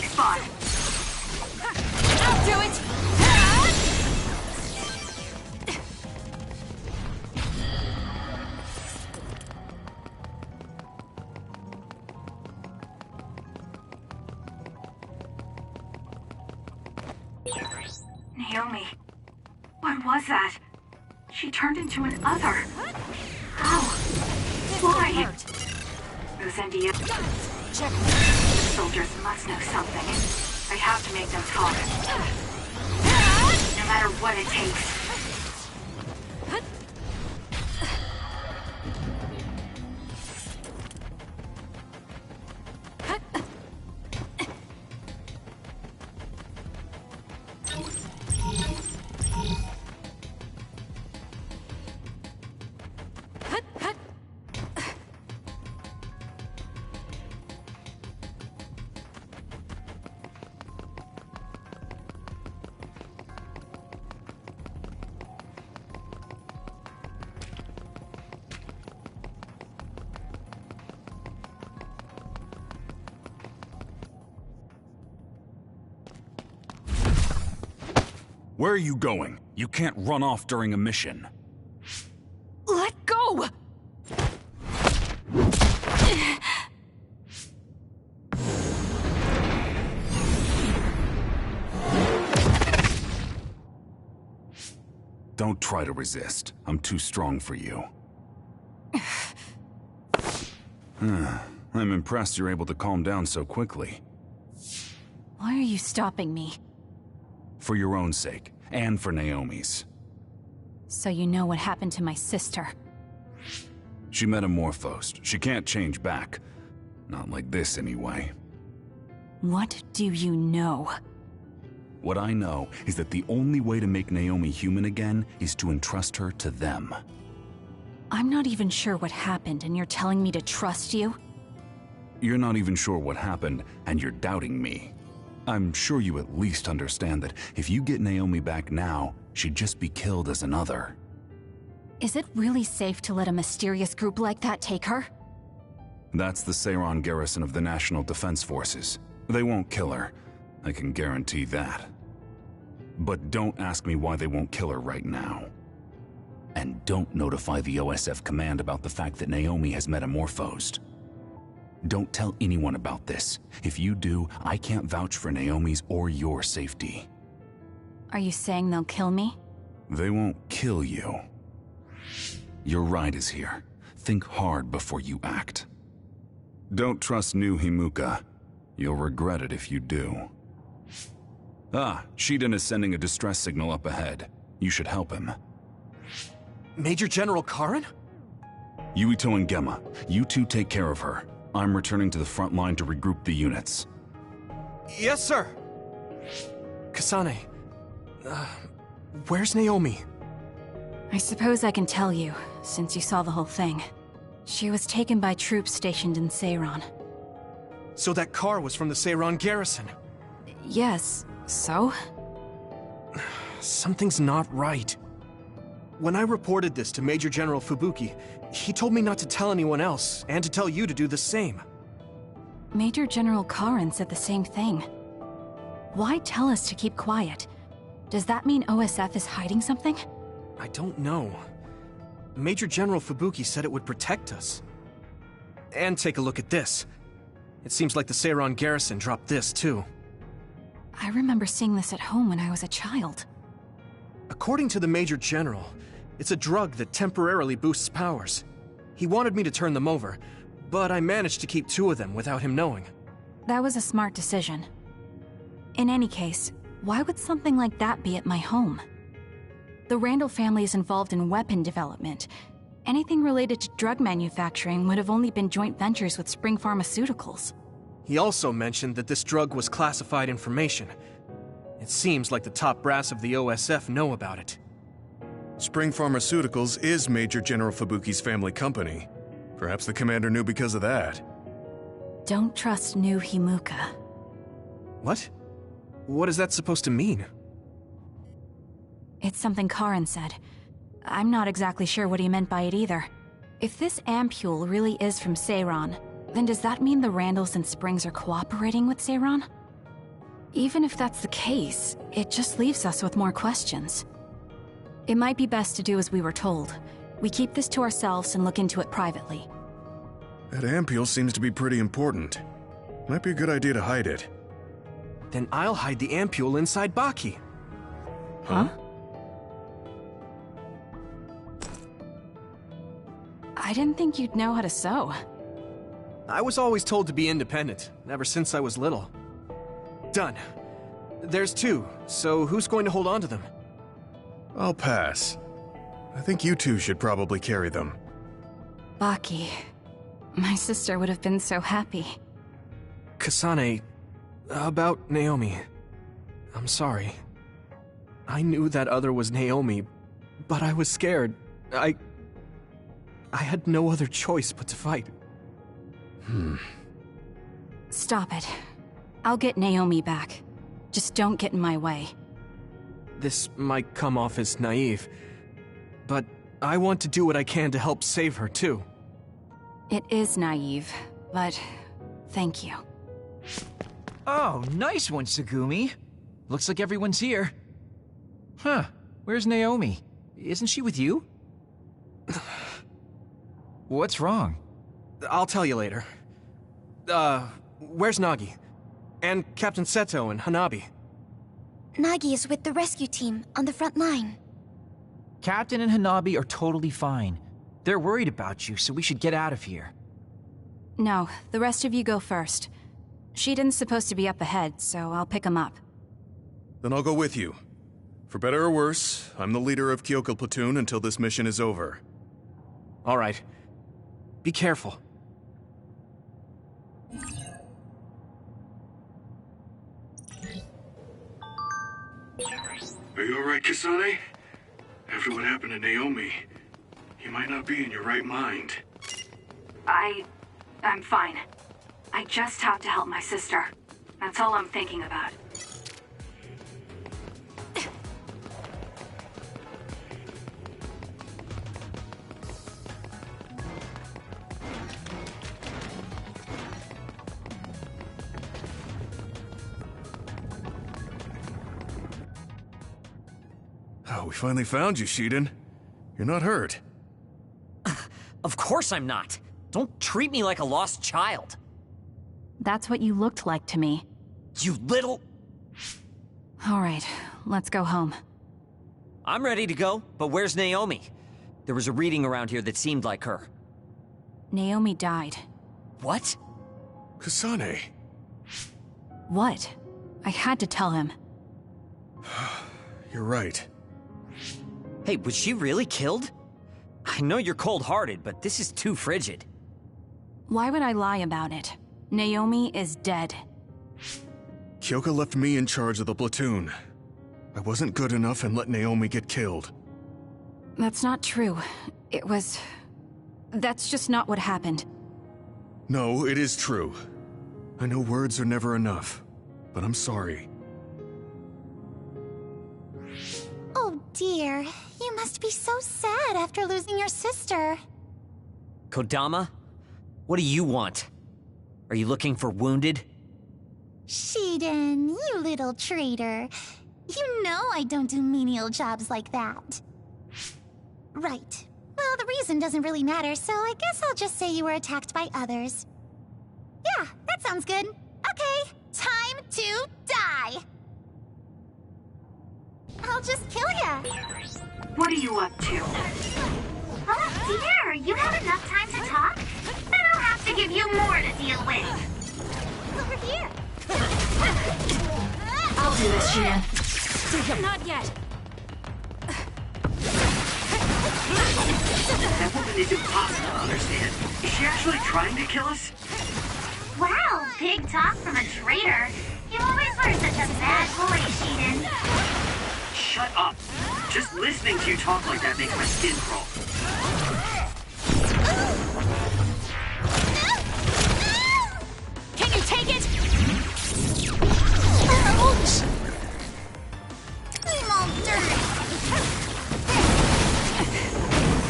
weak spot. I'll do it! Naomi. What was that? She turned into an other. How? Why? Those NDS soldiers must know something. I have to make them talk. No matter what it takes. Where are you going? You can't run off during a mission. Let go! Don't try to resist. I'm too strong for you. I'm impressed you're able to calm down so quickly. Why are you stopping me? For your own sake, and for Naomi's. So you know what happened to my sister. She metamorphosed. She can't change back. Not like this, anyway. What do you know? What I know is that the only way to make Naomi human again is to entrust her to them. I'm not even sure what happened, and you're telling me to trust you? You're not even sure what happened, and you're doubting me. I'm sure you at least understand that if you get Naomi back now, she'd just be killed as another. Is it really safe to let a mysterious group like that take her? That's the Seiran garrison of the National Defense Forces. They won't kill her. I can guarantee that. But don't ask me why they won't kill her right now. And don't notify the OSF command about the fact that Naomi has metamorphosed. Don't tell anyone about this. If you do, I can't vouch for Naomi's or your safety. Are you saying they'll kill me? They won't kill you. Your ride is here. Think hard before you act. Don't trust new Himuka. You'll regret it if you do. Ah, Shiden is sending a distress signal up ahead. You should help him. Major General Karin? Yuito and Gemma, you two take care of her. I'm returning to the front line to regroup the units. Yes, sir. Kasane, where's Naomi? I suppose I can tell you, since you saw the whole thing. She was taken by troops stationed in Seiran. So that car was from the Seiran garrison? Yes, so? Something's not right. When I reported this to Major General Fubuki, he told me not to tell anyone else, and to tell you to do the same. Major General Karin said the same thing. Why tell us to keep quiet? Does that mean OSF is hiding something? I don't know. Major General Fubuki said it would protect us. And take a look at this. It seems like the Seiran garrison dropped this, too. I remember seeing this at home when I was a child. According to the Major General, it's a drug that temporarily boosts powers. He wanted me to turn them over, but I managed to keep 2 of them without him knowing. That was a smart decision. In any case, why would something like that be at my home? The Randall family is involved in weapon development. Anything related to drug manufacturing would have only been joint ventures with Spring Pharmaceuticals. He also mentioned that this drug was classified information. It seems like the top brass of the OSF know about it. Spring Pharmaceuticals is Major General Fubuki's family company. Perhaps the commander knew because of that. Don't trust new Himuka. What? What is that supposed to mean? It's something Karin said. I'm not exactly sure what he meant by it either. If this ampule really is from Seiran, then does that mean the Randalls and Springs are cooperating with Seiran? Even if that's the case, it just leaves us with more questions. It might be best to do as we were told. We keep this to ourselves and look into it privately. That ampule seems to be pretty important. Might be a good idea to hide it. Then I'll hide the ampule inside Baki. Huh? I didn't think you'd know how to sew. I was always told to be independent, ever since I was little. Done. There's 2, so who's going to hold on to them? I'll pass. I think you two should probably carry them. Baki. My sister would have been so happy. Kasane, about Naomi. I'm sorry. I knew that other was Naomi, but I was scared. I had no other choice but to fight. Stop it. I'll get Naomi back. Just don't get in my way. This might come off as naive, but I want to do what I can to help save her, too. It is naive, but thank you. Oh, nice one, Tsugumi. Looks like everyone's here. Huh, where's Naomi? Isn't she with you? What's wrong? I'll tell you later. Where's Nagi? And Captain Seto and Hanabi? Nagi is with the rescue team on the front line. Captain and Hanabi are totally fine. They're worried about you, so we should get out of here. No, the rest of you go first. Shiden's supposed to be up ahead, so I'll pick him up. Then I'll go with you. For better or worse, I'm the leader of Kyoko Platoon until this mission is over. All right. Be careful. Are you alright, Kasane? After what happened to Naomi, you might not be in your right mind. I'm fine. I just have to help my sister. That's all I'm thinking about. Oh, we finally found you, Shiden. You're not hurt. Of course I'm not. Don't treat me like a lost child. That's what you looked like to me. You little... All right, let's go home. I'm ready to go, but where's Naomi? There was a reading around here that seemed like her. Naomi died. What? Kasane. What? I had to tell him. You're right. Hey, was she really killed? I know you're cold-hearted, but this is too frigid. Why would I lie about it? Naomi is dead. Kyoko left me in charge of the platoon. I wasn't good enough and let Naomi get killed. That's not true. That's just not what happened. No, it is true. I know words are never enough, but I'm sorry. Oh dear, you must be so sad after losing your sister. Kodama? What do you want? Are you looking for wounded? Shiden, you little traitor. You know I don't do menial jobs like that. Right. Well, the reason doesn't really matter, so I guess I'll just say you were attacked by others. Yeah, that sounds good. Okay, time to die! I'll just kill ya! What are you up to? Oh dear, you have enough time to talk? Then I'll have to give you more to deal with. Over here! I'll do this, Shiden. Not yet. That woman is impossible to understand. Is she actually trying to kill us? Wow, big talk from a traitor. You always were such a bad boy, Shiden. Shut up. Just listening to you talk like that makes my skin crawl. Can you take it? Ouch! I'm all dirty.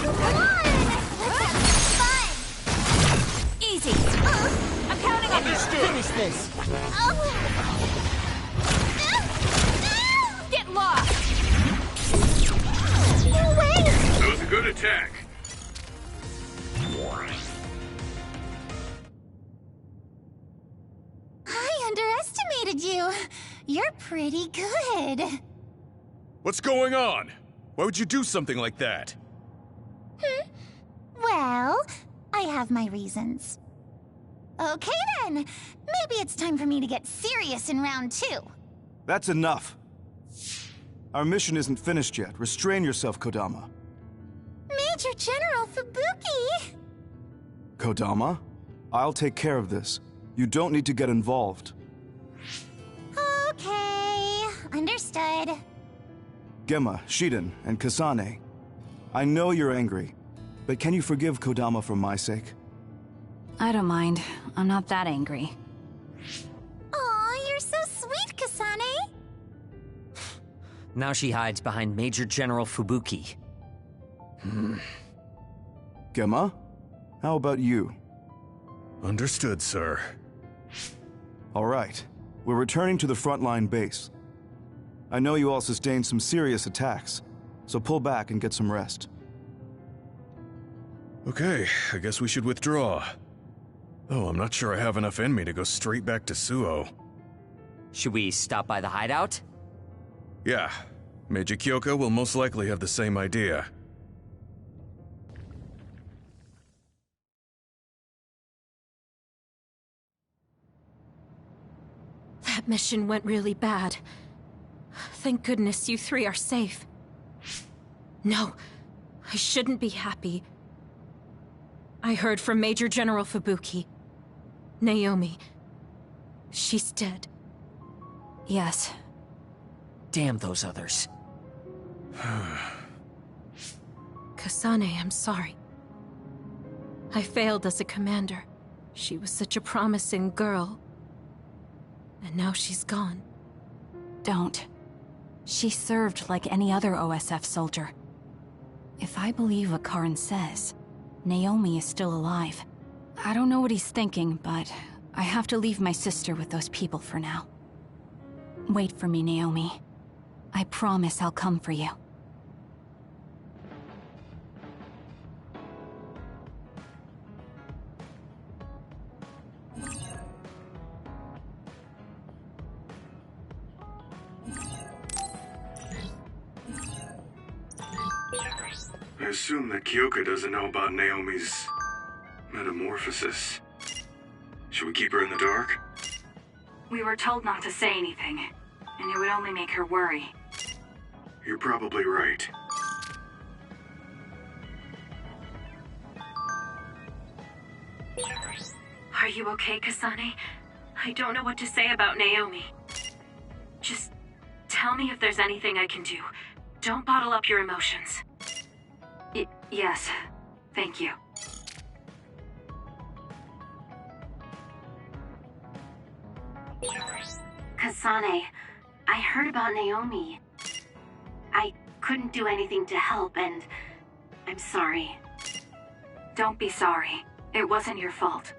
Come on! Let's have fun! Easy. I'm counting on you. Finish this! Oh! attack! I underestimated you. You're pretty good. What's going on? Why would you do something like that? Well, I have my reasons. Okay then, maybe it's time for me to get serious in round 2. That's enough. Our mission isn't finished yet. Restrain yourself, Kodama. Major General Fubuki! Kodama? I'll take care of this. You don't need to get involved. Okay, understood. Gemma, Shiden, and Kasane. I know you're angry, but can you forgive Kodama for my sake? I don't mind. I'm not that angry. Aw, you're so sweet, Kasane! Now she hides behind Major General Fubuki. Gemma? How about you? Understood, sir. All right. We're returning to the frontline base. I know you all sustained some serious attacks, so pull back and get some rest. Okay, I guess we should withdraw. Oh, I'm not sure I have enough in me to go straight back to Suo. Should we stop by the hideout? Yeah, Meiji Kyoko will most likely have the same idea. That mission went really bad. Thank goodness you 3 are safe. No, I shouldn't be happy. I heard from Major General Fubuki. Naomi. She's dead. Yes. Damn those others. Kasane, I'm sorry. I failed as a commander. She was such a promising girl. And now she's gone. Don't. She served like any other OSF soldier. If I believe what Karin says, Naomi is still alive. I don't know what he's thinking, but I have to leave my sister with those people for now. Wait for me, Naomi. I promise I'll come for you. I assume that Kyoka doesn't know about Naomi's metamorphosis. Should we keep her in the dark? We were told not to say anything, and it would only make her worry. You're probably right. Are you okay, Kasane? I don't know what to say about Naomi. Just tell me if there's anything I can do. Don't bottle up your emotions. Yes. Thank you. Kasane, I heard about Naomi. I couldn't do anything to help, and I'm sorry. Don't be sorry. It wasn't your fault.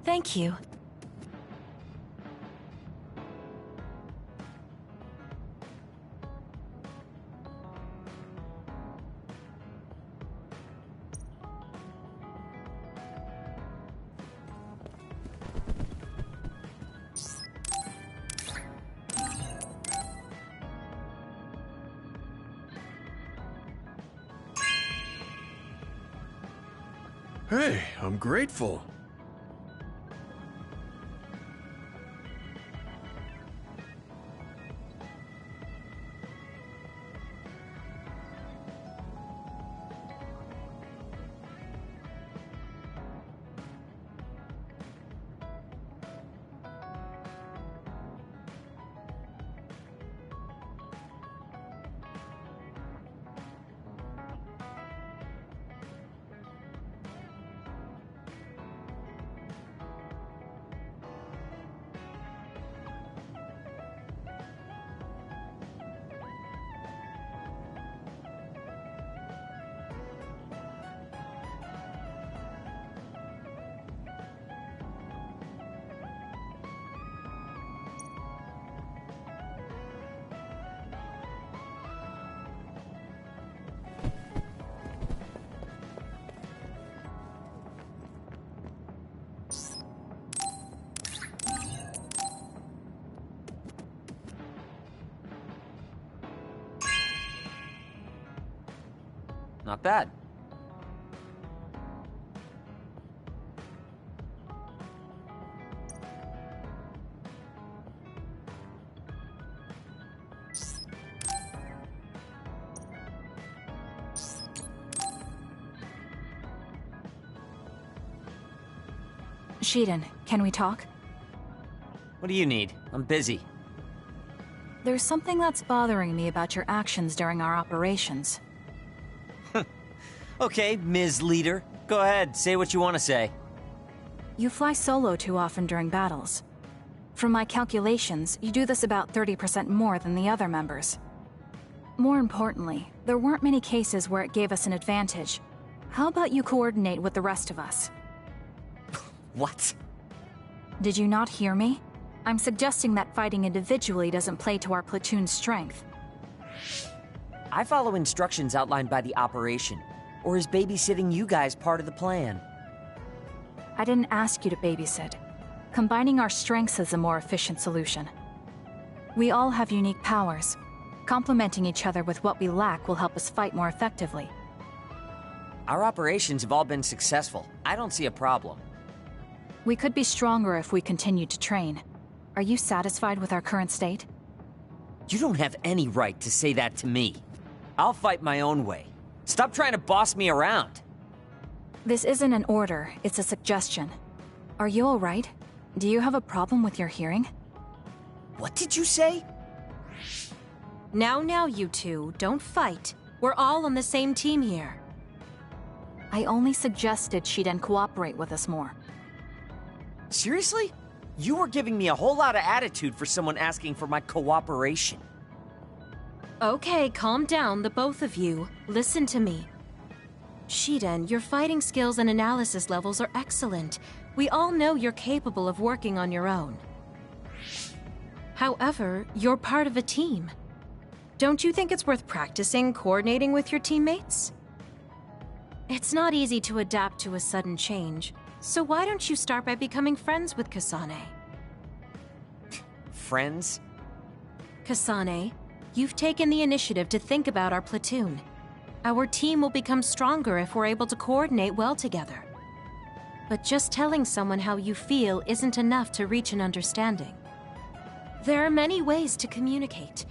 Thank you. Hey, I'm grateful. Not bad. Shiden, can we talk? What do you need? I'm busy. There's something that's bothering me about your actions during our operations. Okay, Ms. Leader. Go ahead, say what you want to say. You fly solo too often during battles. From my calculations, you do this about 30% more than the other members. More importantly, there weren't many cases where it gave us an advantage. How about you coordinate with the rest of us? What? Did you not hear me? I'm suggesting that fighting individually doesn't play to our platoon's strength. I follow instructions outlined by the operation. Or is babysitting you guys part of the plan? I didn't ask you to babysit. Combining our strengths is a more efficient solution. We all have unique powers. Complementing each other with what we lack will help us fight more effectively. Our operations have all been successful. I don't see a problem. We could be stronger if we continued to train. Are you satisfied with our current state? You don't have any right to say that to me. I'll fight my own way. Stop trying to boss me around. This isn't an order, it's a suggestion. Are you alright? Do you have a problem with your hearing? What did you say? Now, you two, don't fight. We're all on the same team here. I only suggested Shiden cooperate with us more. Seriously? You were giving me a whole lot of attitude for someone asking for my cooperation. Okay, calm down, the both of you. Listen to me. Shiden, your fighting skills and analysis levels are excellent. We all know you're capable of working on your own. However, you're part of a team. Don't you think it's worth practicing coordinating with your teammates? It's not easy to adapt to a sudden change, so why don't you start by becoming friends with Kasane? Friends? Kasane, you've taken the initiative to think about our platoon. Our team will become stronger if we're able to coordinate well together. But just telling someone how you feel isn't enough to reach an understanding. There are many ways to communicate.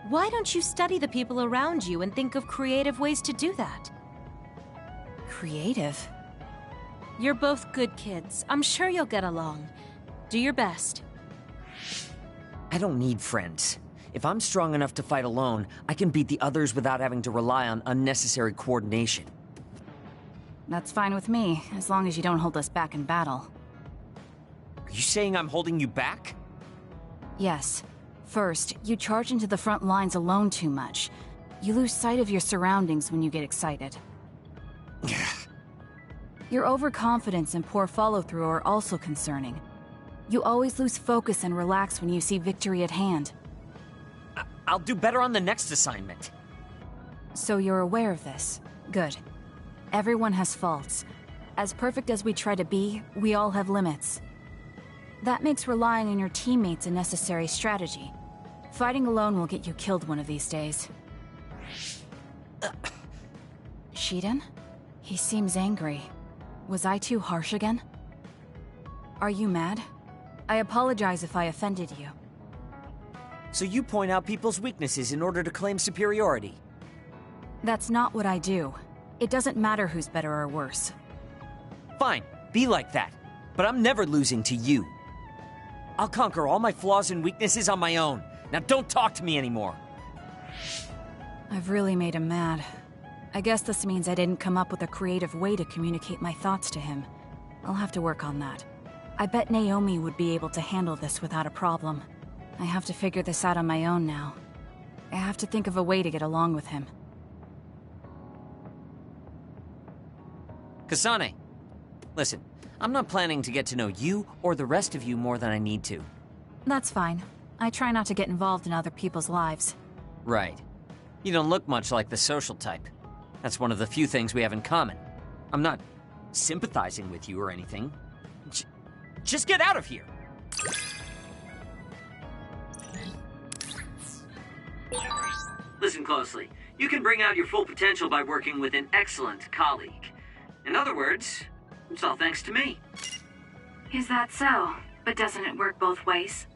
Why don't you study the people around you and think of creative ways to do that? Creative? You're both good kids. I'm sure you'll get along. Do your best. I don't need friends. If I'm strong enough to fight alone, I can beat the others without having to rely on unnecessary coordination. That's fine with me, as long as you don't hold us back in battle. Are you saying I'm holding you back? Yes. First, you charge into the front lines alone too much. You lose sight of your surroundings when you get excited. Your overconfidence and poor follow-through are also concerning. You always lose focus and relax when you see victory at hand. I'll do better on the next assignment. So you're aware of this. Good. Everyone has faults. As perfect as we try to be, we all have limits. That makes relying on your teammates a necessary strategy. Fighting alone will get you killed one of these days. Shiden? He seems angry. Was I too harsh again? Are you mad? I apologize if I offended you. So you point out people's weaknesses in order to claim superiority? That's not what I do. It doesn't matter who's better or worse. Fine, be like that. But I'm never losing to you. I'll conquer all my flaws and weaknesses on my own. Now don't talk to me anymore. I've really made him mad. I guess this means I didn't come up with a creative way to communicate my thoughts to him. I'll have to work on that. I bet Naomi would be able to handle this without a problem. I have to figure this out on my own now. I have to think of a way to get along with him. Kasane, listen, I'm not planning to get to know you or the rest of you more than I need to. That's fine. I try not to get involved in other people's lives. Right. You don't look much like the social type. That's one of the few things we have in common. I'm not sympathizing with you or anything. Just get out of here! Listen closely. You can bring out your full potential by working with an excellent colleague. In other words, it's all thanks to me. Is that so? But doesn't it work both ways?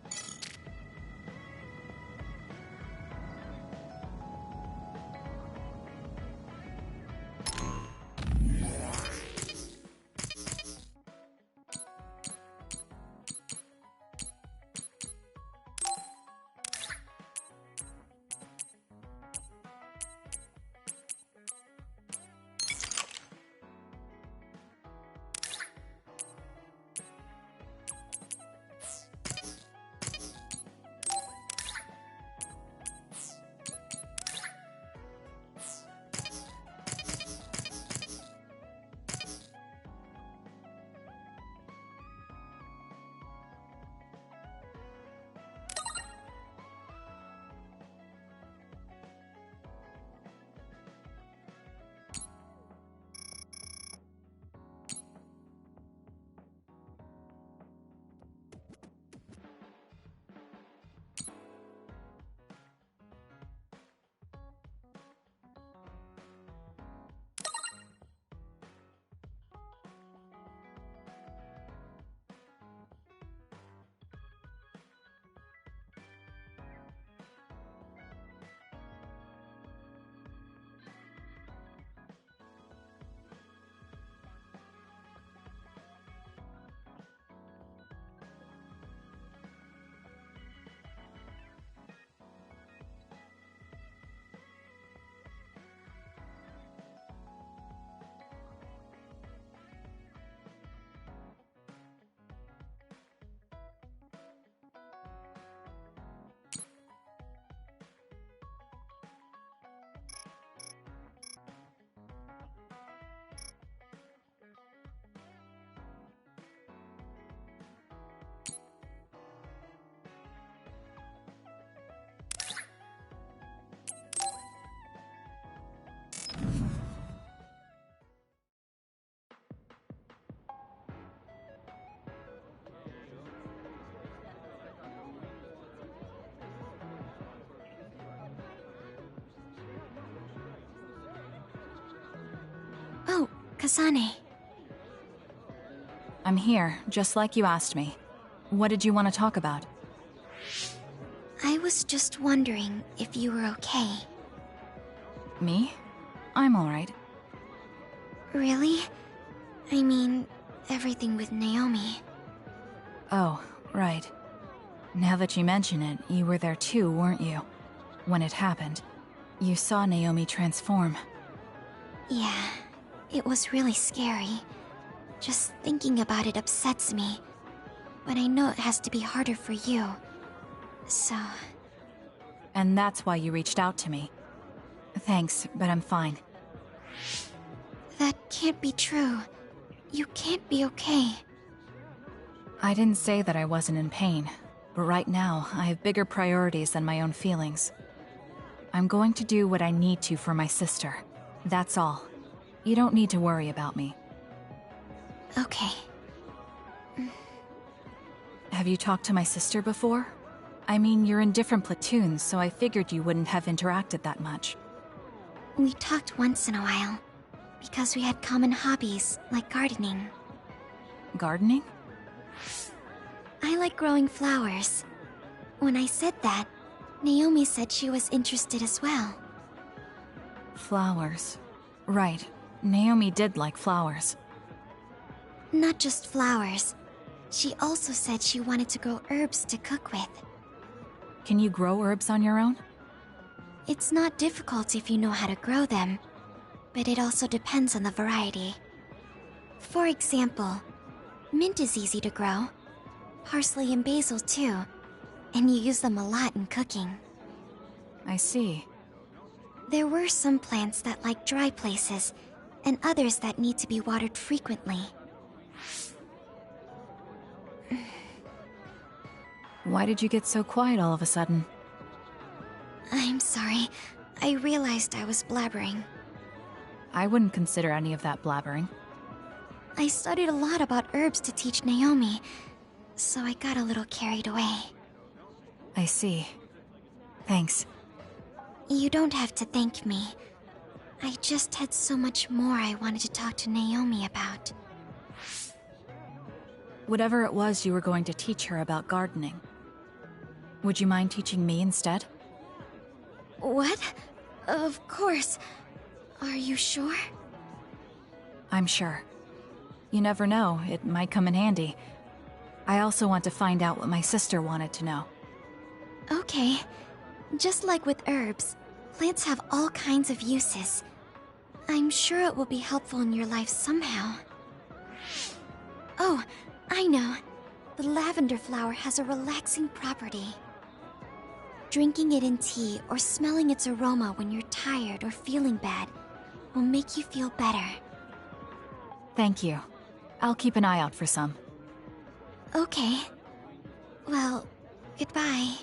Oh, Kasane. I'm here, just like you asked me. What did you want to talk about? I was just wondering if you were okay. Me? I'm alright. Really? I mean, everything with Naomi. Oh, right. Now that you mention it, you were there too, weren't you? When it happened. You saw Naomi transform. Yeah, it was really scary. Just thinking about it upsets me. But I know it has to be harder for you. So... And that's why you reached out to me. Thanks, but I'm fine. That can't be true. You can't be okay. I didn't say that I wasn't in pain, but right now, I have bigger priorities than my own feelings. I'm going to do what I need to for my sister. That's all. You don't need to worry about me. Okay. Have you talked to my sister before? I mean, you're in different platoons, so I figured you wouldn't have interacted that much. We talked once in a while, because we had common hobbies, like gardening. Gardening? I like growing flowers. When I said that, Naomi said she was interested as well. Flowers. Right. Naomi did like flowers. Not just flowers. She also said she wanted to grow herbs to cook with. Can you grow herbs on your own? It's not difficult if you know how to grow them, but it also depends on the variety. For example, mint is easy to grow. Parsley and basil too, and you use them a lot in cooking. I see. There were some plants that like dry places, and others that need to be watered frequently. Why did you get so quiet all of a sudden? I'm sorry. I realized I was blabbering. I wouldn't consider any of that blabbering. I studied a lot about herbs to teach Naomi, so I got a little carried away. I see. Thanks. You don't have to thank me. I just had so much more I wanted to talk to Naomi about. Whatever it was you were going to teach her about gardening. Would you mind teaching me instead? What? Of course. Are you sure? I'm sure. You never know, it might come in handy. I also want to find out what my sister wanted to know. Okay. Just like with herbs, plants have all kinds of uses. I'm sure it will be helpful in your life somehow. Oh, I know. The lavender flower has a relaxing property. Drinking it in tea or smelling its aroma when you're tired or feeling bad will make you feel better. Thank you. I'll keep an eye out for some. Okay. Well, goodbye.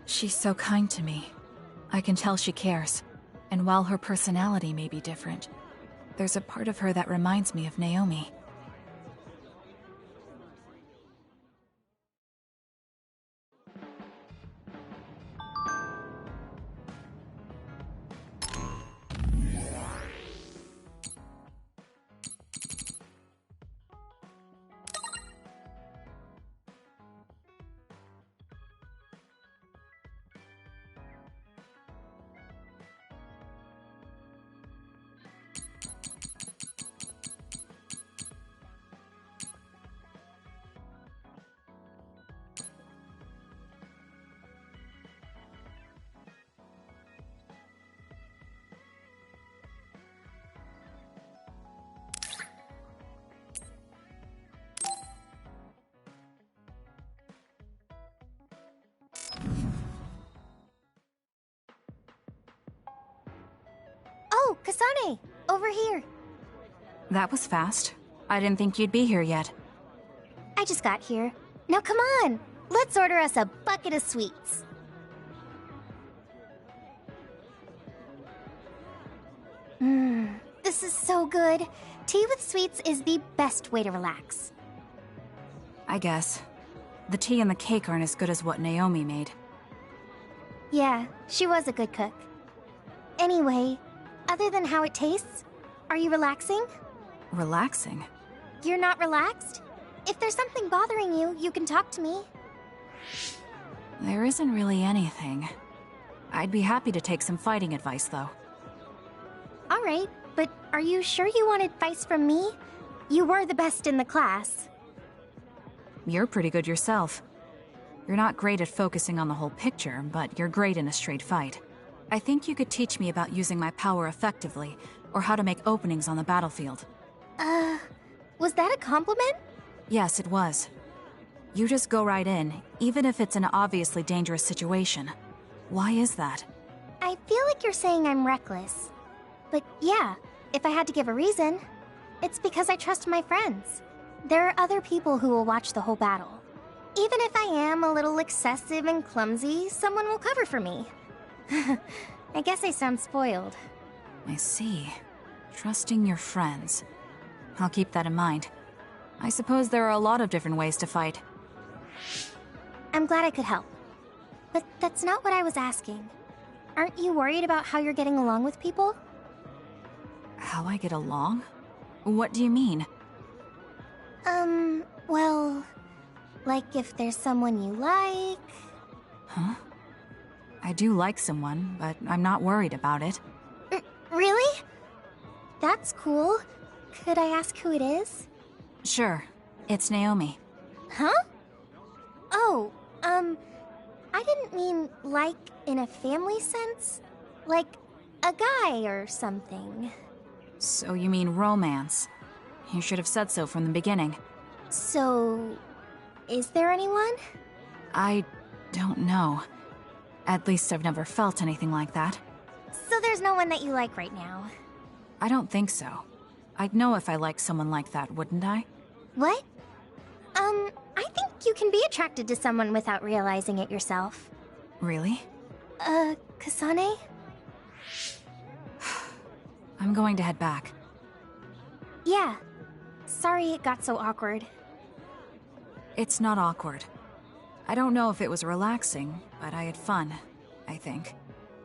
She's so kind to me. I can tell she cares. And while her personality may be different, there's a part of her that reminds me of Naomi. Oh, Kasane! Over here. That was fast. I didn't think you'd be here yet. I just got here. Now come on! Let's order us a bucket of sweets. This is so good. Tea with sweets is the best way to relax. I guess. The tea and the cake aren't as good as what Naomi made. Yeah, she was a good cook. Anyway, other than how it tastes, are you relaxing? Relaxing? You're not relaxed? If there's something bothering you, you can talk to me. There isn't really anything. I'd be happy to take some fighting advice, though. Alright, but are you sure you want advice from me? You were the best in the class. You're pretty good yourself. You're not great at focusing on the whole picture, but you're great in a straight fight. I think you could teach me about using my power effectively, or how to make openings on the battlefield. Was that a compliment? Yes, it was. You just go right in, even if it's an obviously dangerous situation. Why is that? I feel like you're saying I'm reckless. But yeah, if I had to give a reason, it's because I trust my friends. There are other people who will watch the whole battle. Even if I am a little excessive and clumsy, someone will cover for me. I guess I sound spoiled. I see. Trusting your friends. I'll keep that in mind. I suppose there are a lot of different ways to fight. I'm glad I could help. But that's not what I was asking. Aren't you worried about how you're getting along with people? How I get along? What do you mean? Well... like if there's someone you like... Huh? I do like someone, but I'm not worried about it. Really? That's cool. Could I ask who it is? Sure. It's Naomi. Huh? Oh, I didn't mean like in a family sense. Like a guy or something. So you mean romance? You should have said so from the beginning. So... is there anyone? I don't know. At least I've never felt anything like that. So there's no one that you like right now? I don't think so. I'd know if I liked someone like that, wouldn't I? What? I think you can be attracted to someone without realizing it yourself. Really? Kasane? I'm going to head back. Yeah. Sorry it got so awkward. It's not awkward. I don't know if it was relaxing, but I had fun, I think.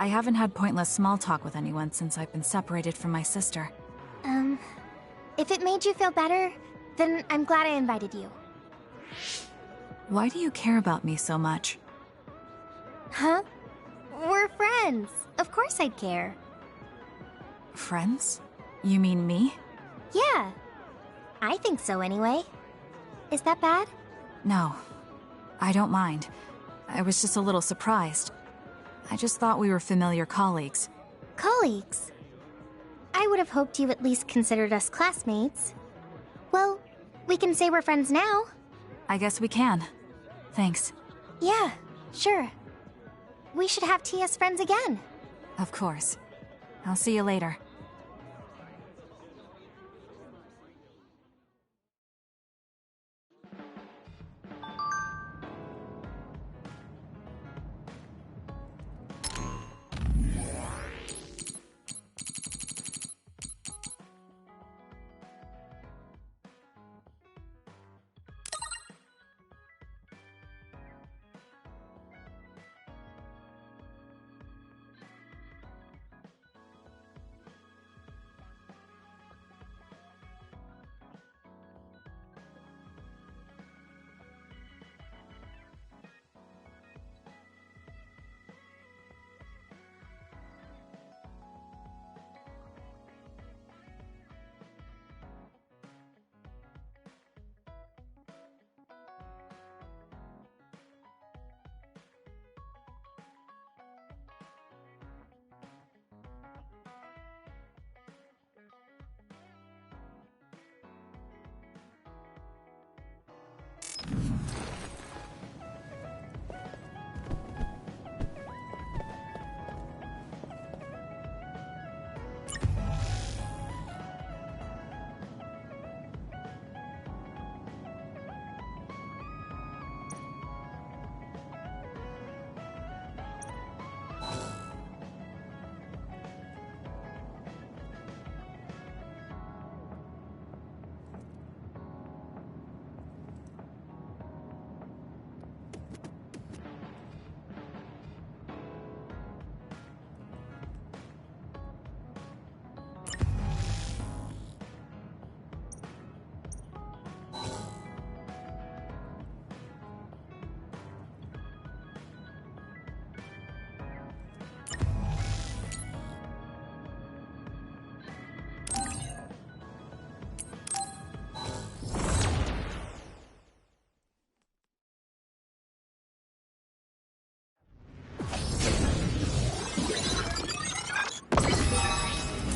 I haven't had pointless small talk with anyone since I've been separated from my sister. If it made you feel better, then I'm glad I invited you. Why do you care about me so much? Huh? We're friends. Of course I'd care. Friends? You mean me? Yeah. I think so anyway. Is that bad? No. I don't mind. I was just a little surprised. I just thought we were familiar colleagues. Colleagues? I would have hoped you at least considered us classmates. Well, we can say we're friends now. I guess we can. Thanks. Yeah, sure. We should have tea as friends again. Of course. I'll see you later.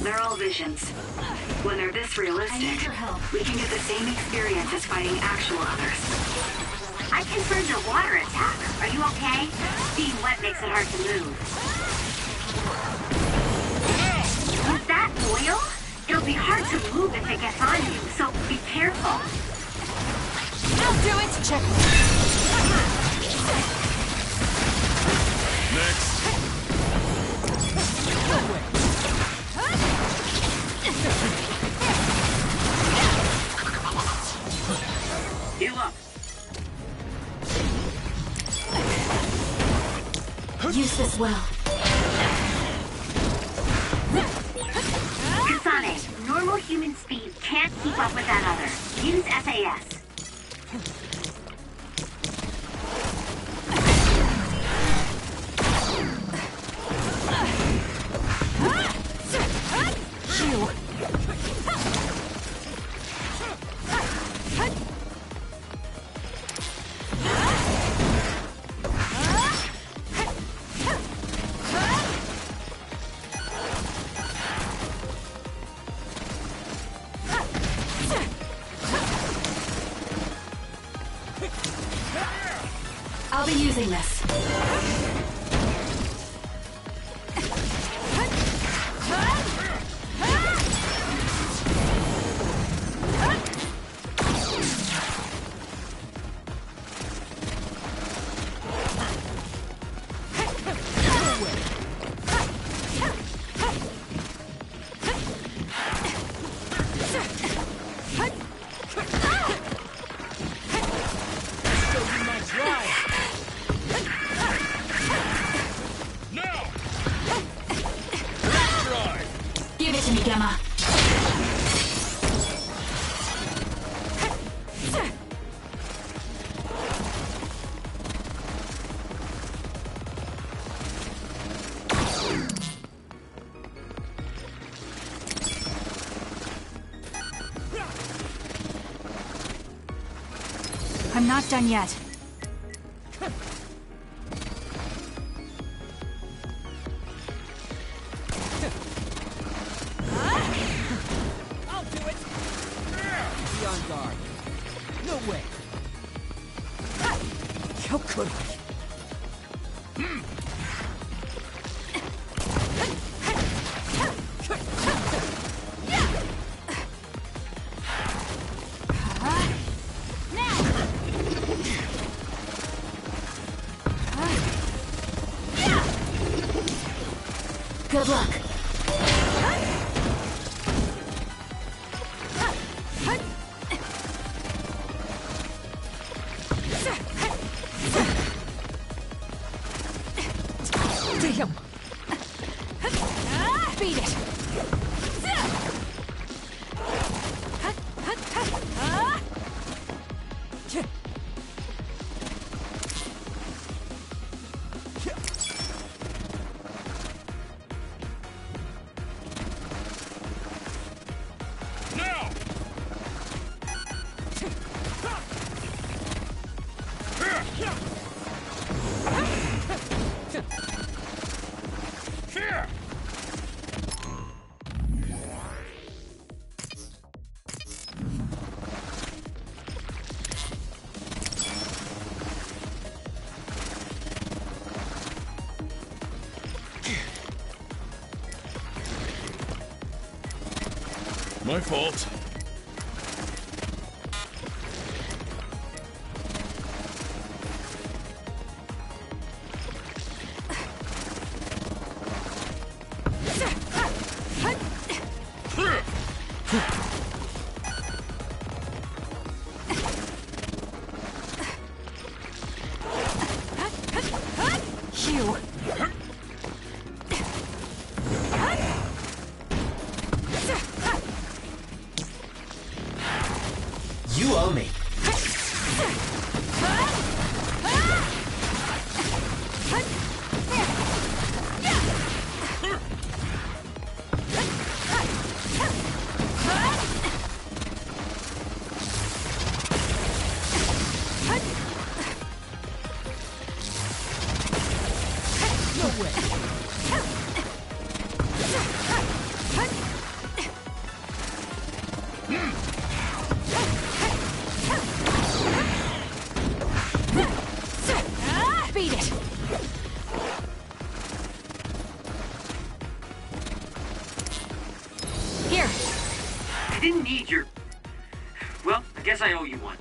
They're all visions. When they're this realistic, we can get the same experience as fighting actual others. I confirmed your water attack. Are you okay? Being wet makes it hard to move. Was that oil? It'll It'll be hard to move if it gets on you, so be careful. I'll do it! Check. Next. Heal up. Use this well. Kasane, normal human speed can't keep up with that other. Use SAS. I'll be using this. Give it to me, Gemma. I'm not done yet. I'll do it! Be on guard. No way. How could I? Good luck. Damn! Beat it. My fault. Hugh. You owe me. No way. Beat it. Here. I didn't need your... Well, I guess I owe you one.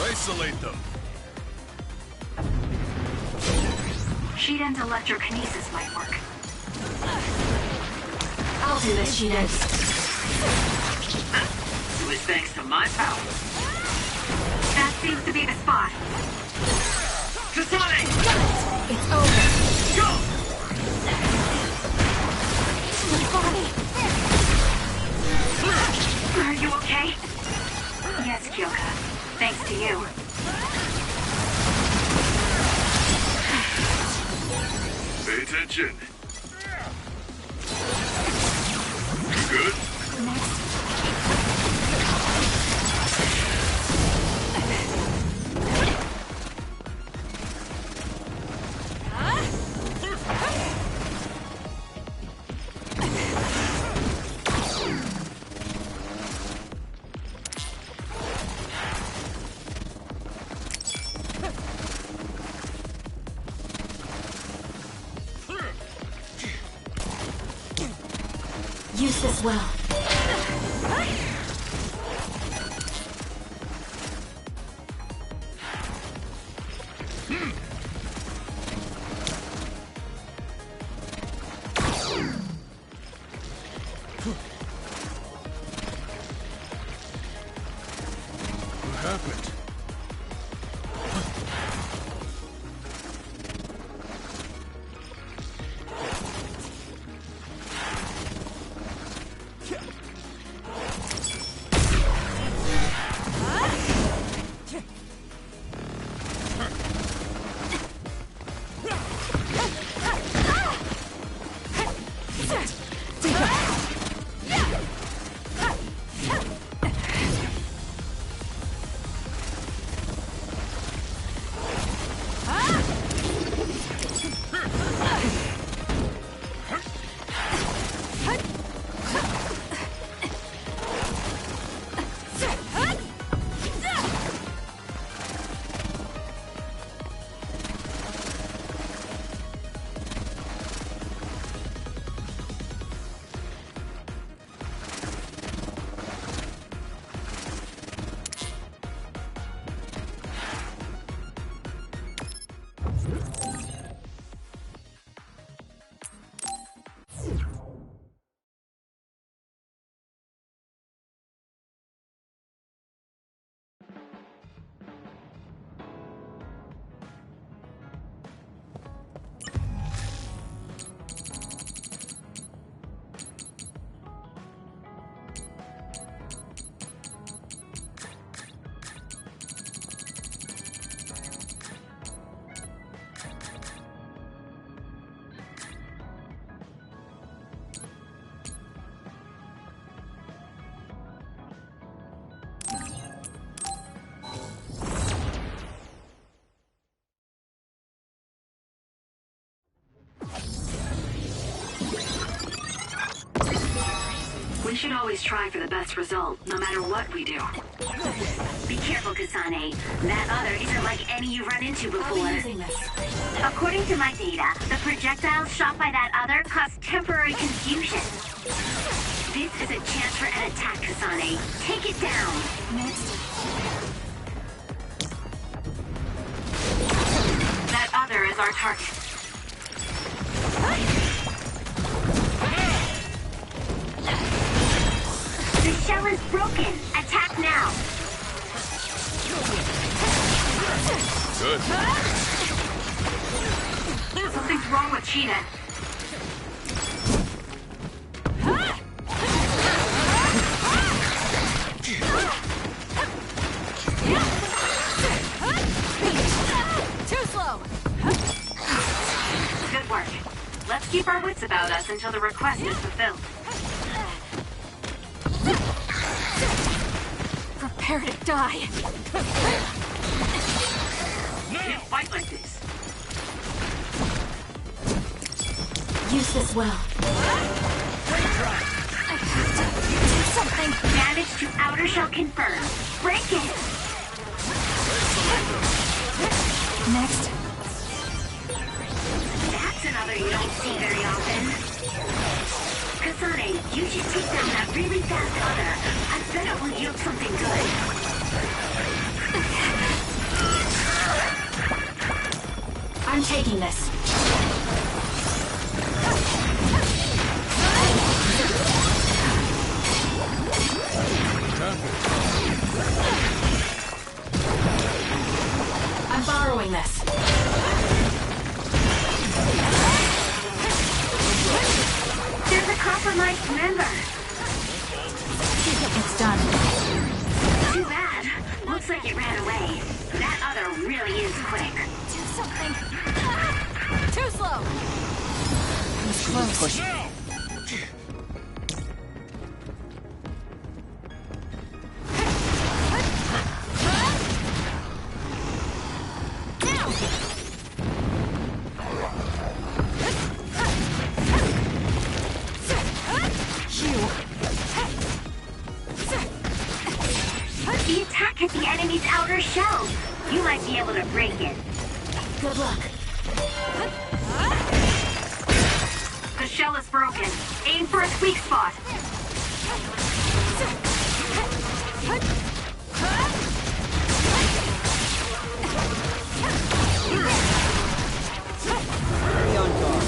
Isolate them. Shiden's electrokinesis might work. I'll do this, Shiden. It was thanks to my power. That seems to be the spot. Kasane! It's over. Go! Are you okay? Yes, Kyoka. Thanks to you. Pay attention. Good? Use this well. What happened? We should always try for the best result, no matter what we do. Be careful, Kasane. That other isn't like any you've run into before. According to my data, the projectiles shot by that other caused temporary confusion. This is a chance for an attack, Kasane. Take it down. That other is our target. Shiden. Too slow! Good work. Let's keep our wits about us until the request is fulfilled. Prepare to die! You fight like this. Use this well. I have to do something! Damage to outer shell confirmed. Break it! Next. That's another you don't see very often. Kasane, you should take down that really fast other. I bet it will yield something good. I'm taking this. I'm borrowing this. There's a compromised member. It's done. Too bad. Looks like it ran away. That other really is quick. Do something. Too slow. He's close. The attack hit the enemy's outer shell. You might be able to break it. Good luck. The shell is broken. Aim for its weak spot. Be on guard.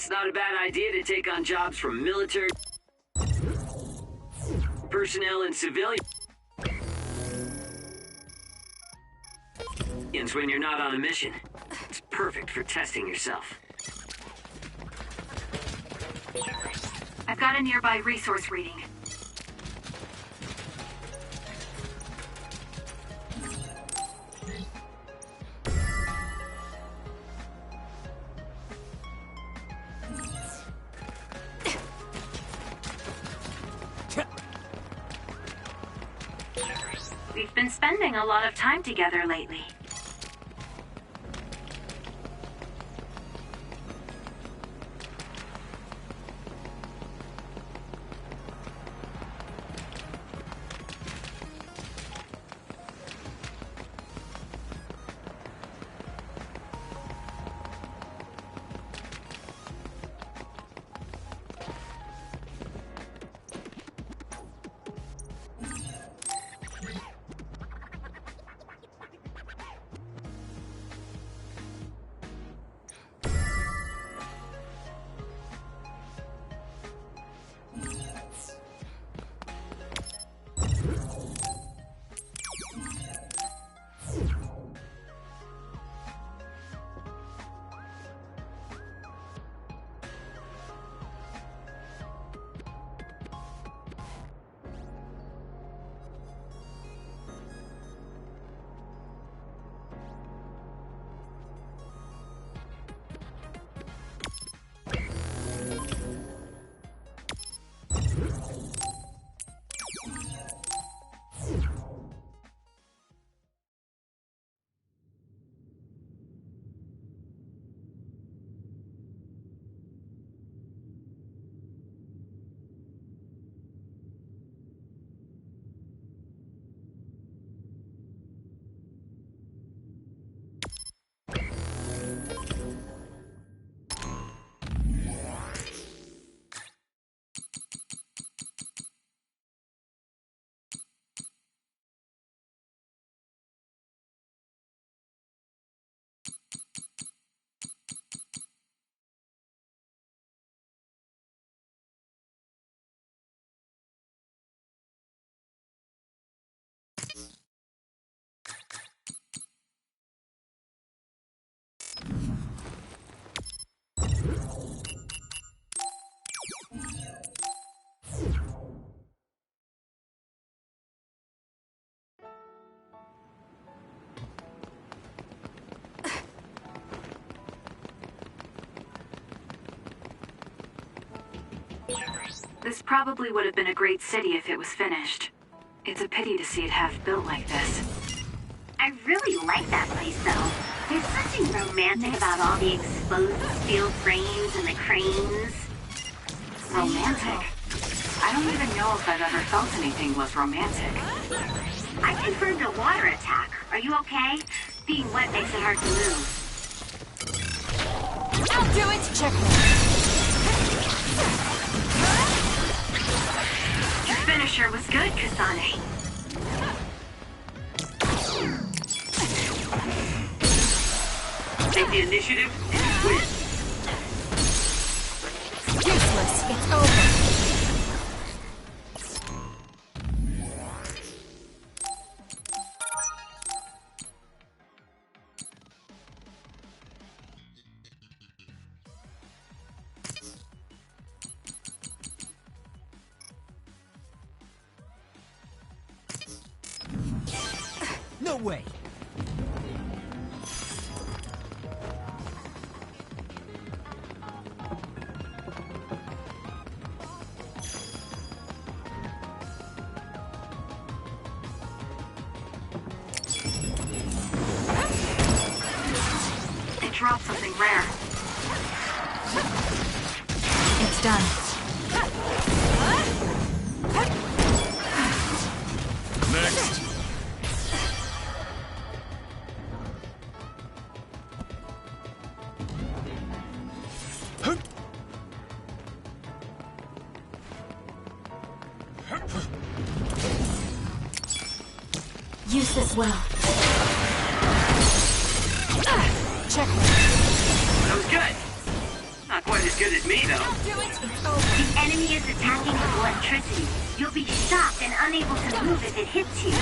It's not a bad idea to take on jobs from military personnel and civilians when you're not on a mission. It's perfect for testing yourself. I've got a nearby resource reading. We've been spending a lot of time together lately. This probably would have been a great city if it was finished. It's a pity to see it half built like this. I really like that place, though. There's something romantic about all the exposed steel frames and the cranes. Romantic? I don't even know if I've ever felt anything was romantic. I confirmed a water attack. Are you okay? Being wet makes it hard to move. I'll do it! Checkmate. Your finisher was good, Kasane. Take the initiative and win. Useless. It's over. No way! It dropped something rare. It's done. Next. Use this well. Check. That was good. Not not quite as good as me, though. The enemy is attacking with electricity. You'll be shocked and unable to move if it hits you.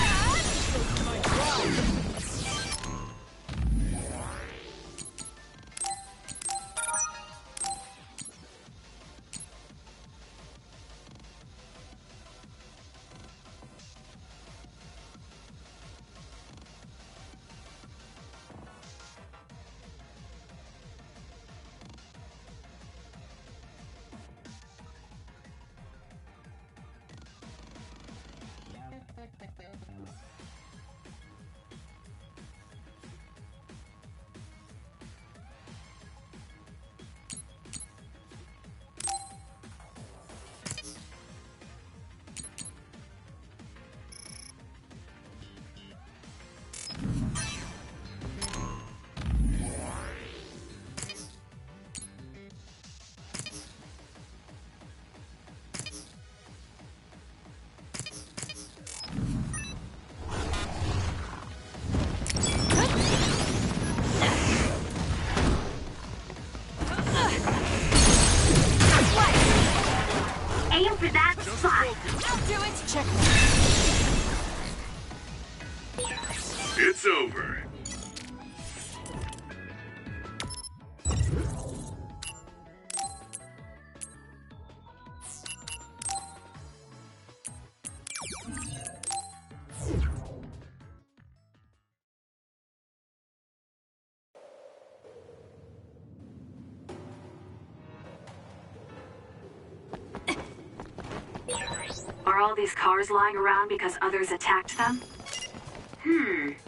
Aim for that spot. I'll do it. Check. It's over. Are all these cars lying around because others attacked them?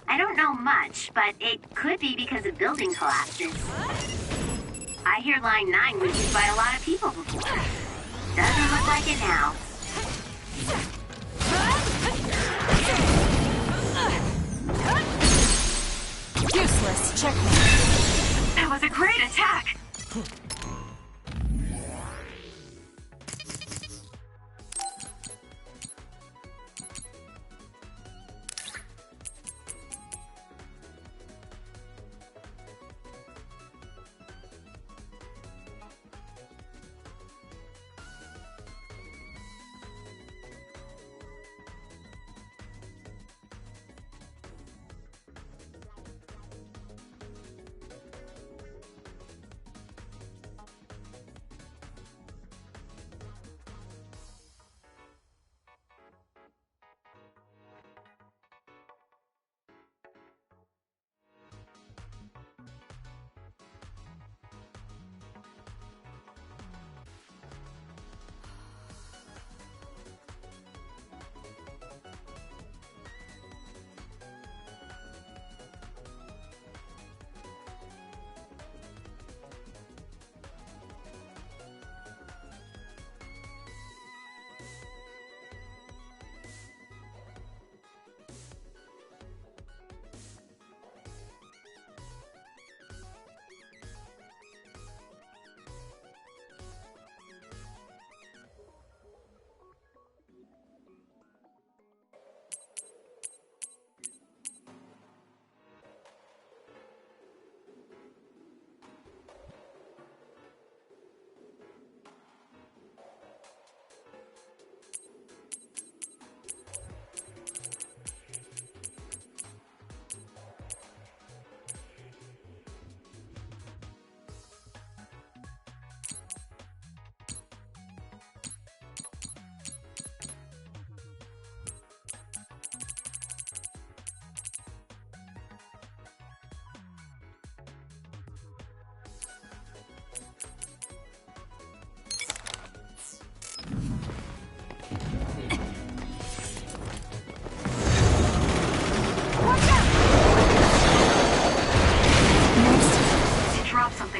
I don't know much, but it could be because of building collapses. I hear Line 9 was used by a lot of people before. Doesn't look like it now. Useless. Check. That was a great attack!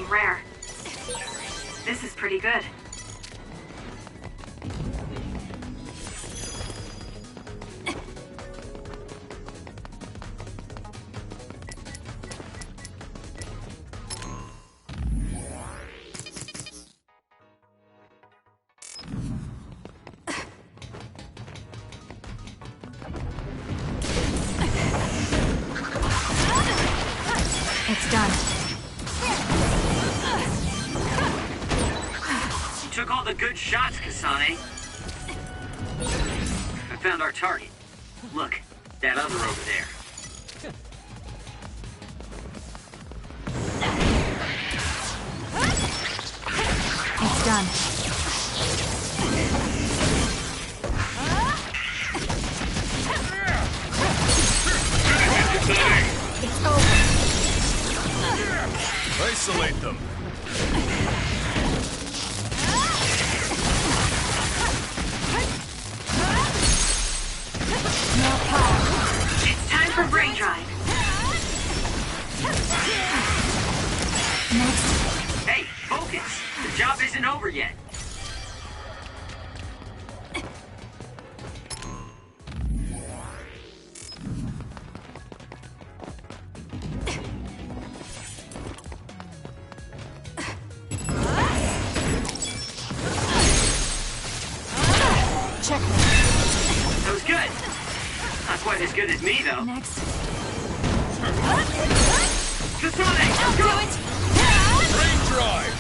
Rare. This is pretty good. It's done. the good shots, Kasane. I found our target. Look, that other over there. It's done. It's over. Isolate them. More power. It's time for brain drive. Next. Hey, focus! The job isn't over yet. Check. That was good. Not quite as good as me, though. Next. Kasane, I'll go! do it. Brain drive.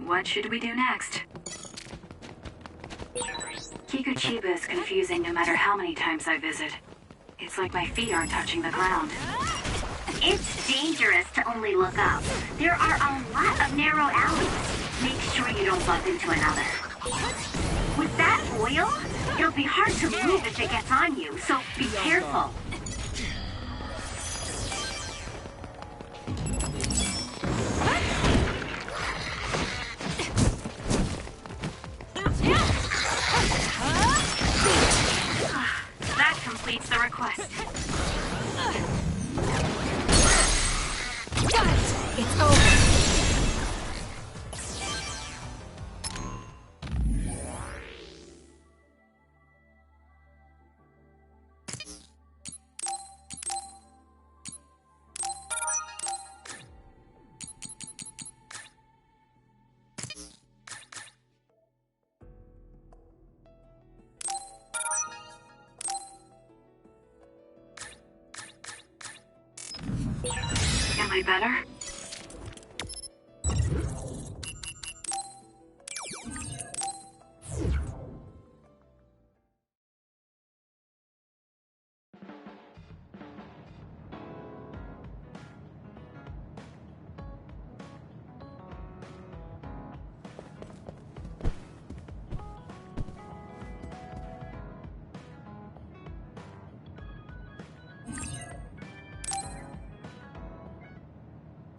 What should we do next? Kikuchiba is confusing no matter how many times I visit. It's like my feet aren't touching the ground. It's dangerous to only look up. There are a lot of narrow alleys. Make sure you don't bump into another. With that oil, it'll be hard to move if it gets on you, so be careful. That completes the request. Got it. It's over. Am I better?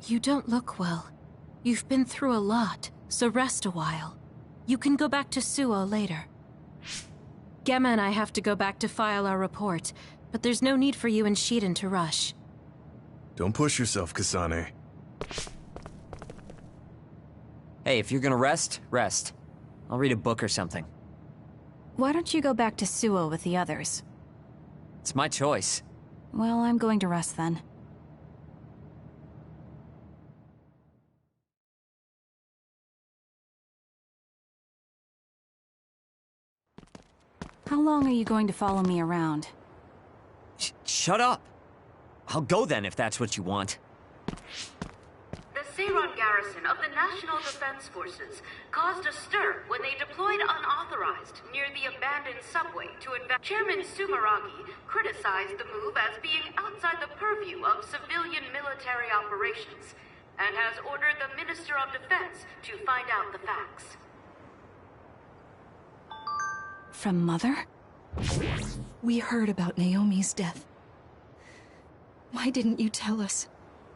You don't look well. You've been through a lot, so rest a while. You can go back to Suo later. Gemma and I have to go back to file our report, but there's no need for you and Shiden to rush. Don't push yourself, Kasane. Hey, if you're gonna rest, rest. I'll read a book or something. Why don't you go back to Suo with the others? It's my choice. Well, I'm going to rest then. How long are you going to follow me around? Shut up! I'll go then if that's what you want. The Seiron garrison of the National Defense Forces caused a stir when they deployed unauthorized near the abandoned subway to invest. Chairman Sumeragi criticized the move as being outside the purview of civilian military operations and has ordered the Minister of Defense to find out the facts. From Mother? We heard about Naomi's death. Why didn't you tell us?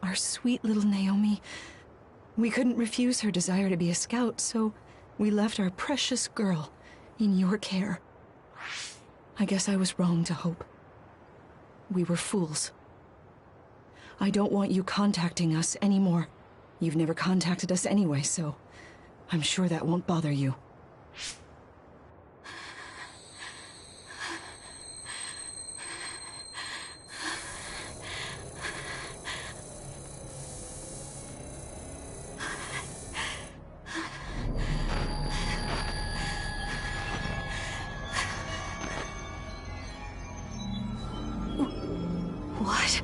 Our sweet little Naomi. We couldn't refuse her desire to be a scout, so we left our precious girl in your care. I guess I was wrong to hope. We were fools. I don't want you contacting us anymore. You've never contacted us anyway, so I'm sure that won't bother you. What?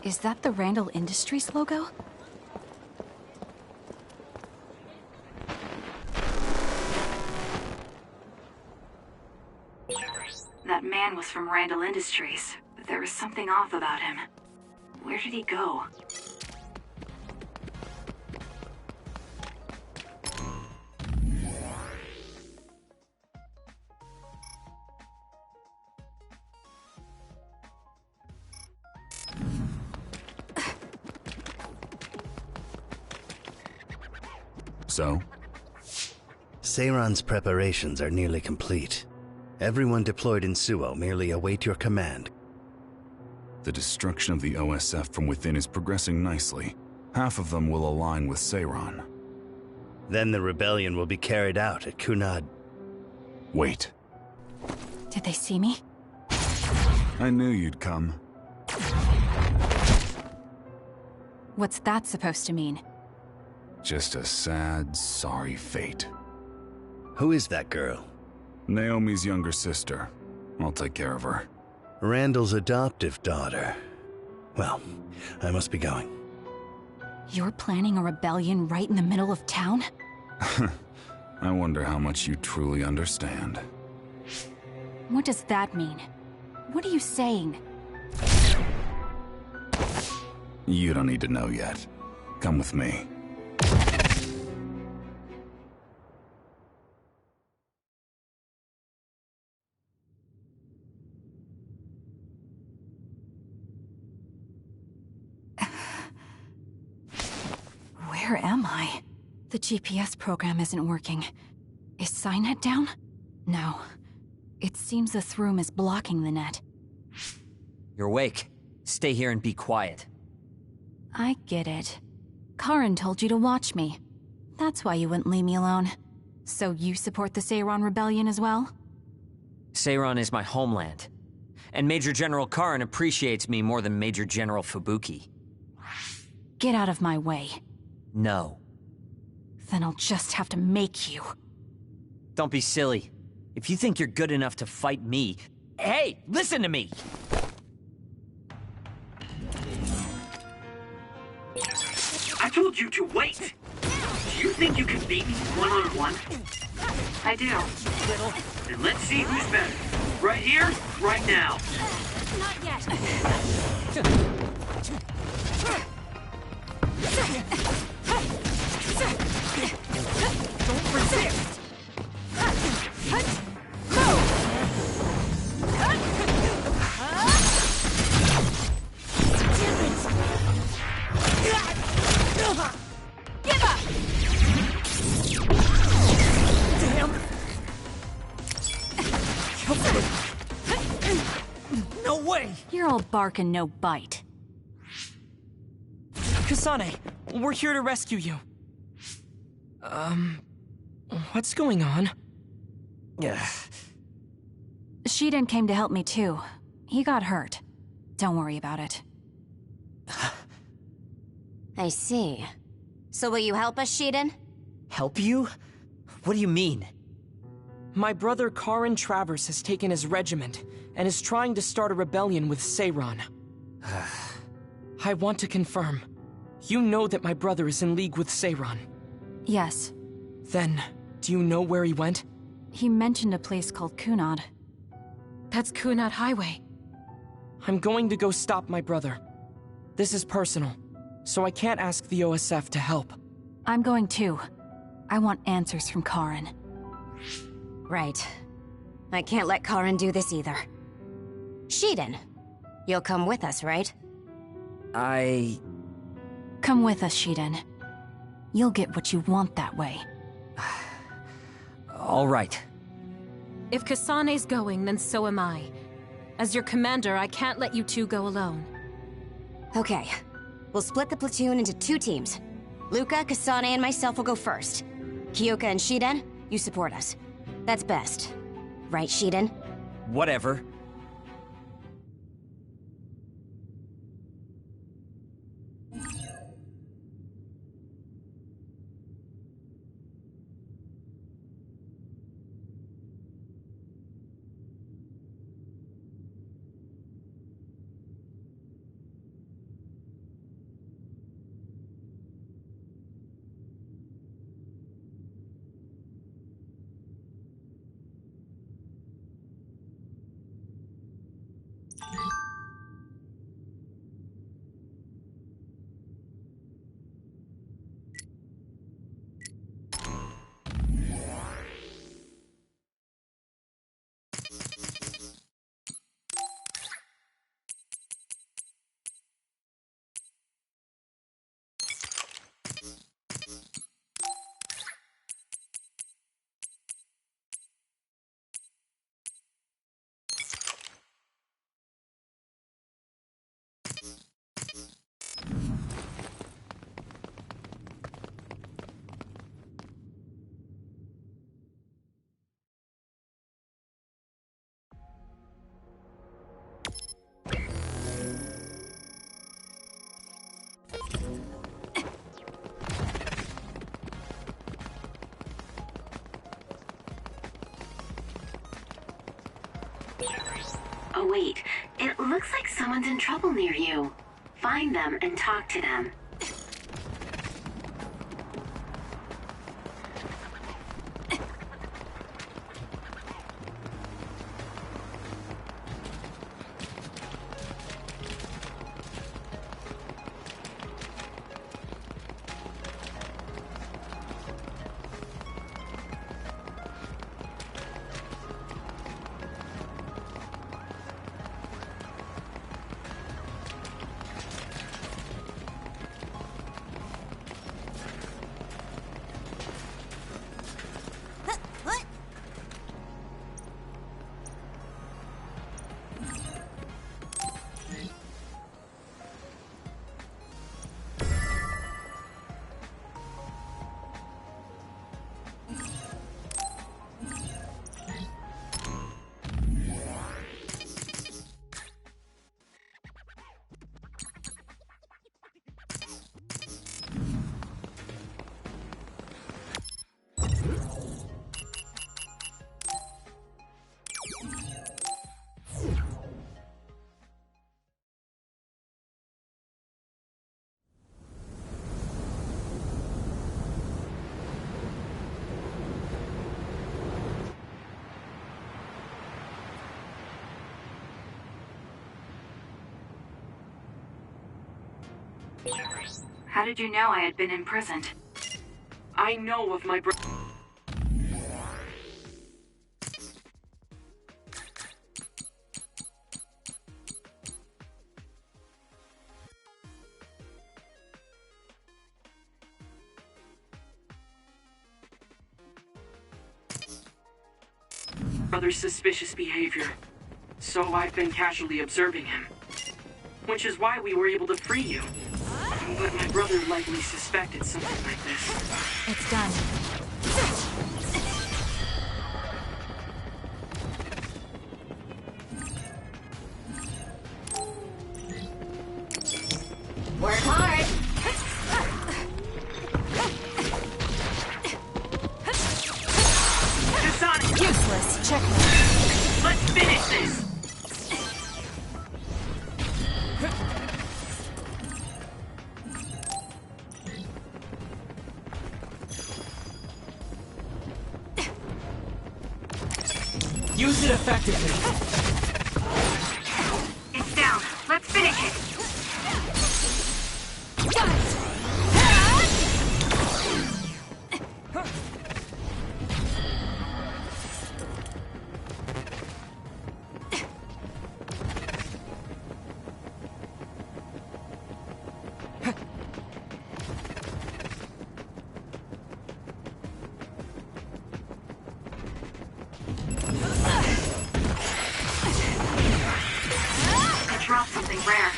Is that the Randall Industries logo? That man was from Randall Industries, but there was something off about him. Where did he go? So? Seiron's preparations are nearly complete. Everyone deployed in Suo merely await your command. The destruction of the OSF from within is progressing nicely. Half of them will align with Seiron. Then the rebellion will be carried out at Kunad. Wait. Did they see me? I knew you'd come. What's that supposed to mean? Just a sad, sorry fate. Who is that girl? Naomi's younger sister. I'll take care of her. Randall's adoptive daughter. Well, I must be going. You're planning a rebellion right in the middle of town? I wonder how much you truly understand. What does that mean? What are you saying? You don't need to know yet. Come with me. Where am I? The GPS program isn't working. Is Signet down? No. It seems the Throom is blocking the net. You're awake. Stay here and be quiet. I get it. Karin told you to watch me. That's why you wouldn't leave me alone. So you support the Seiron Rebellion as well? Seiron is my homeland. And Major General Karin appreciates me more than Major General Fubuki. Get out of my way. No. Then I'll just have to make you. Don't be silly. If you think you're good enough to fight me... Hey, listen to me! I told you to wait! Do you think you can beat me one-on-one? I do. Little. Then let's see who's better. Right here, right now. Not yet. Don't resist! Give up! Damn! No way! You're all bark and no bite. Kasane, we're here to rescue you. What's going on? Shiden came to help me too. He got hurt. Don't worry about it. I see. So will you help us, Shiden? Help you? What do you mean? My brother Karin Travers has taken his regiment and is trying to start a rebellion with Seiron. I want to confirm. You know that my brother is in league with Seiron. Yes. Then, do you know where he went? He mentioned a place called Kunad. That's Kunat Highway. I'm going to go stop my brother. This is personal, so I can't ask the OSF to help. I'm going too. I want answers from Karen. Right. I can't let Karen do this either. Shiden, you'll come with us, right? Come with us, Shiden. You'll get what you want that way. All right. If Kasane's going, then so am I. As your commander, I can't let you two go alone. Okay. We'll split the platoon into 2 teams. Luca, Kasane, and myself will go first. Kyoka and Shiden, you support us. That's best. Right, Shiden? Whatever. Oh wait, it looks like someone's in trouble near you. Find them and talk to them. How did you know I had been imprisoned? I know of my brother's suspicious behavior, so I've been casually observing him. Which is why we were able to free you. But my brother likely suspected something like this. It's done. Work hard! Kasane! Useless. Checkmate. Let's finish this! Use it effectively. drop something rare.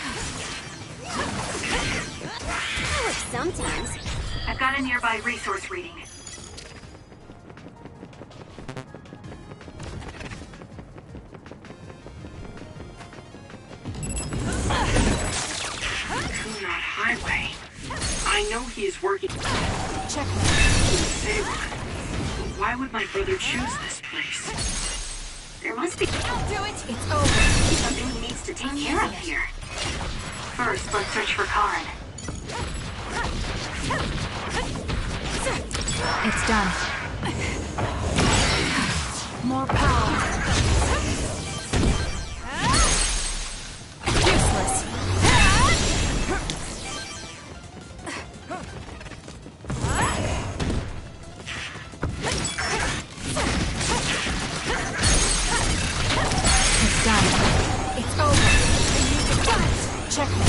Sometimes. I've got a nearby resource reading. Kunad Highway. I know he is working. Check. Why would my brother choose this place? There must be... I'll do it! It's over! Something he needs to take care of here. First, let's search for Karen. It's done. More power. Useless. It's done. It's over. Checkmate.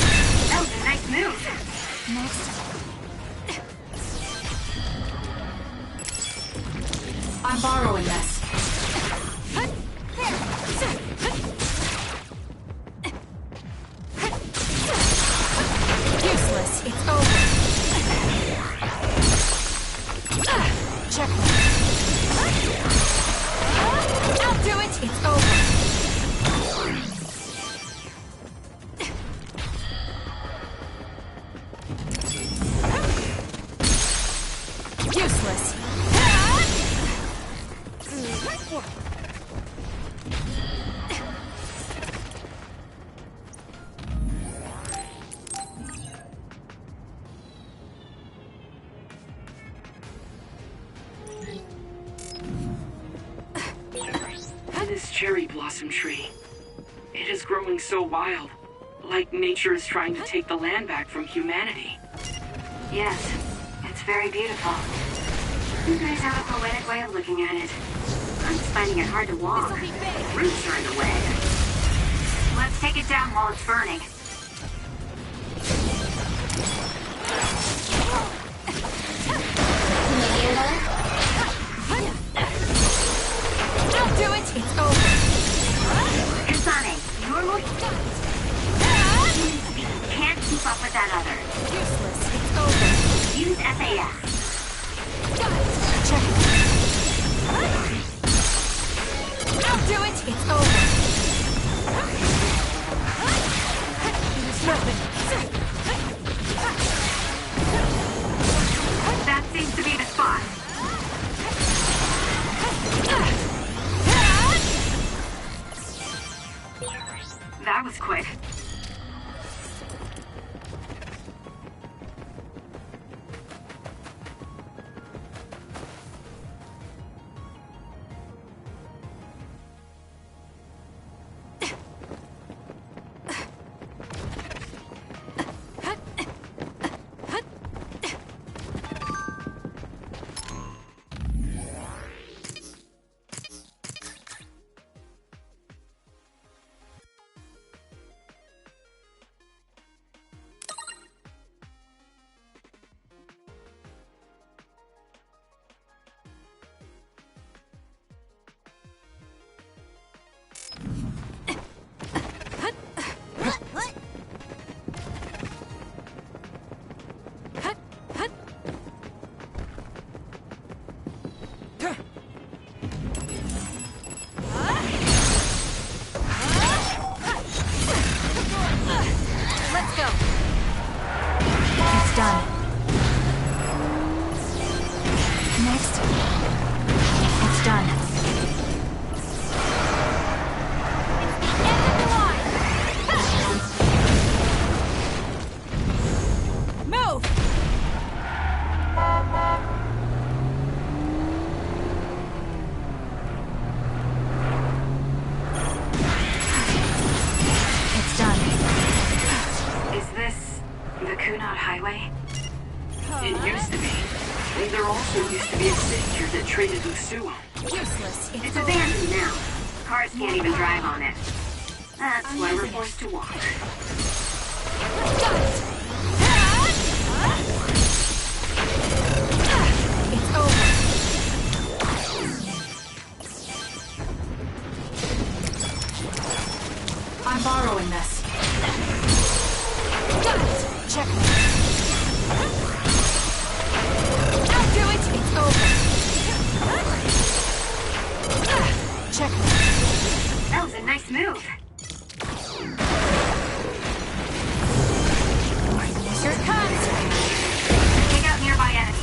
That was a nice move. Next. I'm borrowing this. Useless. It's over. Checkmate. I'll do it. It's over. Useless. This cherry blossom tree. It is growing so wild. Like nature is trying to take the land back from humanity. Yes, it's very beautiful. You guys have a poetic way of looking at it. I'm just finding it hard to walk. Roots are in the way. Let's take it down while it's burning. I'll do it! It's over! Kasane, you're looking... Can't keep up with that other. Useless. It's over. Use SAS. Check. I'll do it! It's over. Use weapon. That seems to be the spot. That was quick. Let's go. It's done. Next. It's done. Move! It's done. Is this the Kunad Highway? It used to be. And there also used to be a city here that traded with Suo. Useless. It's abandoned now. Cars can't even drive on it. That's why we're forced to walk. It's over. I'm borrowing this. this. Got it! Checkmate. I'll do it! It's over. Checkmate. That was a nice move. Here it comes! Take out nearby enemies.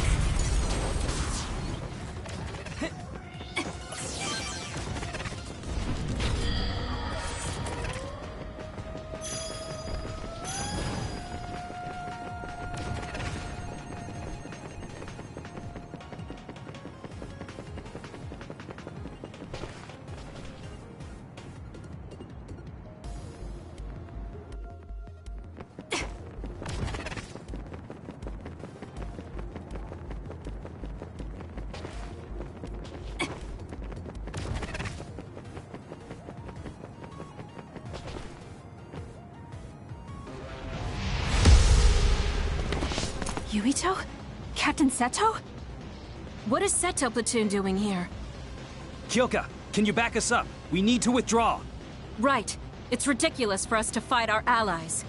Yuito? Captain Seto? What is Seto Platoon doing here? Kyoka, can you back us up? We need to withdraw. Right. It's ridiculous for us to fight our allies.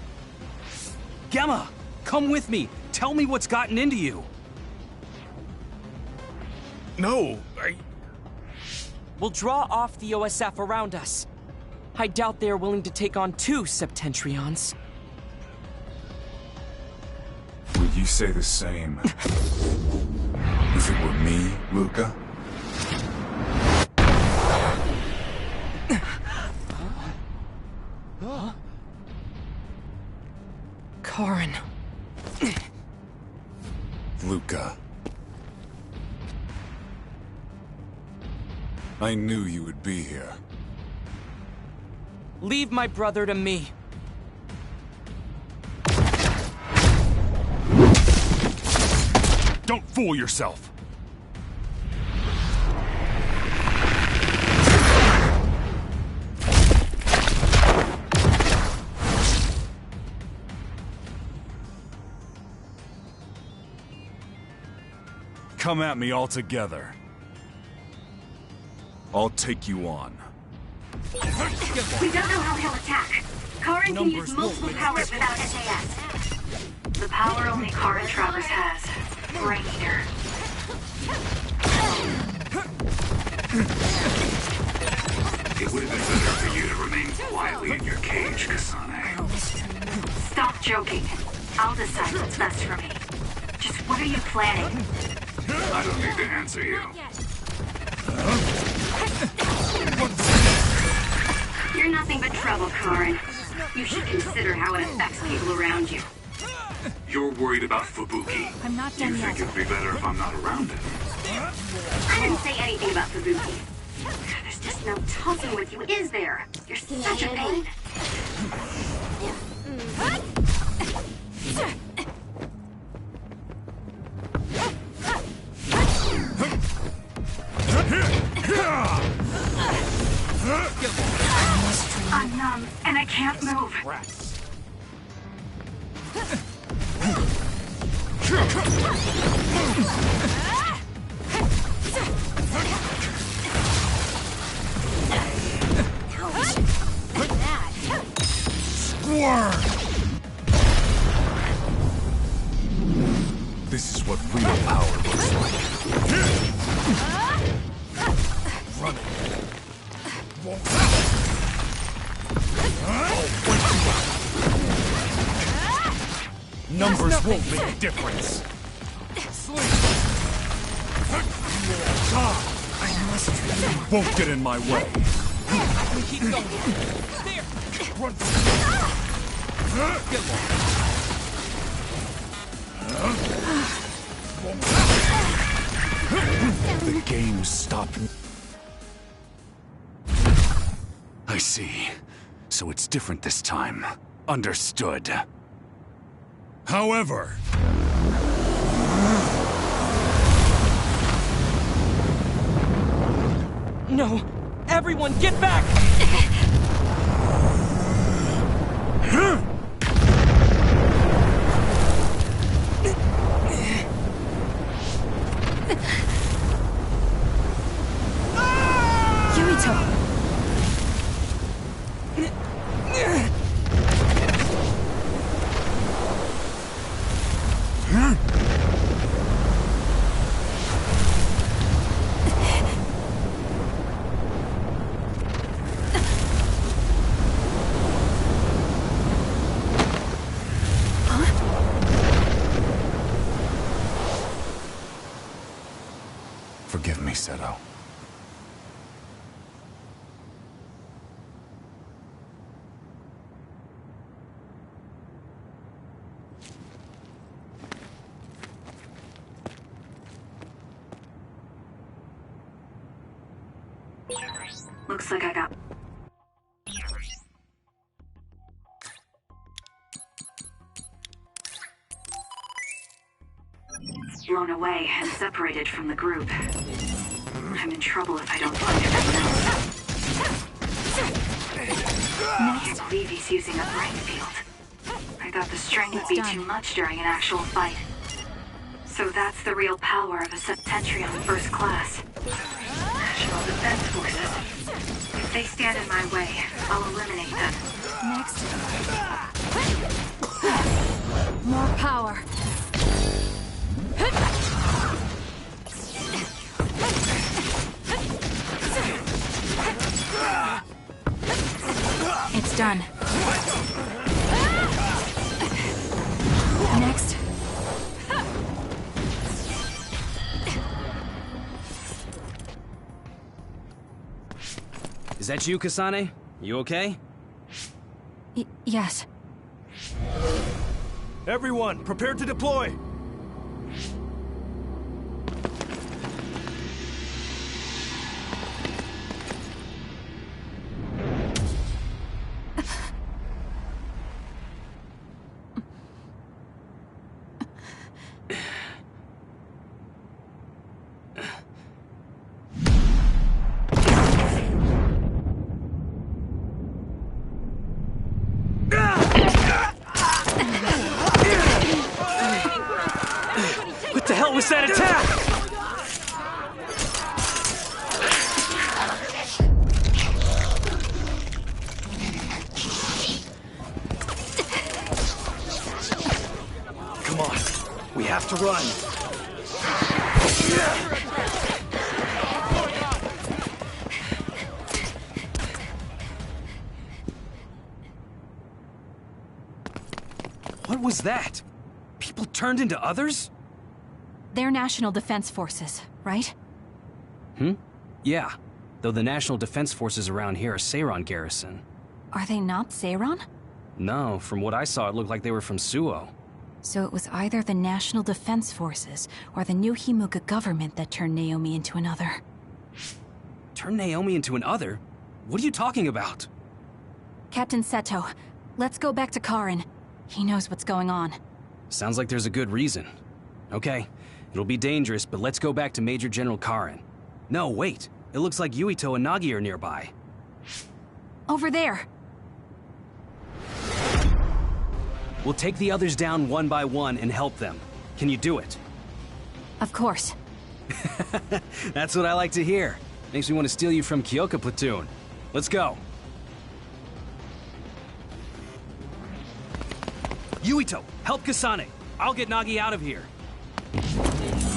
Gemma, come with me. Tell me what's gotten into you. No, We'll draw off the OSF around us. I doubt they are willing to take on 2 Septentrions. Would you say the same if it were me, Luca? Karin. Luca. I knew you would be here. Leave my brother to me. Don't fool yourself! Come at me all together. I'll take you on. We don't know how he'll attack. Karin can use multiple powers without SAS. The power only Karin Travers has. Brain Eater. It would have been better for you to remain quietly in your cage, Kasane. Stop joking. I'll decide what's best for me. Just what are you planning? I don't need to answer you. You're nothing but trouble, Karin. You should consider how it affects people around you. You're worried about Fubuki. I'm not done You yet. think it'd be better if I'm not around it? I didn't say anything about Fubuki. There's just no talking with you, is there? You're such a pain. I'm numb, and I can't move. This is what real power looks like. Running. Numbers won't make a difference. You won't get in my way. We keep going. There! Run. The game stopped. I see. So it's different this time. Understood. However... No! Everyone, get back! Seto. Looks like I got... blown away and separated from the group. I'm in trouble if I don't find everyone else. I can't believe he's using a brain field. I thought the strain would be too much during an actual fight. So that's the real power of a Septentrion First Class. National Defense Forces. If they stand in my way, I'll eliminate them. Next. More power. It's done. Next. Is that you, Kasane? You okay? Yes. Everyone, prepare to deploy! What the hell was that attack? Come on, we have to run. What was that? People turned into others? They're National Defense Forces, right? Yeah. Though the National Defense Forces around here are Seiron Garrison. Are they not Seiron? No, from what I saw, it looked like they were from Suo. So it was either the National Defense Forces or the new Himuka government that turned Naomi into another. Turn Naomi into an other? What are you talking about? Captain Seto, let's go back to Karin. He knows what's going on. Sounds like there's a good reason. Okay, it'll be dangerous, but let's go back to Major General Karin. No, wait. It looks like Yuito and Nagi are nearby. Over there. We'll take the others down one by one and help them. Can you do it? Of course. That's what I like to hear. Makes me want to steal you from Kyoka Platoon. Let's go. Yuito, help Kasane. I'll get Nagi out of here.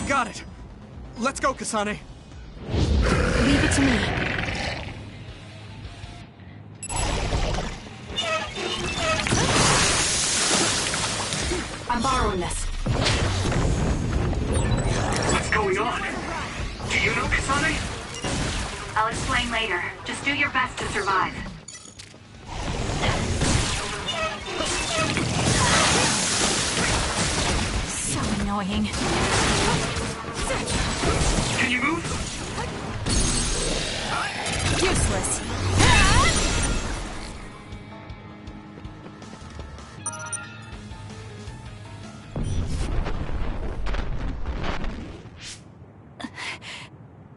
Got it. Let's go, Kasane. Leave it to me. I'm borrowing this. What's going on? Do you know Kasane? I'll explain later. Just do your best to survive. So annoying. Can you move? Useless.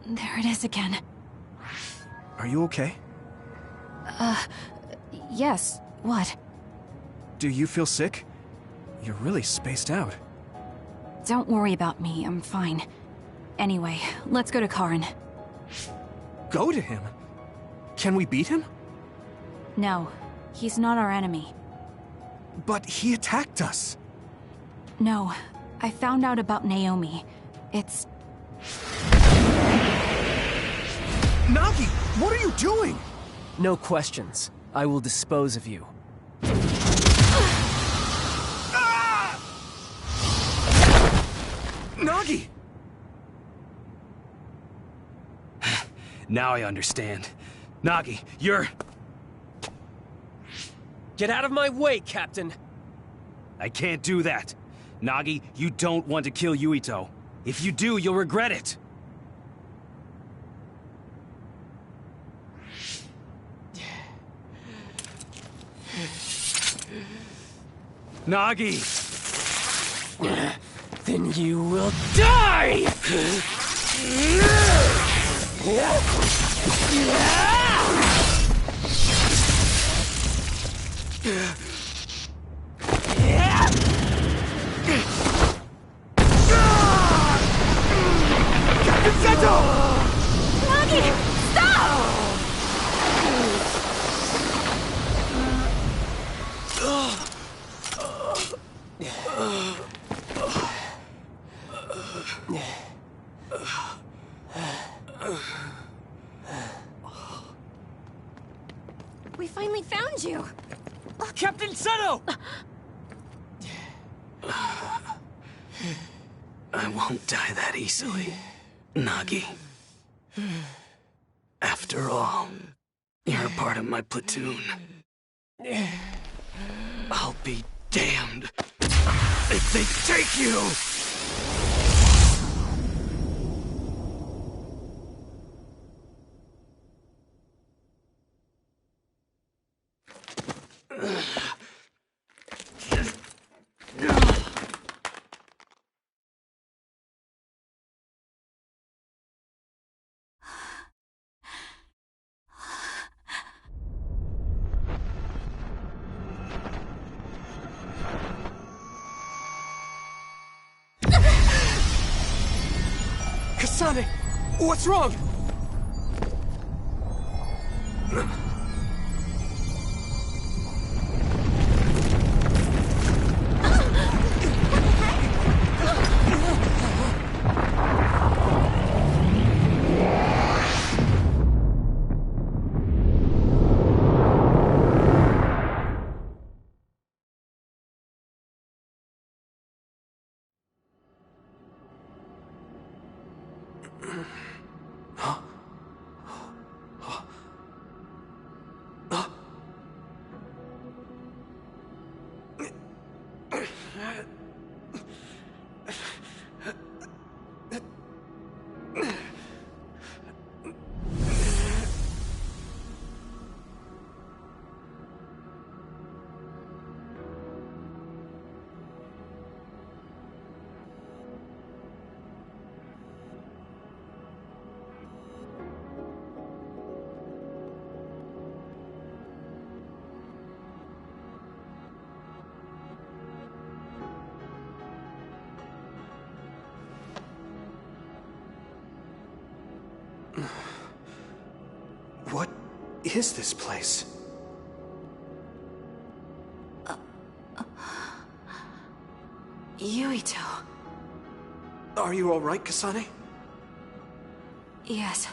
There it is again. Are you okay? Yes. What? Do you feel sick? You're really spaced out. Don't worry about me. I'm fine. Anyway, let's go to Karin. Go to him? Can we beat him? No, he's not our enemy. But he attacked us. No, I found out about Naomi. It's... Nagi, what are you doing? No questions. I will dispose of you. Nagi! Now I understand. Nagi, you're... Get out of my way, Captain! I can't do that. Nagi, you don't want to kill Yuito. If you do, you'll regret it. Nagi! Then you will die! Nagi, stop! We finally found you! Captain Seto! I won't die that easily, Nagi. After all, you're a part of my platoon. I'll be damned if they take you! Kasane! What's wrong? What is this place? Yuito. Are you all right, Kasane? Yes.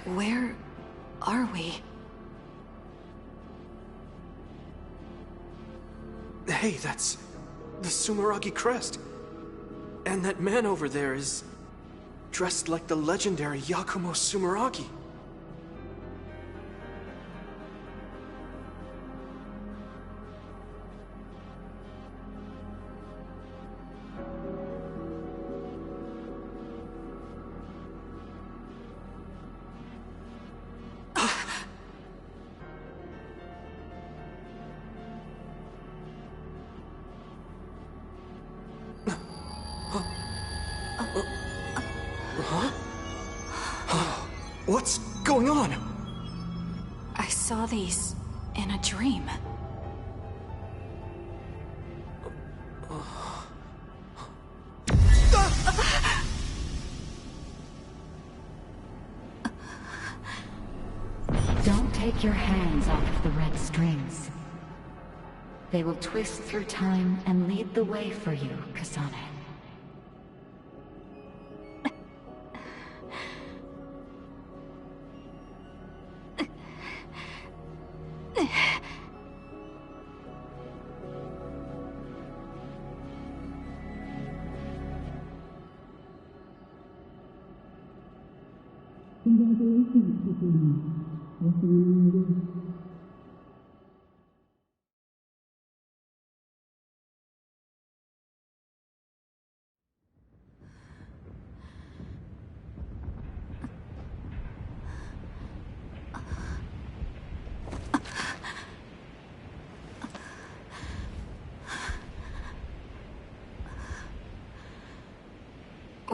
Where are we? Hey, that's the Sumeragi crest. And that man over there is dressed like the legendary Yakumo Sumeragi. What's going on? I saw these in a dream. Don't take your hands off of the red strings. They will twist through time and lead the way for you, Kasane.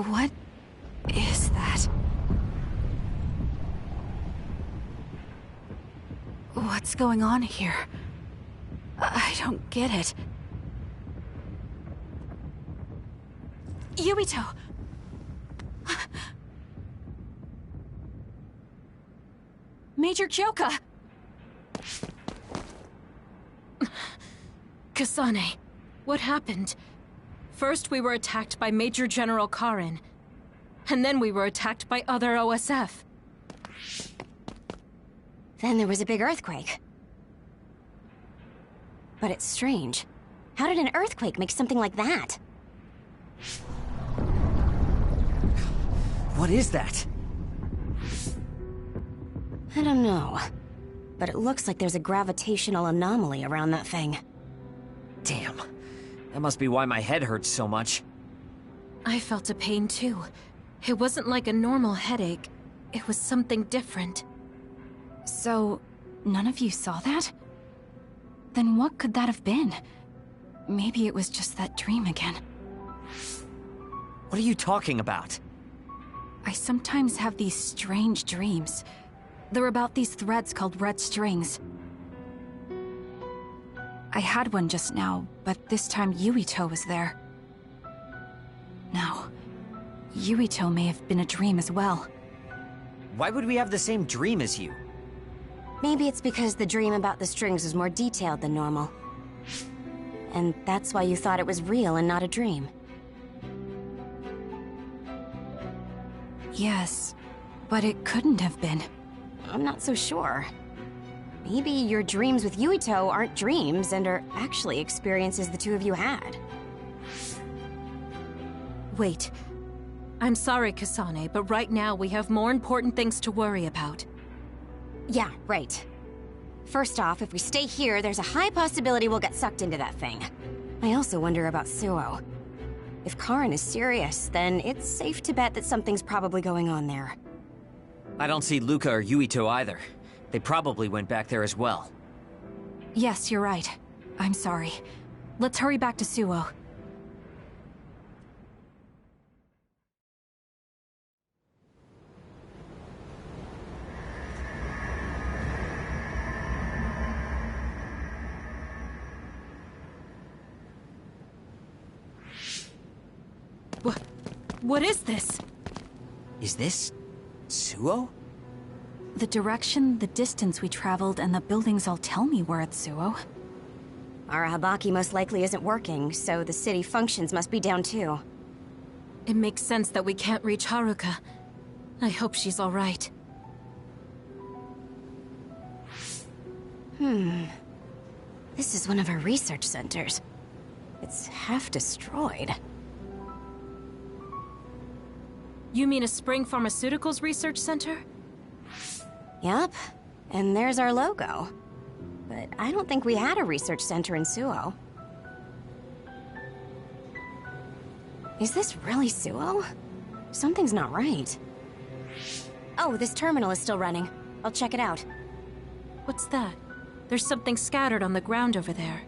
What is that? What's going on here? I don't get it. Yuito! Major Kyoka! Kasane, what happened? First we were attacked by Major General Karin, and then we were attacked by other OSF. Then there was a big earthquake. But it's strange. How did an earthquake make something like that? What is that? I don't know. But it looks like there's a gravitational anomaly around that thing. Damn. That must be why my head hurts so much. I felt a pain too. It wasn't like a normal headache. It was something different. So, none of you saw that? Then what could that have been? Maybe it was just that dream again. What are you talking about? I sometimes have these strange dreams. They're about these threads called red strings. I had one just now, but this time Yuito was there. Now, Yuito may have been a dream as well. Why would we have the same dream as you? Maybe it's because the dream about the strings was more detailed than normal. And that's why you thought it was real and not a dream. Yes, but it couldn't have been. I'm not so sure. Maybe your dreams with Yuito aren't dreams and are actually experiences the two of you had. Wait. I'm sorry, Kasane, but right now we have more important things to worry about. Yeah, right. First off, if we stay here, there's a high possibility we'll get sucked into that thing. I also wonder about Suo. If Karin is serious, then it's safe to bet that something's probably going on there. I don't see Luca or Yuito either. They probably went back there as well. Yes, you're right. I'm sorry. Let's hurry back to Suo. What is this? Is this Suo? The direction, the distance we traveled, and the buildings all tell me we're at Suo. Arahabaki most likely isn't working, so the city functions must be down too. It makes sense that we can't reach Haruka. I hope she's all right. This is one of her research centers. It's half destroyed. You mean a Spring Pharmaceuticals Research Center? Yup. And there's our logo. But I don't think we had a research center in Suo. Is this really Suo? Something's not right. Oh, this terminal is still running. I'll check it out. What's that? There's something scattered on the ground over there.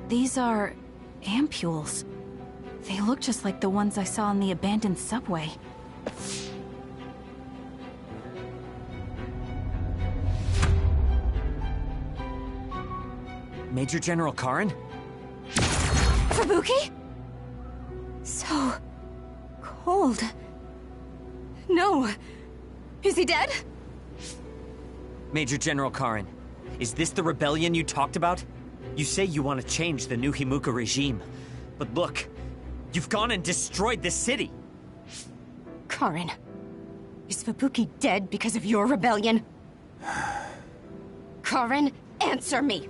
These are ampules. They look just like the ones I saw in the abandoned subway. Major General Karin? Fubuki? So... cold. No. Is he dead? Major General Karin, is this the rebellion you talked about? You say you want to change the new Himuka regime, but look, you've gone and destroyed the city! Karin, is Fubuki dead because of your rebellion? Karin, answer me!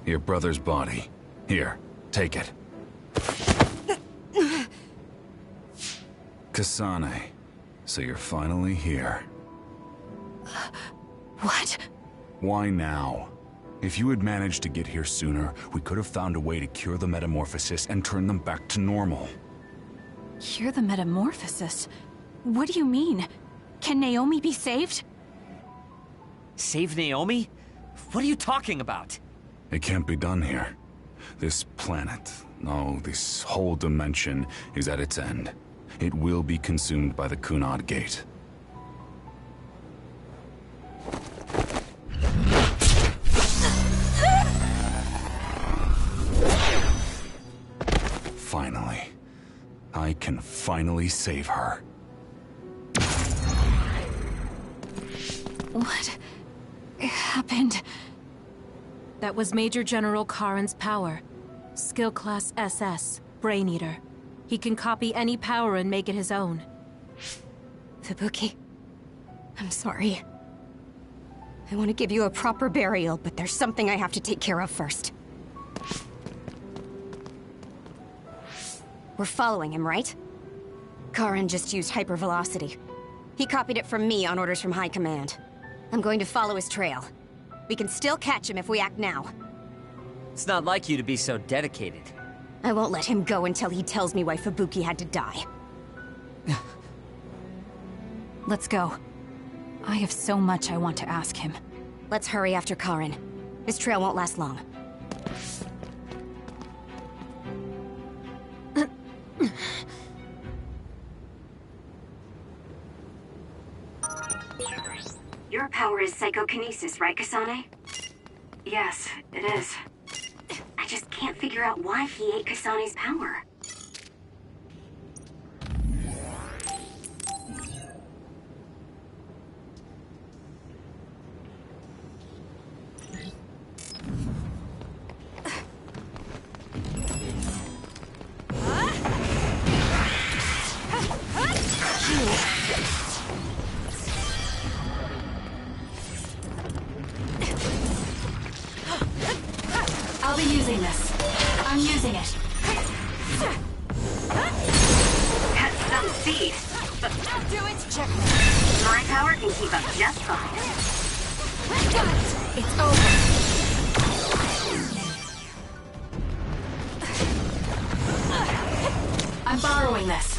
Your brother's body. Here, take it. Kasane. So you're finally here. What? Why now? If you had managed to get here sooner, we could have found a way to cure the metamorphosis and turn them back to normal. Cure the metamorphosis? What do you mean? Can Naomi be saved? Save Naomi? What are you talking about? It can't be done here. This planet, no, this whole dimension is at its end. It will be consumed by the Kunad Gate. Finally. I can finally save her. What happened? That was Major General Karen's power. Skill class SS, Brain Eater. He can copy any power and make it his own. Fubuki, I'm sorry. I want to give you a proper burial, but there's something I have to take care of first. We're following him, right? Karen just used hypervelocity. He copied it from me on orders from High Command. I'm going to follow his trail. We can still catch him if we act now. It's not like you to be so dedicated. I won't let him go until he tells me why Fubuki had to die. Let's go. I have so much I want to ask him. Let's hurry after Karen. His trail won't last long. Your power is psychokinesis, right, Kasane? Yes, it is. I just can't figure out why he ate Kasane's power. I'll be using this. I'm using it. That's some speed. But I'll do it. Check. my power can keep up just fine. Got it. It's over. I'm borrowing this.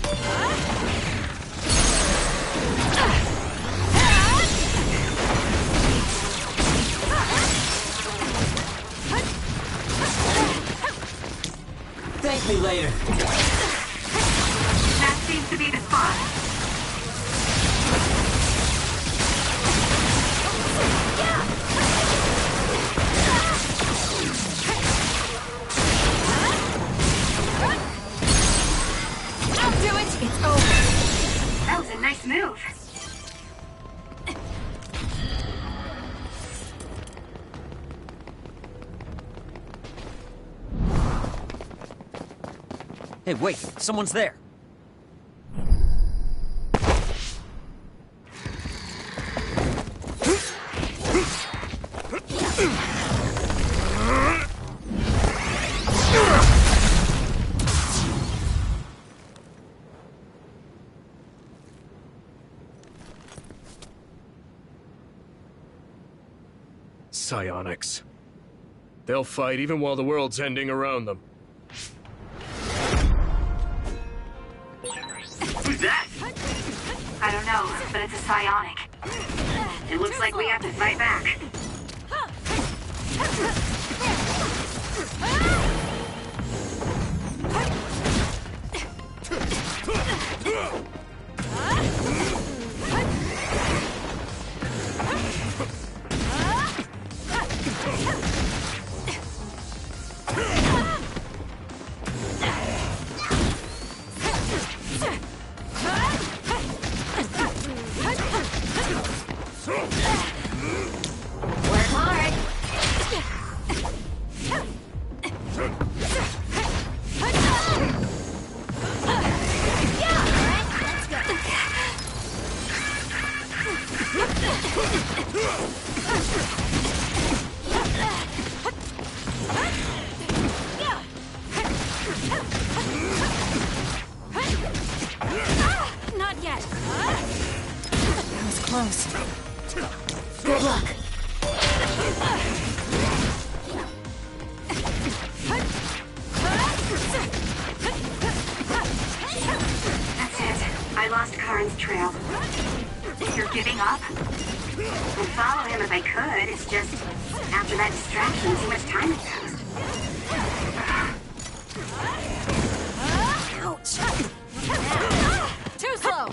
Thank me later. That seems to be the spot. I'll do it. It's over. That was a nice move. Hey, wait, someone's there. Psionics. They'll fight even while the world's ending around them. Who's that? I don't know, but it's a psionic. It looks like we have to fight back. Work hard. Not yet. close. Good luck. That's it. I lost Karin's trail. You're giving up? I'd follow him if I could. It's just, after that distraction, too much time had passed. Ouch! Too slow!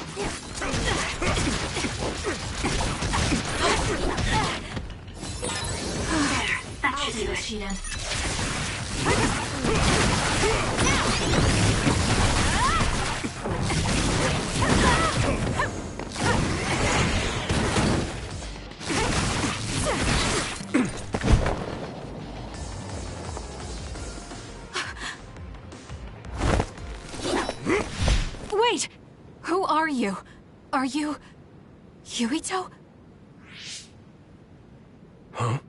There, that should do it. Shiden. Wait! Who are you? Are you... Yuito? Huh?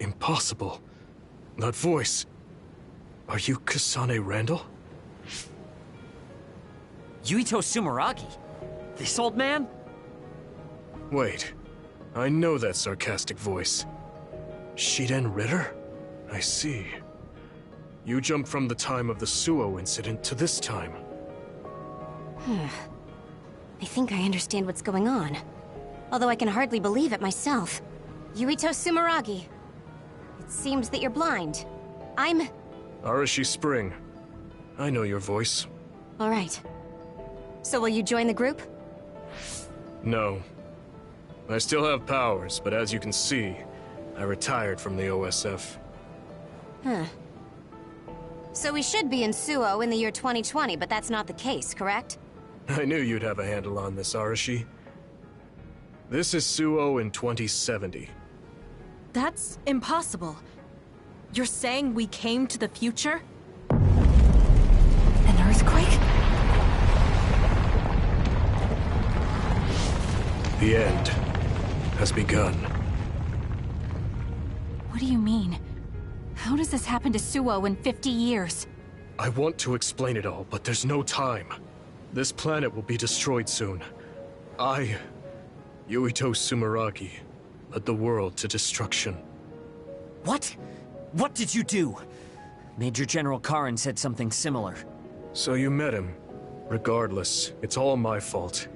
Impossible. That voice. Are you Kasane Randall? Yuito Sumeragi? This old man? Wait. I know that sarcastic voice. Shiden Ritter? I see. You jumped from the time of the Suo incident to this time. I think I understand what's going on. Although I can hardly believe it myself. Yuito Sumeragi. It seems that you're blind. I'm... Arashi Spring. I know your voice. All right. So will you join the group? No. I still have powers, but as you can see, I retired from the OSF. Huh. So we should be in Suo in the year 2020, but that's not the case, correct? I knew you'd have a handle on this, Arashi. This is Suo in 2070. That's impossible. You're saying we came to the future? An earthquake? The end has begun. What do you mean? How does this happen to Suo in 50 years? I want to explain it all, but there's no time. This planet will be destroyed soon. I, Yuito Sumeragi, led the world to destruction. What? What did you do? Major General Karin said something similar. So you met him. Regardless, it's all my fault.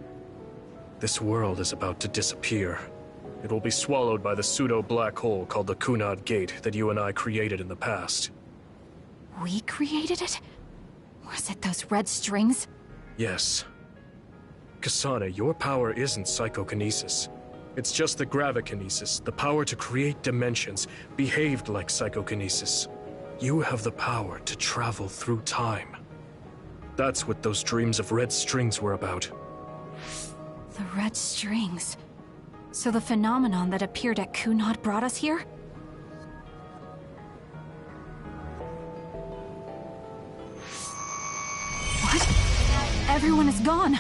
This world is about to disappear. It will be swallowed by the pseudo-black hole called the Kunad Gate that you and I created in the past. We created it? Was it those red strings? Yes. Kasane, your power isn't psychokinesis. It's just the gravikinesis, the power to create dimensions, behaved like psychokinesis. You have the power to travel through time. That's what those dreams of red strings were about. The red strings. So the phenomenon that appeared at Kunad brought us here? What? Everyone is gone.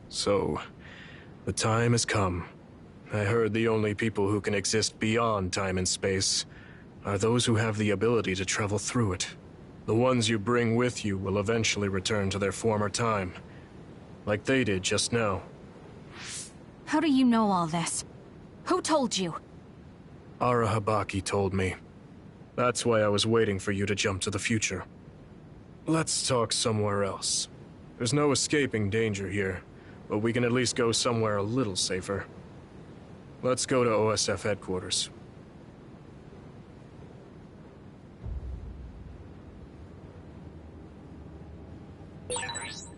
So, the time has come. I heard the only people who can exist beyond time and space are those who have the ability to travel through it. The ones you bring with you will eventually return to their former time, like they did just now. How do you know all this? Who told you? Ara Habaki told me. That's why I was waiting for you to jump to the future. Let's talk somewhere else. There's no escaping danger here, but we can at least go somewhere a little safer. Let's go to OSF headquarters.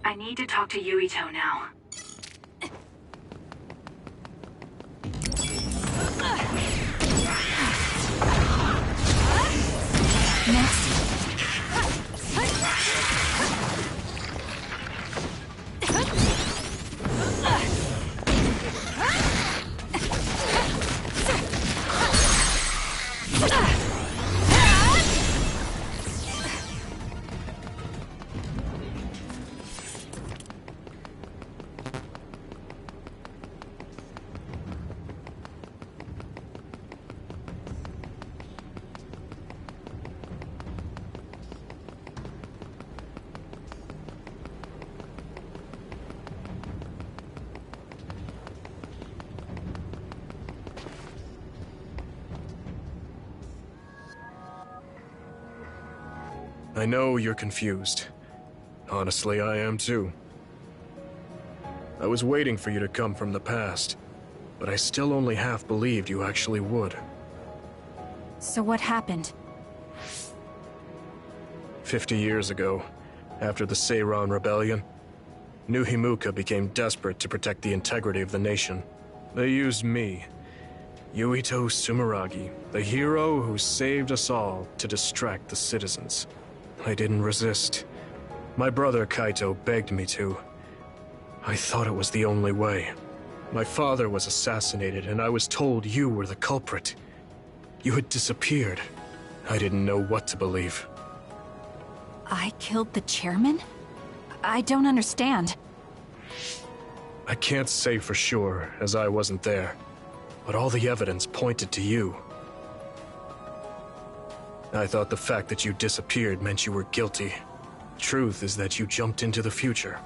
I need to talk to Yuito now. Next. I know you're confused. Honestly, I am too. I was waiting for you to come from the past, but I still only half believed you actually would. So what happened? 50 years ago, after the Seiran Rebellion, New Himuka became desperate to protect the integrity of the nation. They used me, Yuito Sumeragi, the hero who saved us all, to distract the citizens. I didn't resist. My brother Kaito begged me to. I thought it was the only way. My father was assassinated, and I was told you were the culprit. You had disappeared. I didn't know what to believe. I killed the chairman? I don't understand. I can't say for sure, as I wasn't there, but all the evidence pointed to you. I thought the fact that you disappeared meant you were guilty. Truth is that you jumped into the future.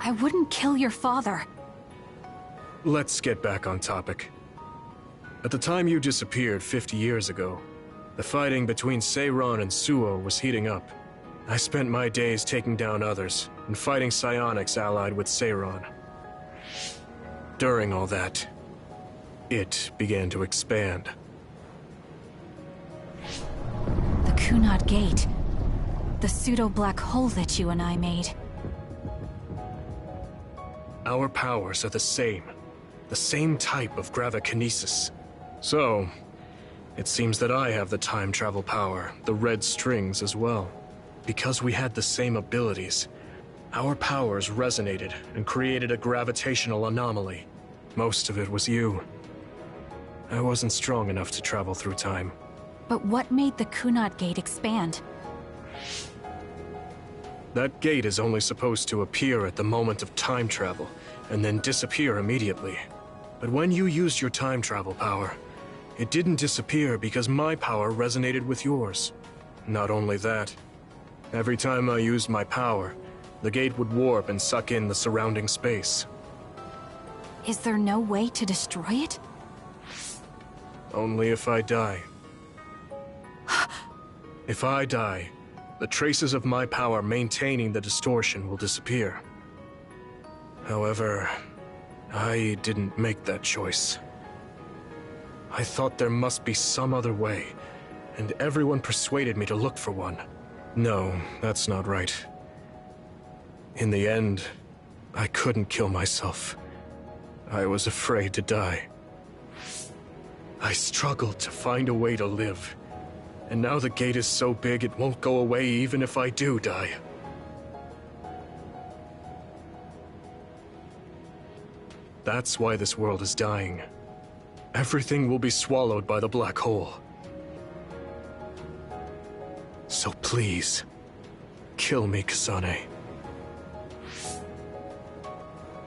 I wouldn't kill your father. Let's get back on topic. At the time you disappeared 50 years ago, the fighting between Seiran and Suo was heating up. I spent my days taking down others and fighting psionics allied with Seiran. During all that, it began to expand. The Kunad Gate. The pseudo-black hole that you and I made. Our powers are the same type of gravikinesis. So, it seems that I have the time travel power, the red strings as well. Because we had the same abilities, our powers resonated and created a gravitational anomaly. Most of it was you. I wasn't strong enough to travel through time. But what made the Kunad Gate expand? That gate is only supposed to appear at the moment of time travel, and then disappear immediately. But when you used your time travel power, it didn't disappear because my power resonated with yours. Not only that, every time I used my power, the gate would warp and suck in the surrounding space. Is there no way to destroy it? Only if I die. If I die, the traces of my power maintaining the distortion will disappear. However, I didn't make that choice. I thought there must be some other way, and everyone persuaded me to look for one. No, that's not right. In the end, I couldn't kill myself. I was afraid to die. I struggled to find a way to live. And now the gate is so big it won't go away even if I do die. That's why this world is dying. Everything will be swallowed by the black hole. So please, kill me, Kasane.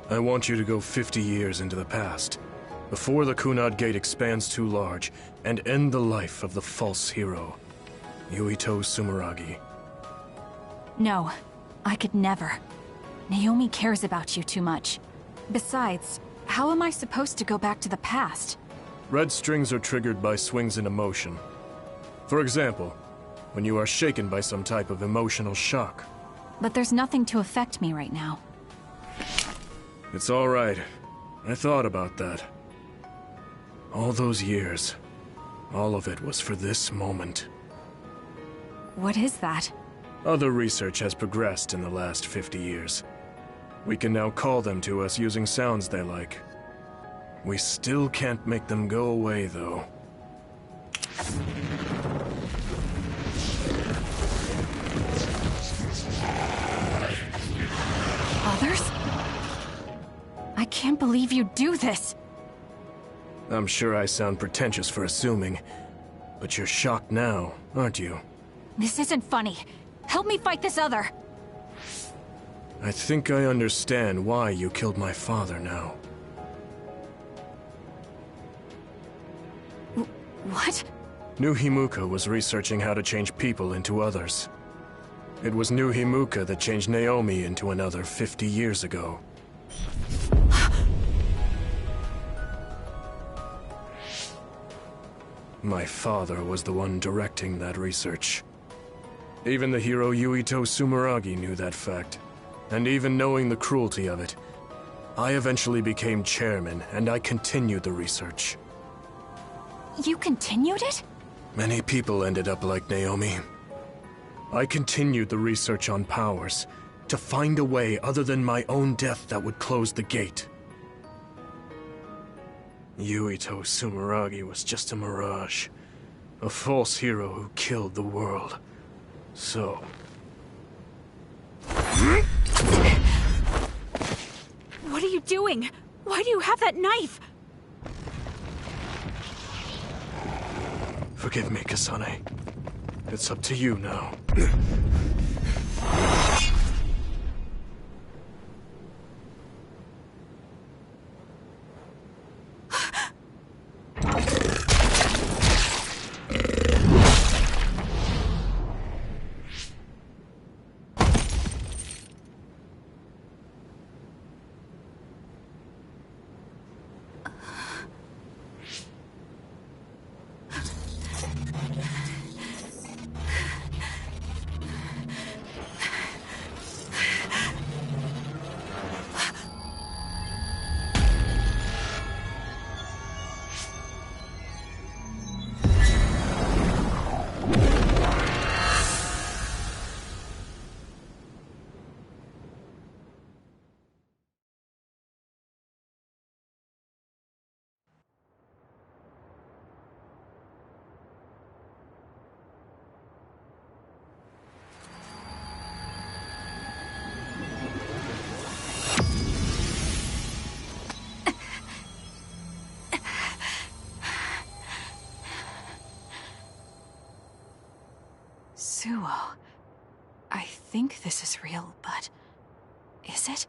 I want you to go 50 years into the past, before the Kunad Gate expands too large, and end the life of the false hero, Yuito Sumeragi. No, I could never. Naomi cares about you too much. Besides, how am I supposed to go back to the past? Red strings are triggered by swings in emotion. For example, when you are shaken by some type of emotional shock. But there's nothing to affect me right now. It's all right. I thought about that. All those years, all of it was for this moment. What is that? Other research has progressed in the last 50 years. We can now call them to us using sounds they like. We still can't make them go away, though. Others? I can't believe you do this! I'm sure I sound pretentious for assuming, but you're shocked now, aren't you? This isn't funny. Help me fight this other! I think I understand why you killed my father now. What? New Himuka was researching how to change people into others. It was New Himuka that changed Naomi into another 50 years ago. My father was the one directing that research. Even the hero Yuito Sumeragi knew that fact. And even knowing the cruelty of it, I eventually became chairman, and I continued the research. You continued it? Many people ended up like Naomi. I continued the research on powers, to find a way other than my own death that would close the gate. Yuito Sumeragi was just a mirage. A false hero who killed the world. So... What are you doing? Why do you have that knife? Forgive me, Kasane. It's up to you now. Suo. I think this is real, but... is it?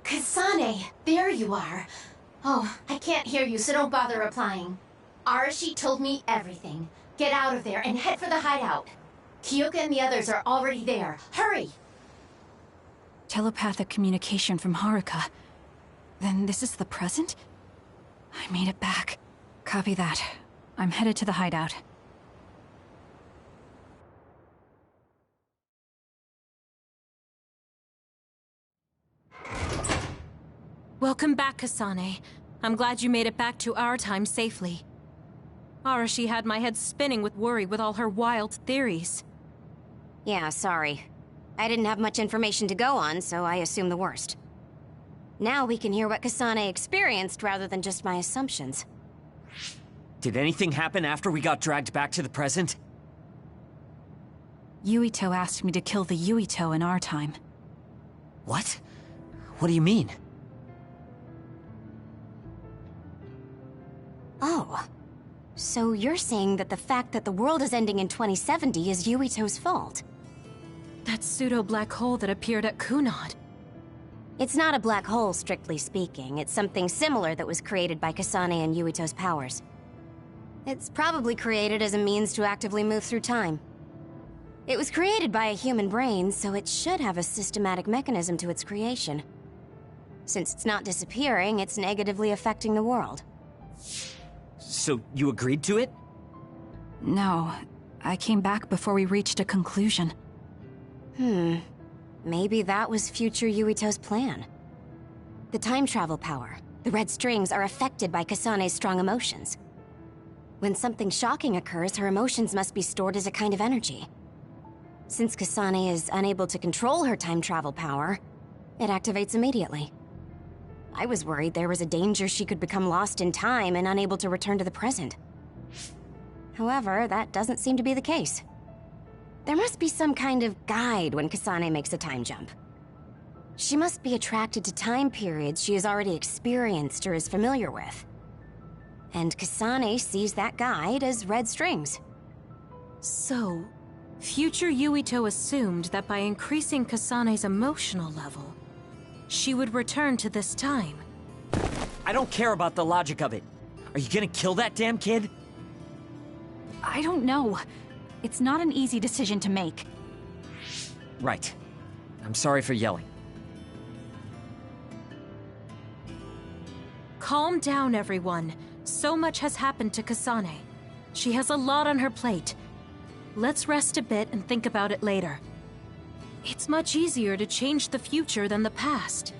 Kasane, there you are. Oh, I can't hear you, so don't bother replying. Arashi told me everything. Get out of there and head for the hideout. Kyoka and the others are already there. Hurry! Telepathic communication from Haruka. Then this is the present? I made it back. Copy that. I'm headed to the hideout. Welcome back, Kasane. I'm glad you made it back to our time safely. Arashi had my head spinning with worry with all her wild theories. Yeah, sorry. I didn't have much information to go on, so I assumed the worst. Now we can hear what Kasane experienced rather than just my assumptions. Did anything happen after we got dragged back to the present? Yuito asked me to kill the Yuito in our time. What? What do you mean? Oh. So you're saying that the fact that the world is ending in 2070 is Yuito's fault? That pseudo-black hole that appeared at Kunad. It's not a black hole, strictly speaking. It's something similar that was created by Kasane and Yuito's powers. It's probably created as a means to actively move through time. It was created by a human brain, so it should have a systematic mechanism to its creation. Since it's not disappearing, it's negatively affecting the world. So you agreed to it? No. I came back before we reached a conclusion. Maybe that was future Yuito's plan. The time travel power, the red strings, are affected by Kasane's strong emotions. When something shocking occurs, her emotions must be stored as a kind of energy. Since Kasane is unable to control her time travel power, it activates immediately. I was worried there was a danger she could become lost in time and unable to return to the present. However, that doesn't seem to be the case. There must be some kind of guide when Kasane makes a time jump. She must be attracted to time periods she has already experienced or is familiar with. And Kasane sees that guide as red strings. So, future Yuito assumed that by increasing Kasane's emotional level, she would return to this time. I don't care about the logic of it. Are you gonna kill that damn kid? I don't know. It's not an easy decision to make. Right. I'm sorry for yelling. Calm down, everyone. So much has happened to Kasane. She has a lot on her plate. Let's rest a bit and think about it later. It's much easier to change the future than the past.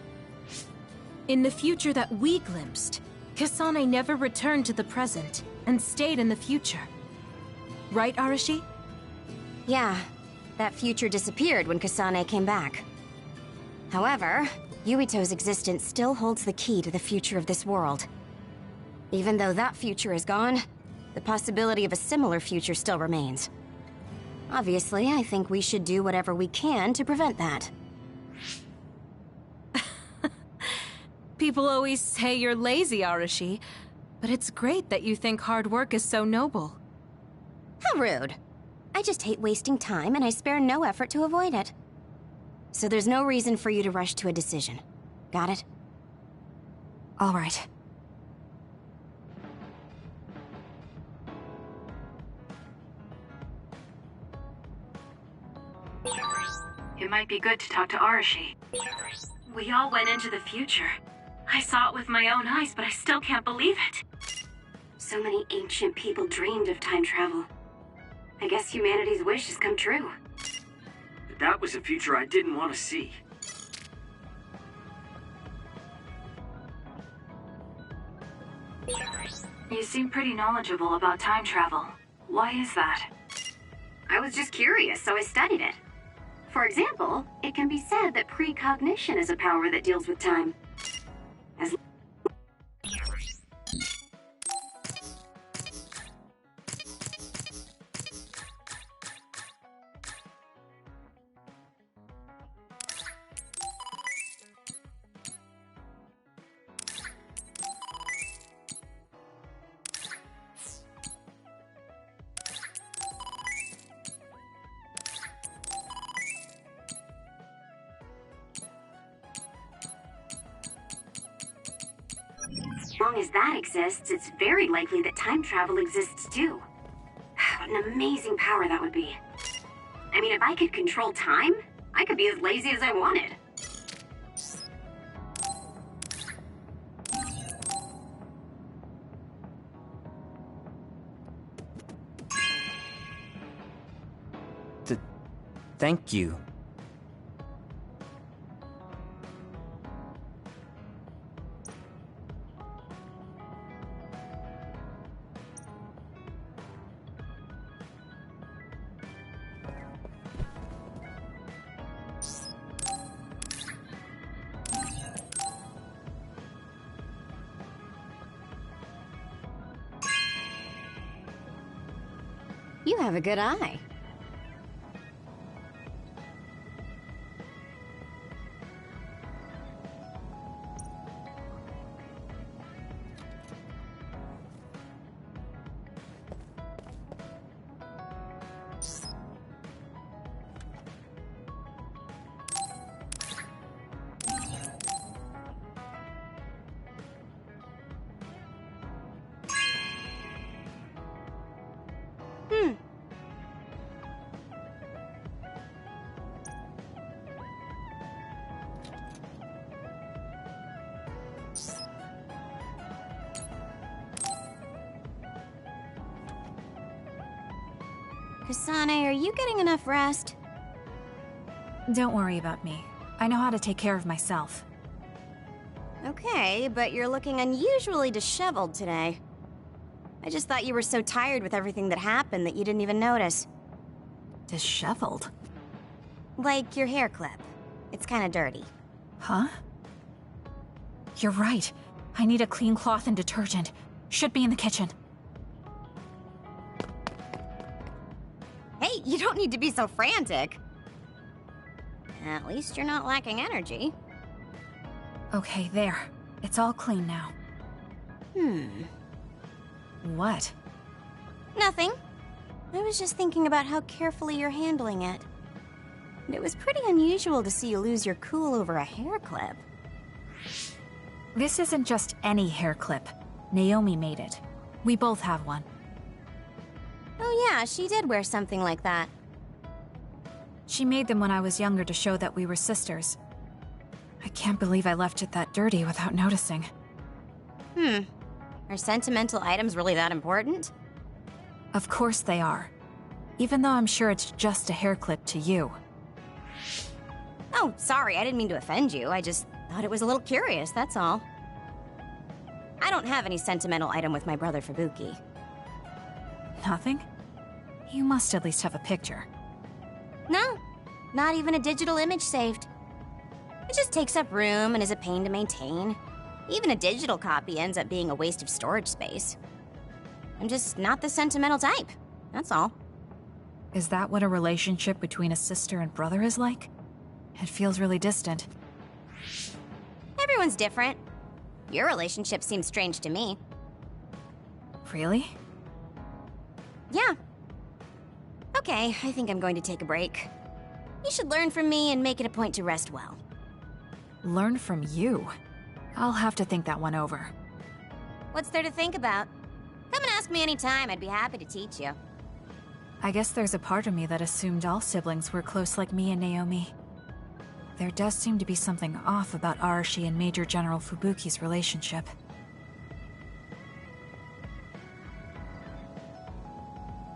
In the future that we glimpsed, Kasane never returned to the present and stayed in the future. Right, Arashi? Yeah, that future disappeared when Kasane came back. However, Yuito's existence still holds the key to the future of this world. Even though that future is gone, the possibility of a similar future still remains. Obviously, I think we should do whatever we can to prevent that. People always say you're lazy, Arashi, but it's great that you think hard work is so noble. How rude. I just hate wasting time, and I spare no effort to avoid it. So there's no reason for you to rush to a decision. Got it? All right. It might be good to talk to Arashi. We all went into the future. I saw it with my own eyes, but I still can't believe it. So many ancient people dreamed of time travel. I guess humanity's wish has come true. But that was a future I didn't want to see. You seem pretty knowledgeable about time travel. Why is that? I was just curious, so I studied it. For example, it can be said that precognition is a power that deals with time. As long as that exists, it's very likely that time travel exists too. What an amazing power that would be. I mean, if I could control time, I could be as lazy as I wanted. Thank you. You have a good eye. Kasane, are you getting enough rest? Don't worry about me. I know how to take care of myself. Okay, but you're looking unusually disheveled today. I just thought you were so tired with everything that happened that you didn't even notice. Disheveled? Like your hair clip. It's kinda dirty. Huh? You're right. I need a clean cloth and detergent. Should be in the kitchen. Hey, you don't need to be so frantic. At least you're not lacking energy. Okay, there. It's all clean now. What? Nothing. I was just thinking about how carefully you're handling it. And it was pretty unusual to see you lose your cool over a hair clip. This isn't just any hair clip. Naomi made it. We both have one. Oh yeah, she did wear something like that. She made them when I was younger to show that we were sisters. I can't believe I left it that dirty without noticing. Are sentimental items really that important? Of course they are. Even though I'm sure it's just a hair clip to you. Oh, sorry, I didn't mean to offend you. I just thought it was a little curious, that's all. I don't have any sentimental item with my brother Fubuki. Nothing? You must at least have a picture. No, not even a digital image saved. It just takes up room and is a pain to maintain. Even a digital copy ends up being a waste of storage space. I'm just not the sentimental type, that's all. Is that what a relationship between a sister and brother is like? It feels really distant. Everyone's different. Your relationship seems strange to me. Really? Yeah. Okay, I think I'm going to take a break. You should learn from me and make it a point to rest well. Learn from you? I'll have to think that one over. What's there to think about? Come and ask me anytime, I'd be happy to teach you. I guess there's a part of me that assumed all siblings were close like me and Naomi. There does seem to be something off about Arashi and Major General Fubuki's relationship.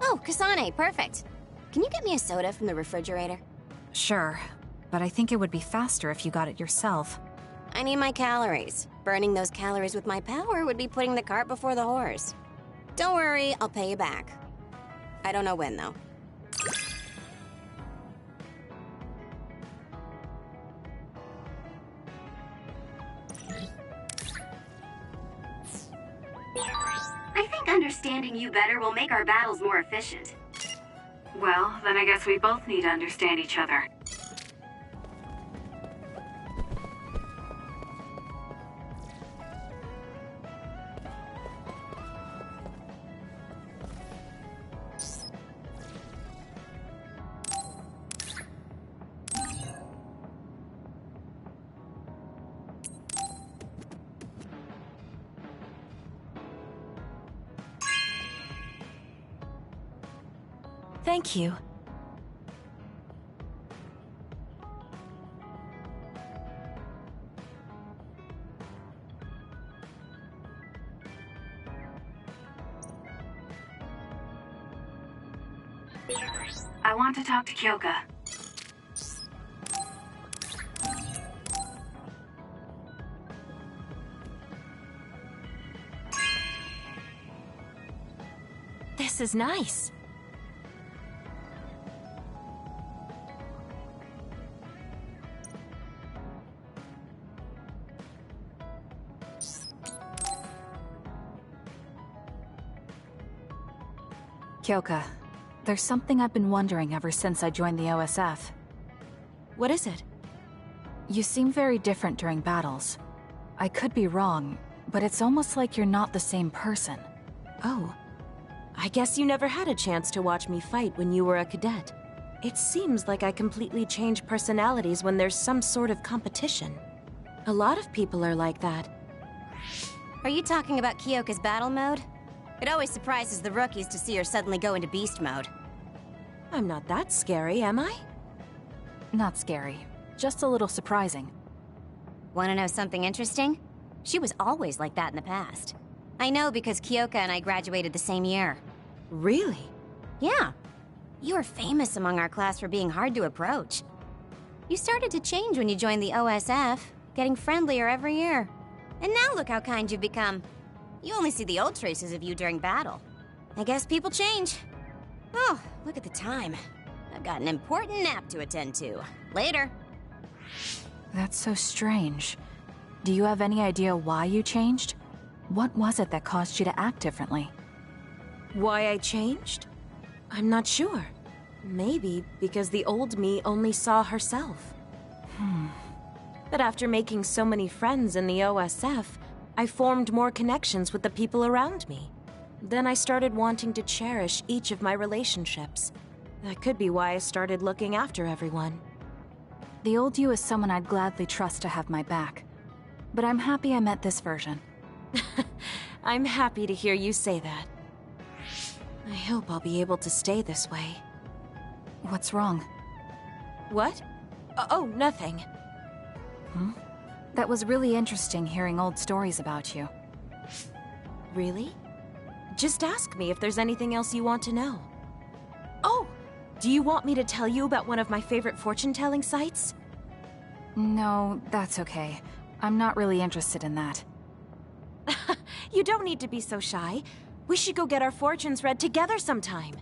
Oh, Kasane, perfect. Can you get me a soda from the refrigerator? Sure, but I think it would be faster if you got it yourself. I need my calories. Burning those calories with my power would be putting the cart before the horse. Don't worry, I'll pay you back. I don't know when, though. I think understanding you better will make our battles more efficient. Well, then I guess we both need to understand each other. Thank you. I want to talk to Kyoka. This is nice. Kyoka, there's something I've been wondering ever since I joined the OSF. What is it? You seem very different during battles. I could be wrong, but it's almost like you're not the same person. Oh. I guess you never had a chance to watch me fight when you were a cadet. It seems like I completely change personalities when there's some sort of competition. A lot of people are like that. Are you talking about Kyoka's battle mode? It always surprises the rookies to see her suddenly go into beast mode. I'm not that scary, am I? Not scary. Just a little surprising. Want to know something interesting? She was always like that in the past. I know because Kyoka and I graduated the same year. Really? Yeah. You were famous among our class for being hard to approach. You started to change when you joined the OSF, getting friendlier every year. And now look how kind you've become. You only see the old traces of you during battle. I guess people change. Oh, look at the time. I've got an important nap to attend to. Later. That's so strange. Do you have any idea why you changed? What was it that caused you to act differently? Why I changed? I'm not sure. Maybe because the old me only saw herself. But after making so many friends in the OSF, I formed more connections with the people around me. Then I started wanting to cherish each of my relationships. That could be why I started looking after everyone. The old you is someone I'd gladly trust to have my back. But I'm happy I met this version. I'm happy to hear you say that. I hope I'll be able to stay this way. What's wrong? What? Oh, nothing. That was really interesting hearing old stories about you. Really? Just ask me if there's anything else you want to know. Oh! Do you want me to tell you about one of my favorite fortune-telling sites? No, that's okay. I'm not really interested in that. You don't need to be so shy. We should go get our fortunes read together sometime.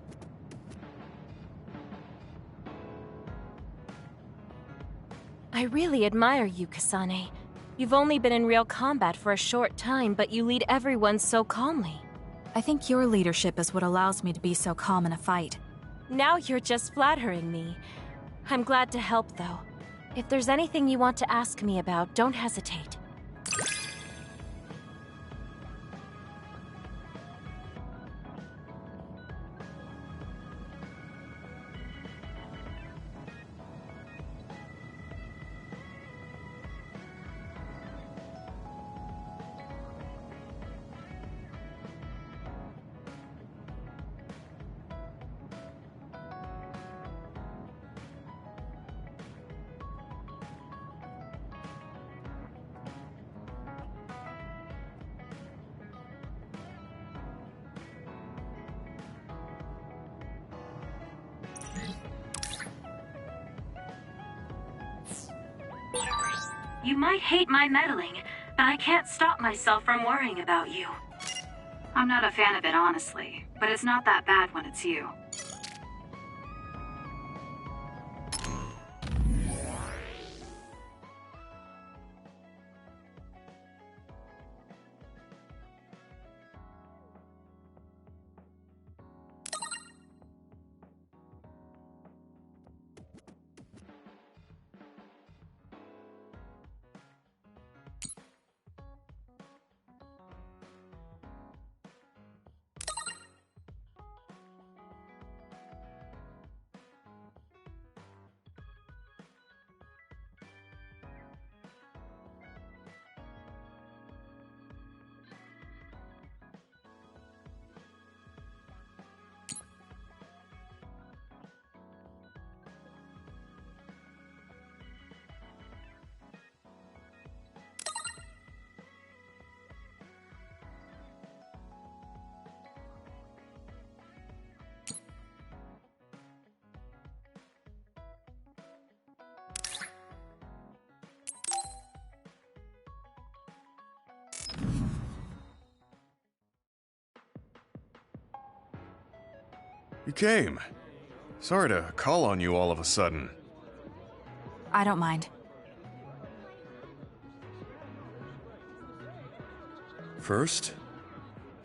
I really admire you, Kasane. You've only been in real combat for a short time, but you lead everyone so calmly. I think your leadership is what allows me to be so calm in a fight. Now you're just flattering me. I'm glad to help, though. If there's anything you want to ask me about, don't hesitate. You might hate my meddling, but I can't stop myself from worrying about you. I'm not a fan of it, honestly, but it's not that bad when it's you. You came. Sorry to call on you all of a sudden. I don't mind. First,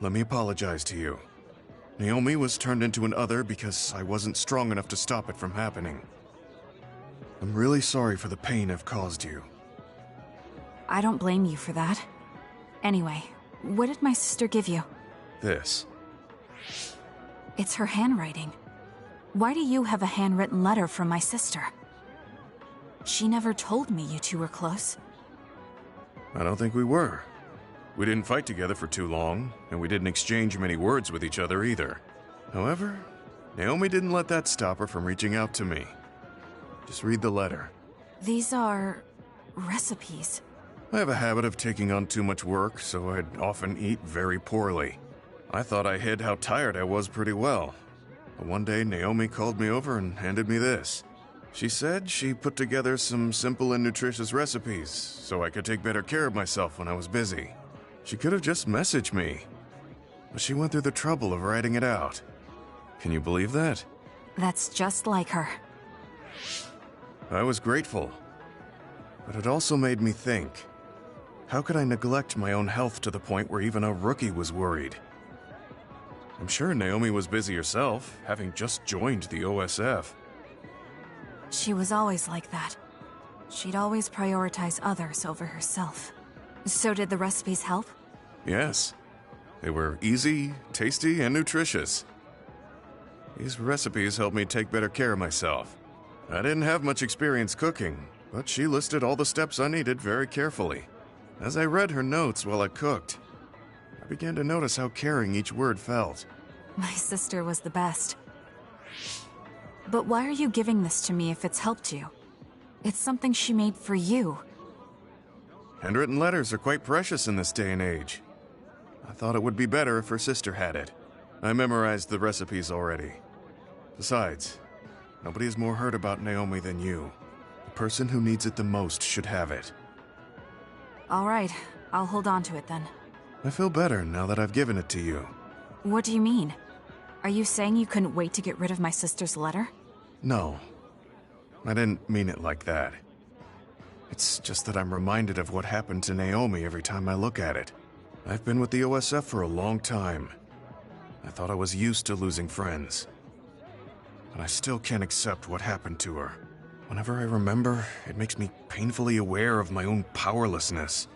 let me apologize to you. Naomi was turned into an other because I wasn't strong enough to stop it from happening. I'm really sorry for the pain I've caused you. I don't blame you for that. Anyway, what did my sister give you? This. It's her handwriting. Why do you have a handwritten letter from my sister? She never told me you two were close. I don't think we were. We didn't fight together for too long, and we didn't exchange many words with each other either. However, Naomi didn't let that stop her from reaching out to me. Just read the letter. These are recipes. I have a habit of taking on too much work, so I'd often eat very poorly. I thought I hid how tired I was pretty well. But one day, Naomi called me over and handed me this. She said she put together some simple and nutritious recipes so I could take better care of myself when I was busy. She could have just messaged me, but she went through the trouble of writing it out. Can you believe that? That's just like her. I was grateful, but it also made me think. How could I neglect my own health to the point where even a rookie was worried? I'm sure Naomi was busy herself, having just joined the OSF. She was always like that. She'd always prioritize others over herself. So did the recipes help? Yes. They were easy, tasty, and nutritious. These recipes helped me take better care of myself. I didn't have much experience cooking, but she listed all the steps I needed very carefully. As I read her notes while I cooked, I began to notice how caring each word felt. My sister was the best. But why are you giving this to me if it's helped you? It's something she made for you. Handwritten letters are quite precious in this day and age. I thought it would be better if her sister had it. I memorized the recipes already. Besides, nobody has more heard about Naomi than you. The person who needs it the most should have it. All right, I'll hold on to it then. I feel better now that I've given it to you. What do you mean? Are you saying you couldn't wait to get rid of my sister's letter? No, I didn't mean it like that. It's just that I'm reminded of what happened to Naomi every time I look at it. I've been with the OSF for a long time. I thought I was used to losing friends. But I still can't accept what happened to her. Whenever I remember, it makes me painfully aware of my own powerlessness.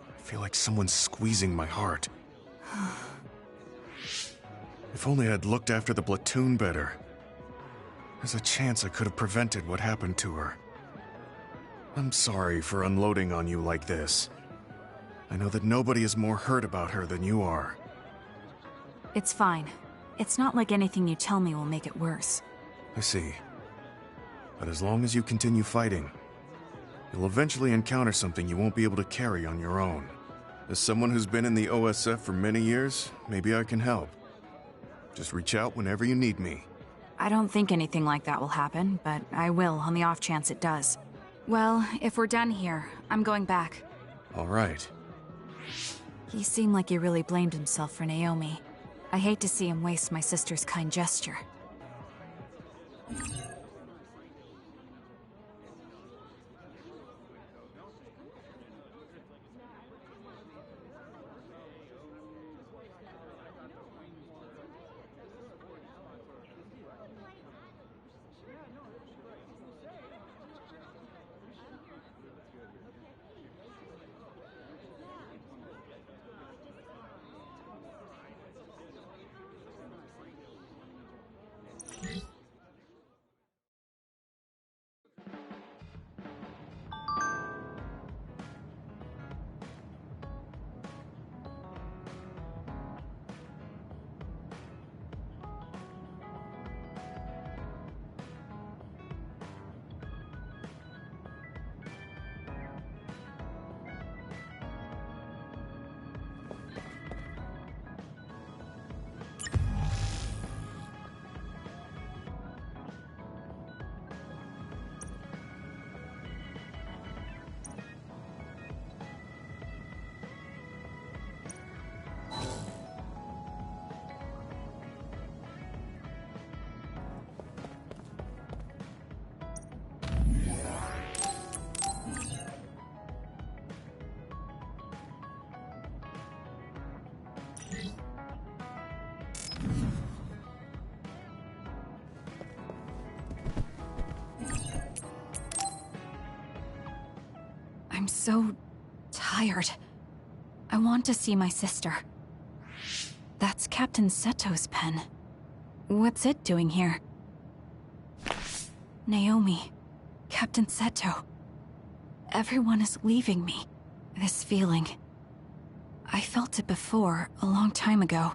I feel like someone's squeezing my heart. If only I'd looked after the platoon better. There's a chance I could have prevented what happened to her. I'm sorry for unloading on you like this. I know that nobody is more hurt about her than you are. It's fine. It's not like anything you tell me will make it worse. I see. But as long as you continue fighting, you'll eventually encounter something you won't be able to carry on your own. As someone who's been in the OSF for many years, maybe I can help. Just reach out whenever you need me. I don't think anything like that will happen, but I will on the off chance it does. Well, if we're done here, I'm going back. All right. He seemed like he really blamed himself for Naomi. I hate to see him waste my sister's kind gesture. I'm so tired. I want to see my sister. That's Captain Seto's pen. What's it doing here? Naomi. Captain Seto. Everyone is leaving me. This feeling. I felt it before, a long time ago.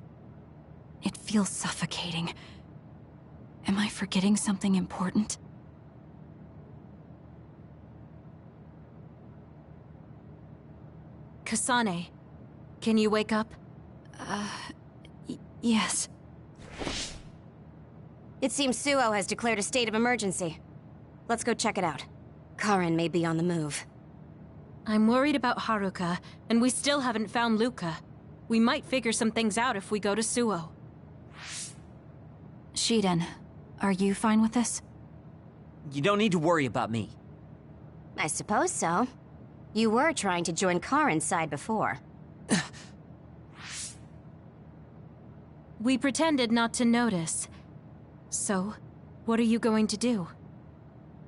It feels suffocating. Am I forgetting something important? Kasane, can you wake up? Yes. It seems Suo has declared a state of emergency. Let's go check it out. Karen may be on the move. I'm worried about Haruka, and we still haven't found Luca. We might figure some things out if we go to Suo. Shiden, are you fine with this? You don't need to worry about me. I suppose so. You were trying to join Karen's side before. We pretended not to notice. So, what are you going to do?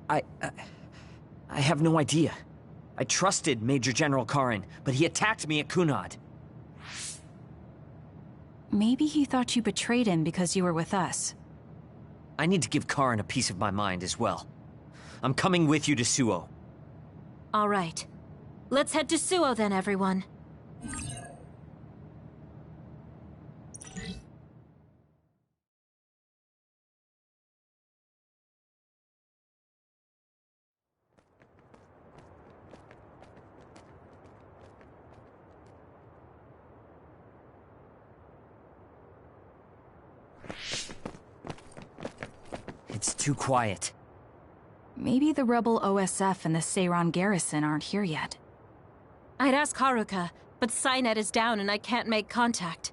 I have no idea. I trusted Major General Karen, but he attacked me at Kunad. Maybe he thought you betrayed him because you were with us. I need to give Karen a piece of my mind as well. I'm coming with you to Suo. All right. Let's head to Suo then, everyone. too quiet. Maybe the rebel OSF and the Seiran garrison aren't here yet. I'd ask Haruka, but Psynet is down and I can't make contact.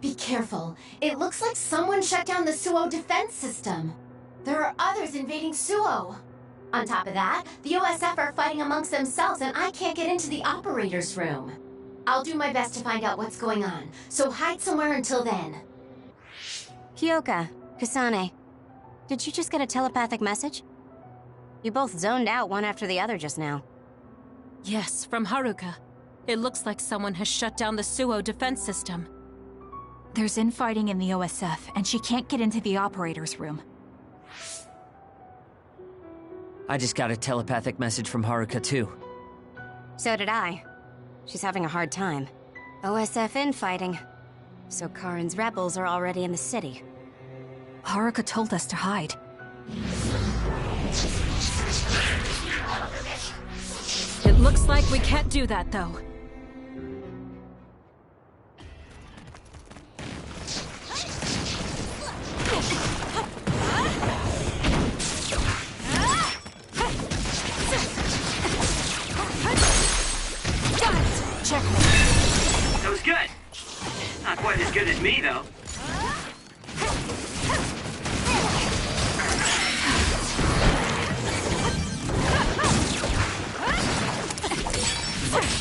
Be careful. It looks like someone shut down the Suo defense system. There are others invading Suo. On top of that, the OSF are fighting amongst themselves and I can't get into the operator's room. I'll do my best to find out what's going on, so hide somewhere until then. Kyoka, Kasane, did you just get a telepathic message? You both zoned out one after the other just now. Yes, from Haruka. It looks like someone has shut down the Suo defense system. There's infighting in the OSF, and she can't get into the operator's room. I just got a telepathic message from Haruka too. So did I. She's having a hard time. OSF infighting. So Karin's rebels are already in the city. Haruka told us to hide. It looks like we can't do that, though. That was good. Not quite as good as me, though.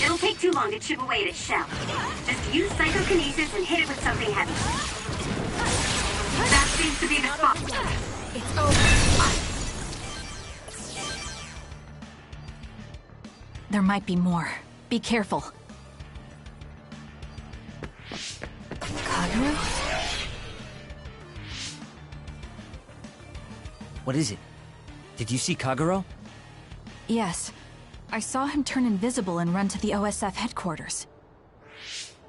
It'll take too long to chip away at its shell. Just use psychokinesis and hit it with something heavy. That seems to be the spot. It's over. There might be more. Be careful. Kagero? What is it? Did you see Kagero? Yes. I saw him turn invisible and run to the OSF headquarters.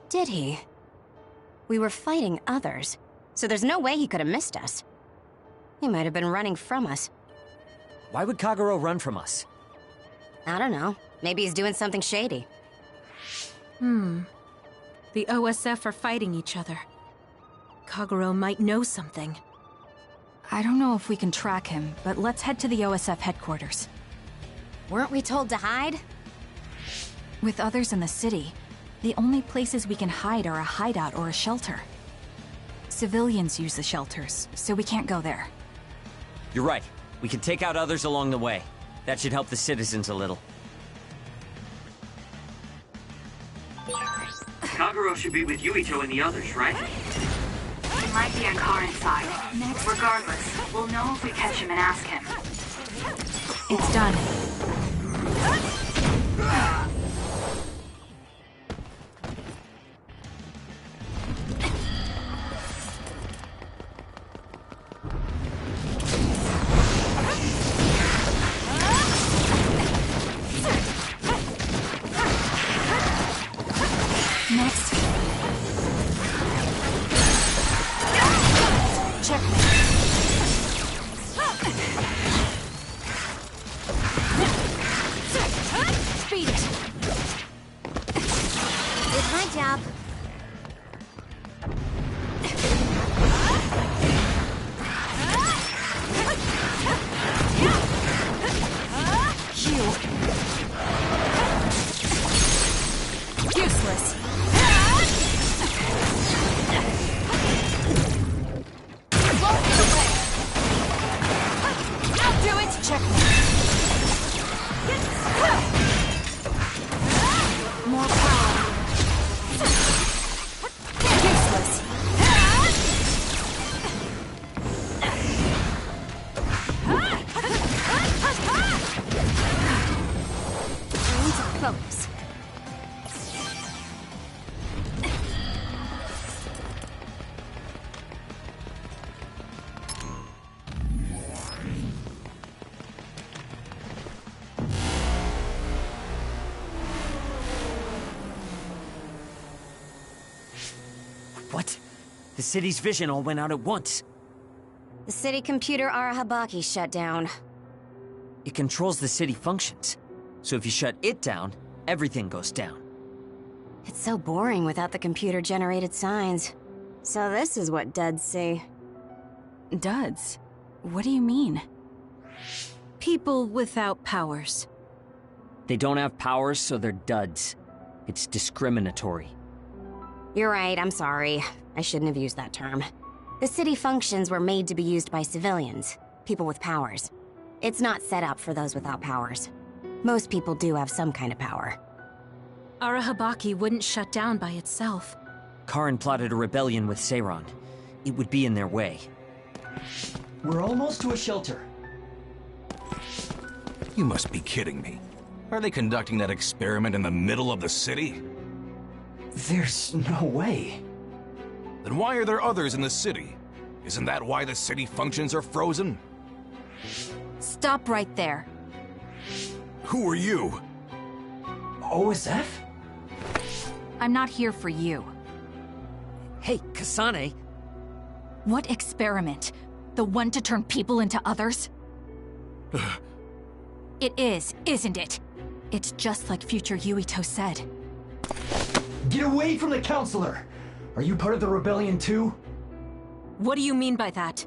Did he? We were fighting others, so there's no way he could have missed us. He might have been running from us. Why would Kagero run from us? I don't know. Maybe he's doing something shady. The OSF are fighting each other. Kagero might know something. I don't know if we can track him, but let's head to the OSF headquarters. Weren't we told to hide? With others in the city, the only places we can hide are a hideout or a shelter. Civilians use the shelters, so we can't go there. You're right. We can take out others along the way. That should help the citizens a little. Kagero should be with Yuito and the others, right? He might be on Karin's side. Regardless, we'll know if we catch him and ask him. It's done. Next. Checkmate. Speed it. Did my job. Useless. I'll do it. Checkmate. More power. Useless. I need to focus. What? The city's vision all went out at once. The city computer Arahabaki shut down. It controls the city functions. So if you shut it down, everything goes down. It's so boring without the computer-generated signs. So this is what duds see. Duds? What do you mean? People without powers. They don't have powers, so they're duds. It's discriminatory. You're right, I'm sorry. I shouldn't have used that term. The city functions were made to be used by civilians, people with powers. It's not set up for those without powers. Most people do have some kind of power. Arahabaki wouldn't shut down by itself. Karin plotted a rebellion with Seiran. It would be in their way. We're almost to a shelter. You must be kidding me. Are they conducting that experiment in the middle of the city? There's no way. Then why are there others in the city? Isn't that why the city functions are frozen? Stop right there. Who are you? OSF? I'm not here for you. Hey, Kasane. What experiment? The one to turn people into others? It is, isn't it? It's just like future Yuito said. Get away from the counselor! Are you part of the rebellion too? What do you mean by that?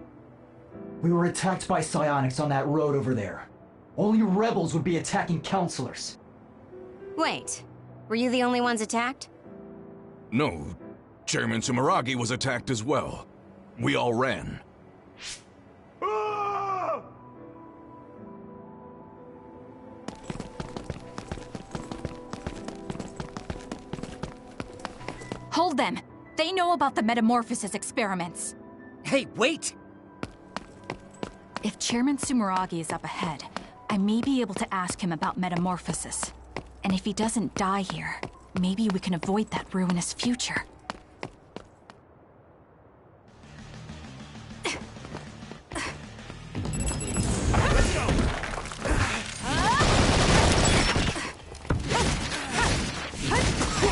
We were attacked by psionics on that road over there. Only rebels would be attacking counselors. Wait, were you the only ones attacked? No, Chairman Sumeragi was attacked as well. We all ran. Hold them! They know about the metamorphosis experiments. Hey, wait! If Chairman Sumeragi is up ahead, I may be able to ask him about metamorphosis. And if he doesn't die here, maybe we can avoid that ruinous future.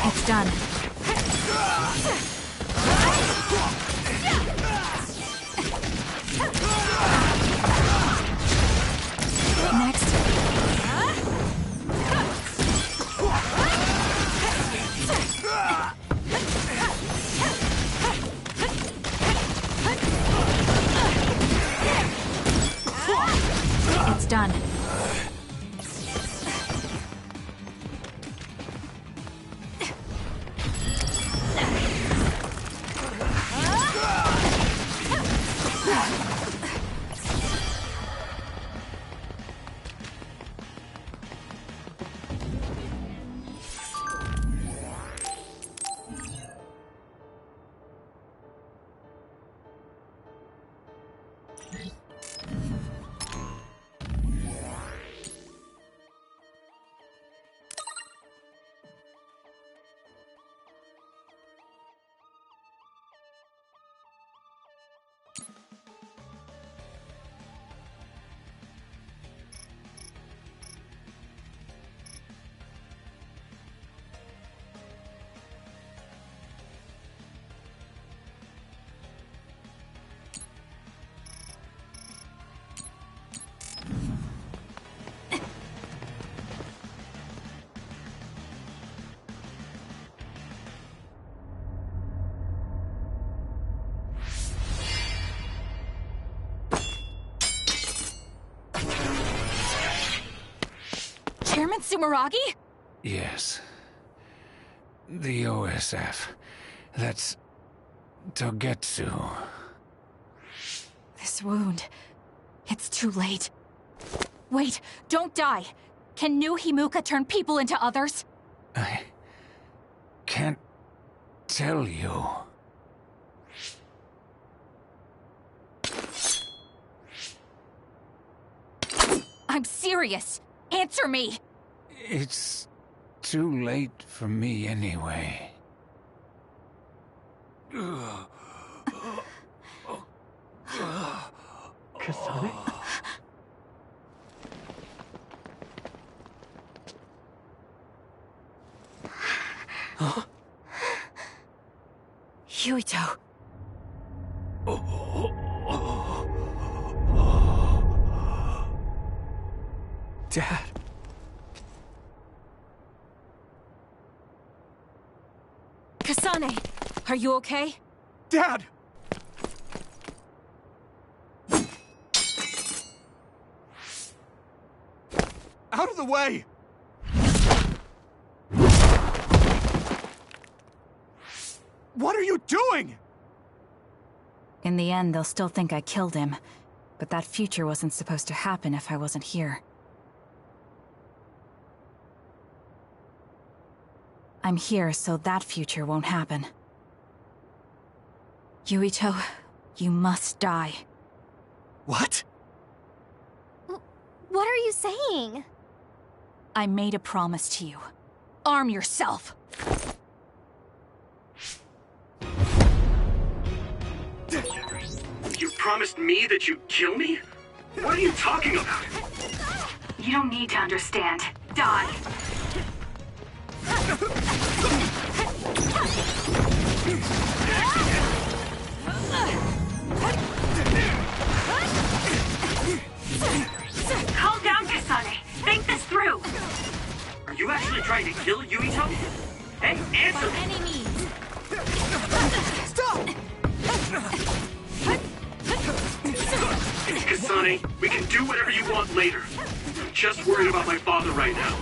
It's done. Next. It's done. Chairman Sumeragi? Yes. The OSF. That's Togetsu. This wound. It's too late. Wait, don't die. Can new Himuka turn people into others? I can't tell you. I'm serious. Answer me. It's too late for me anyway. Kasane? Huh? Yuito. Dad. Kasane, are you okay? Dad! Out of the way! What are you doing? In the end, they'll still think I killed him. But that future wasn't supposed to happen if I wasn't here. I'm here so that future won't happen. Yuito, you must die. What? What are you saying? I made a promise to you. Arm yourself! You promised me that you'd kill me? What are you talking about? You don't need to understand. Die. Calm down, Kasane. Think this through. Are you actually trying to kill Yuito? Hey, answer me! Any means. Stop! Kasane, we can do whatever you want later. I'm just worried about my father right now.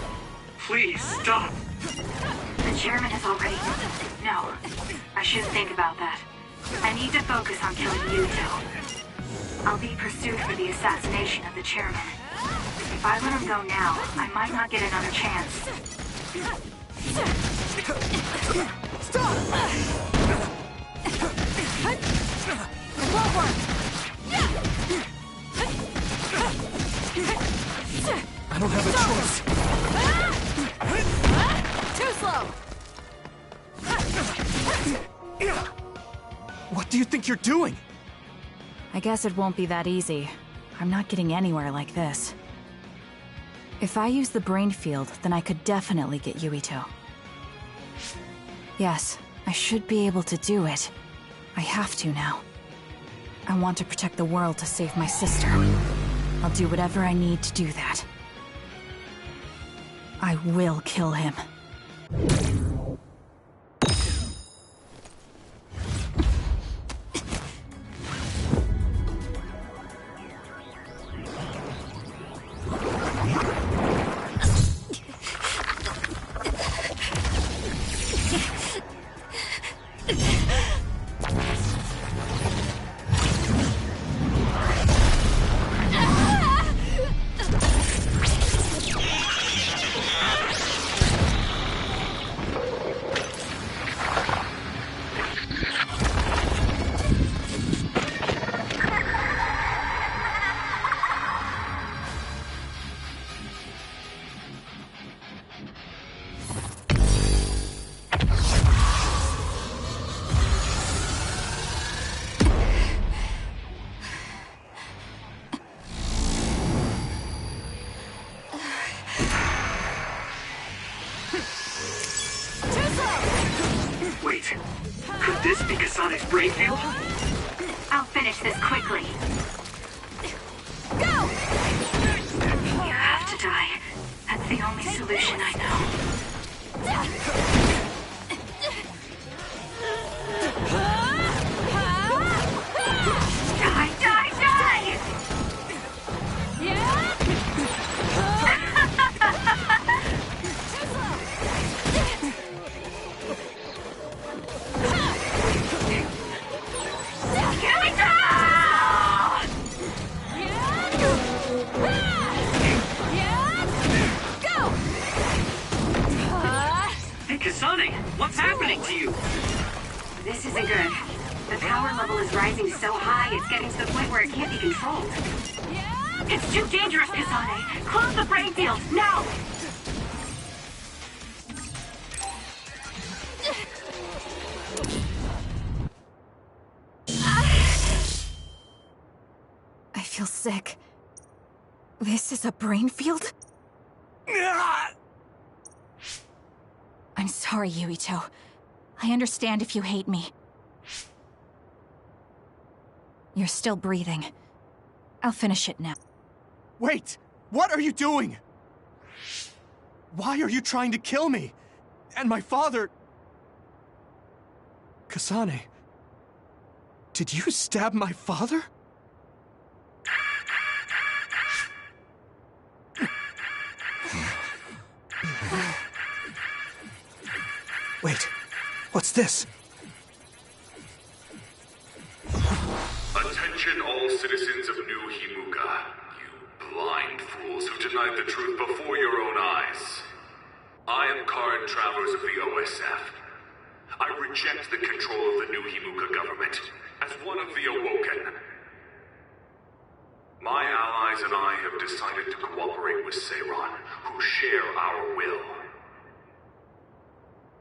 Please, stop. The chairman is already... No, I shouldn't think about that. I need to focus on killing Yuito. I'll be pursued for the assassination of the chairman. If I let him go now, I might not get another chance. Stop! It won't work. I don't have a choice. Too slow. What do you think you're doing? I guess it won't be that easy. I'm not getting anywhere like this. If I use the brain field, then I could definitely get Yuito. Yes, I should be able to do it. I have to now. I want to protect the world to save my sister. I'll do whatever I need to do that. I will kill him. Wait, could this be Kasane's brain field? I'll finish this quickly. Go! You have to die. That's the only solution I know. Die, die, die! Yeah! Hey, Kasane, what's happening to you? This isn't good. The power level is rising so high, it's getting to the point where it can't be controlled. It's too dangerous, Kasane! Close the brain field, now! I feel sick. This is a brain field? I'm sorry, Yuito. I understand if you hate me. You're still breathing. I'll finish it now. Wait! What are you doing? Why are you trying to kill me? And my father... Kasane... Did you stab my father? this? Attention all citizens of New Himuka, you blind fools who denied the truth before your own eyes. I am current travelers of the OSF. I reject the control of the New Himuka government as one of the Awoken. My allies and I have decided to cooperate with Seiron, who share our will.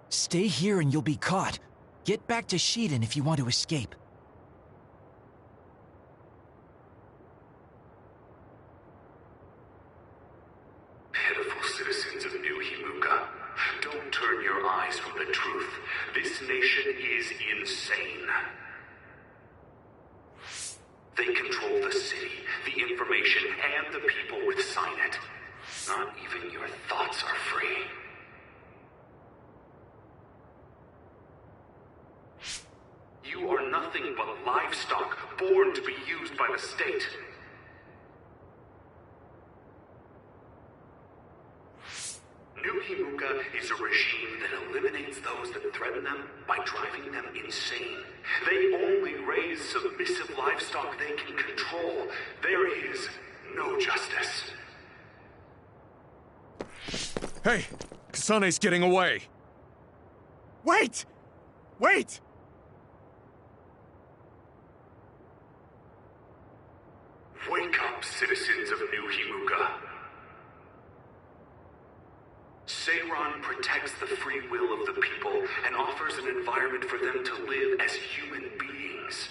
Stay here and you'll be caught. Get back to Shiden if you want to escape. Pitiful citizens of New Himuka, don't turn your eyes from the truth. This nation is insane. They control the city, the information, and the people with Signet. Not even your thoughts are free. You are nothing but livestock born to be used by the state. New Himuka is a regime that eliminates those that threaten them by driving them insane. They only raise submissive livestock they can control. There is no justice. Hey! Kasane's getting away! Wait! Wait! Wake up, citizens of New Himuka. Seiron protects the free will of the people and offers an environment for them to live as human beings.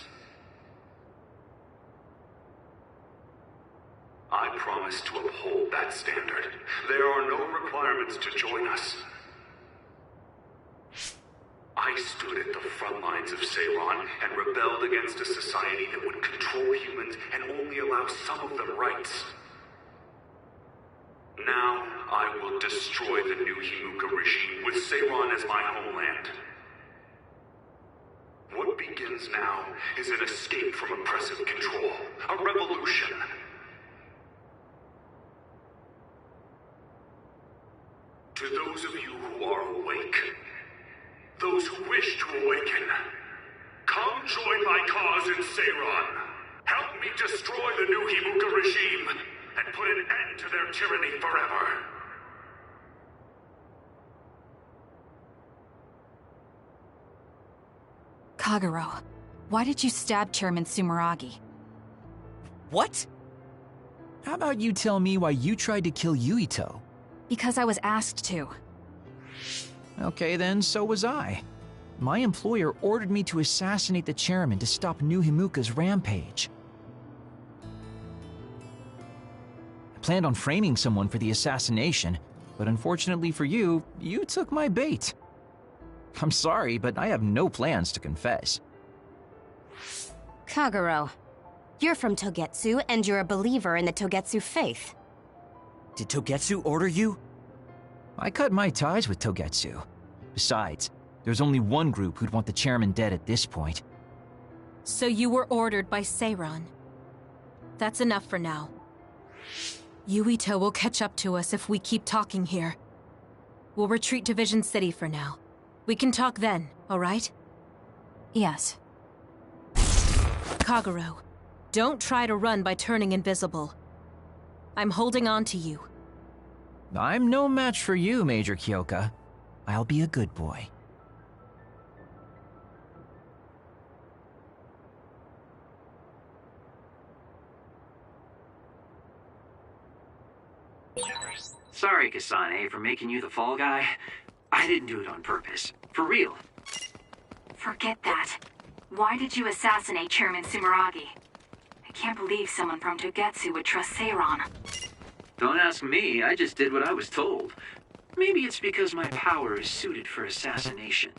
I promise to uphold that standard. There are no requirements to join us. I stood at the front lines of Seiron and rebelled against a society that would control humans and only allow some of them rights. Now, I will destroy the New Himuka regime with Seiron as my homeland. What begins now is an escape from oppressive control, a revolution. To those of you who are awake, those who wish to awaken, come join my cause in Seiron. Help me destroy the New Himuka regime and put an end to their tyranny forever. Kagero, why did you stab Chairman Sumeragi? What? How about you tell me why you tried to kill Yuito? Because I was asked to. Okay then, so was I. My employer ordered me to assassinate the chairman to stop New Himuka's rampage. I planned on framing someone for the assassination, but unfortunately for you, you took my bait. I'm sorry, but I have no plans to confess. Kagero, you're from Togetsu, and you're a believer in the Togetsu faith. Did Togetsu order you? I cut my ties with Togetsu. Besides, there's only one group who'd want the chairman dead at this point. So you were ordered by Seiron. That's enough for now. Yuito will catch up to us if we keep talking here. We'll retreat to Vision City for now. We can talk then, alright? Yes. Kagero, don't try to run by turning invisible. I'm holding on to you. I'm no match for you, Major Kyoka. I'll be a good boy. Sorry, Kasane, for making you the fall guy. I didn't do it on purpose. For real. Forget that. Why did you assassinate Chairman Sumeragi? I can't believe someone from Togetsu would trust Seiron. Don't ask me, I just did what I was told. Maybe it's because my power is suited for assassination.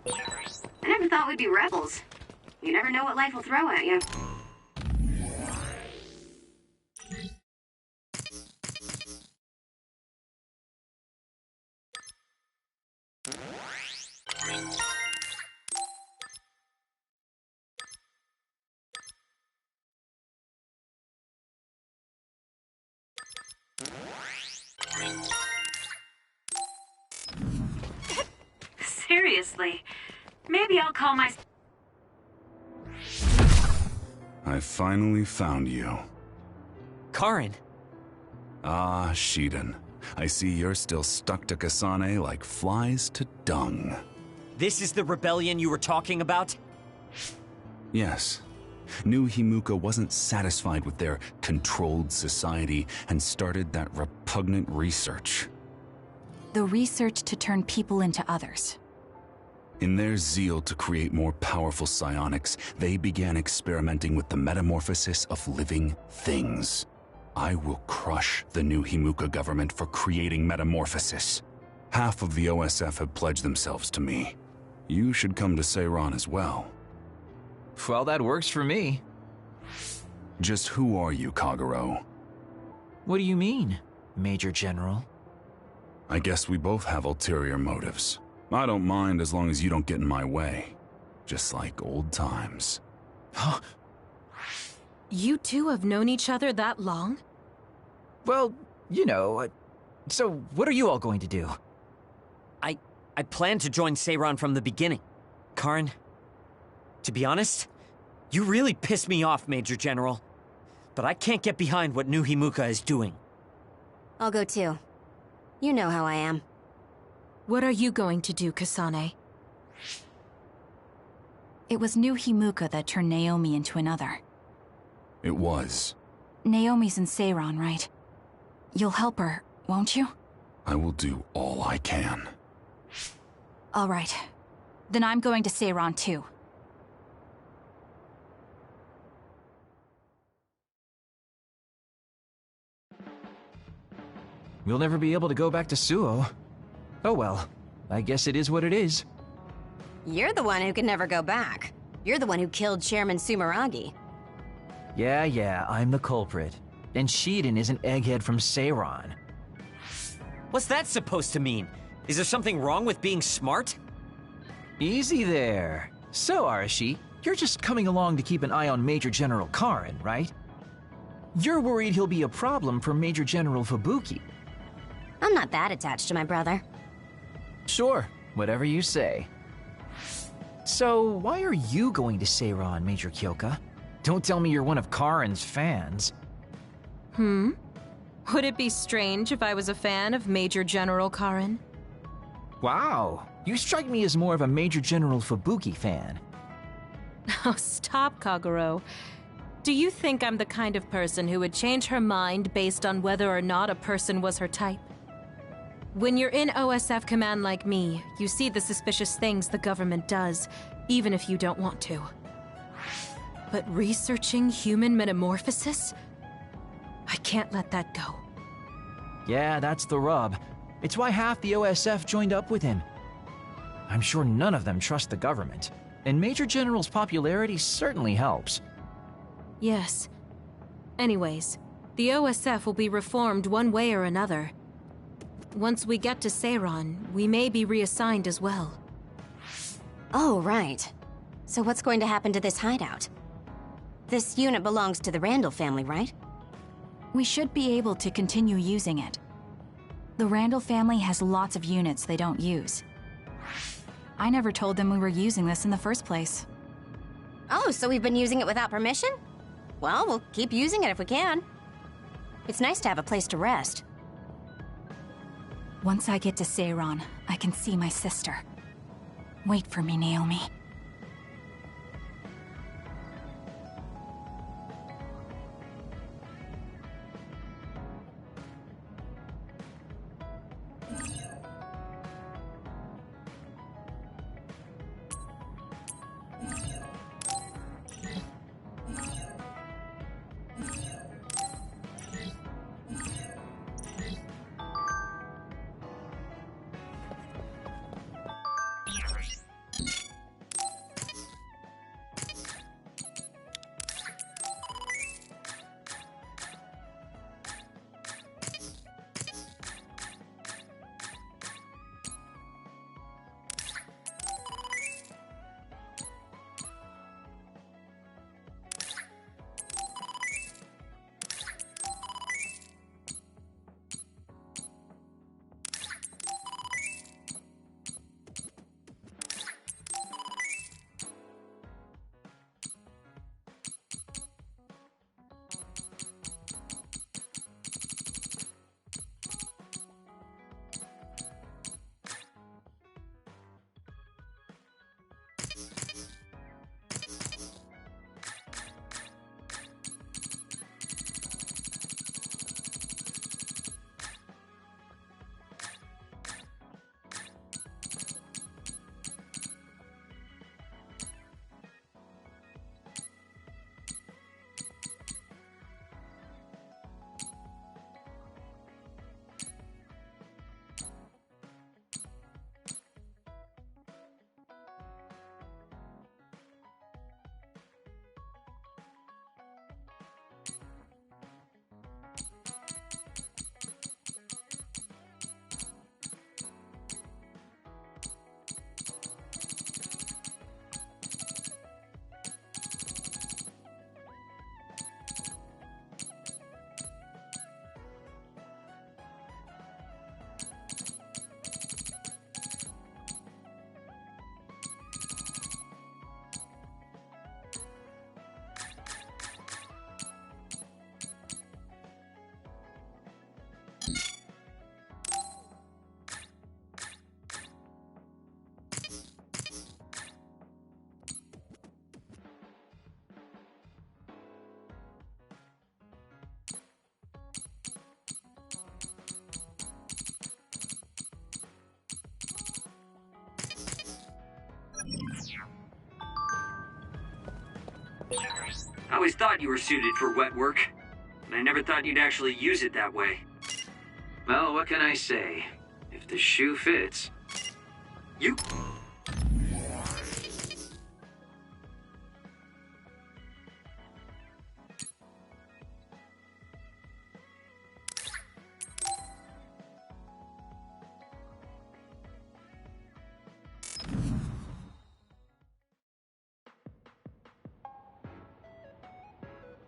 I never thought we'd be rebels. You never know what life will throw at you. Thank you. seriously. Maybe I'll call my... I finally found you. Karen! Ah, Shiden. I see you're still stuck to Kasane like flies to dung. This is the rebellion you were talking about? Yes. New Himuka wasn't satisfied with their controlled society and started that repugnant research. The research to turn people into others. In their zeal to create more powerful psionics, they began experimenting with the metamorphosis of living things. I will crush the New Himuka government for creating metamorphosis. Half of the OSF have pledged themselves to me. You should come to Seiran as well. Well, that works for me. Just who are you, Kagero? What do you mean, Major General? I guess we both have ulterior motives. I don't mind as long as you don't get in my way. Just like old times. Huh? You two have known each other that long? Well, you know, so what are you all going to do? I planned to join Seiran from the beginning. Karen, to be honest, you really piss me off, Major General. But I can't get behind what New Himuka is doing. I'll go too. You know how I am. What are you going to do, Kasane? It was New Himuka that turned Naomi into another. It was. Naomi's in Seiran, right? You'll help her, won't you? I will do all I can. All right. Then I'm going to Seiran too. We'll never be able to go back to Suo. Oh well, I guess it is what it is. You're the one who can never go back. You're the one who killed Chairman Sumeragi. Yeah, I'm the culprit. And Shiden is an egghead from Seiran. What's that supposed to mean? Is there something wrong with being smart? Easy there. So, Arashi, you're just coming along to keep an eye on Major General Karen, right? You're worried he'll be a problem for Major General Fubuki. I'm not that attached to my brother. Sure, whatever you say. So, why are you going to Seiran, Major Kyoka? Don't tell me you're one of Karen's fans. Would it be strange if I was a fan of Major General Karen? Wow, you strike me as more of a Major General Fubuki fan. Oh, stop, Kagero. Do you think I'm the kind of person who would change her mind based on whether or not a person was her type? When you're in OSF command like me, you see the suspicious things the government does, even if you don't want to. But researching human metamorphosis? I can't let that go. Yeah, that's the rub. It's why half the OSF joined up with him. I'm sure none of them trust the government, and Major General's popularity certainly helps. Yes. Anyways, the OSF will be reformed one way or another. Once we get to Seiran, we may be reassigned as well. Oh, right. So what's going to happen to this hideout? This unit belongs to the Randall family, right? We should be able to continue using it. The Randall family has lots of units they don't use. I never told them we were using this in the first place. Oh, so we've been using it without permission? Well, we'll keep using it if we can. It's nice to have a place to rest. Once I get to Seiran, I can see my sister. Wait for me, Naomi. I always thought you were suited for wet work, but I never thought you'd actually use it that way. Well, what can I say? If the shoe fits... You...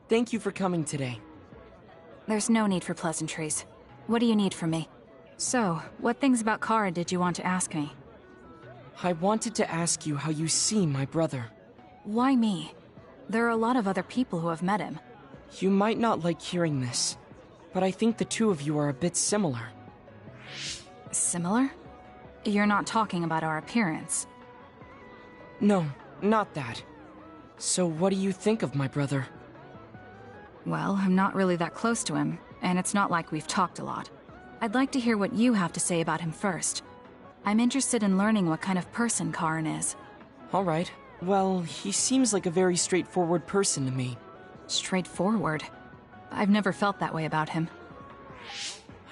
Thank you for coming today. There's no need for pleasantries. What do you need from me? So, what things about Kara did you want to ask me? I wanted to ask you how you see my brother. Why me? There are a lot of other people who have met him. You might not like hearing this, but I think the two of you are a bit similar. Similar? You're not talking about our appearance. No, not that. So what do you think of my brother? Well, I'm not really that close to him, and it's not like we've talked a lot. I'd like to hear what you have to say about him first. I'm interested in learning what kind of person Karin is. All right. Well, he seems like a very straightforward person to me. Straightforward? I've never felt that way about him.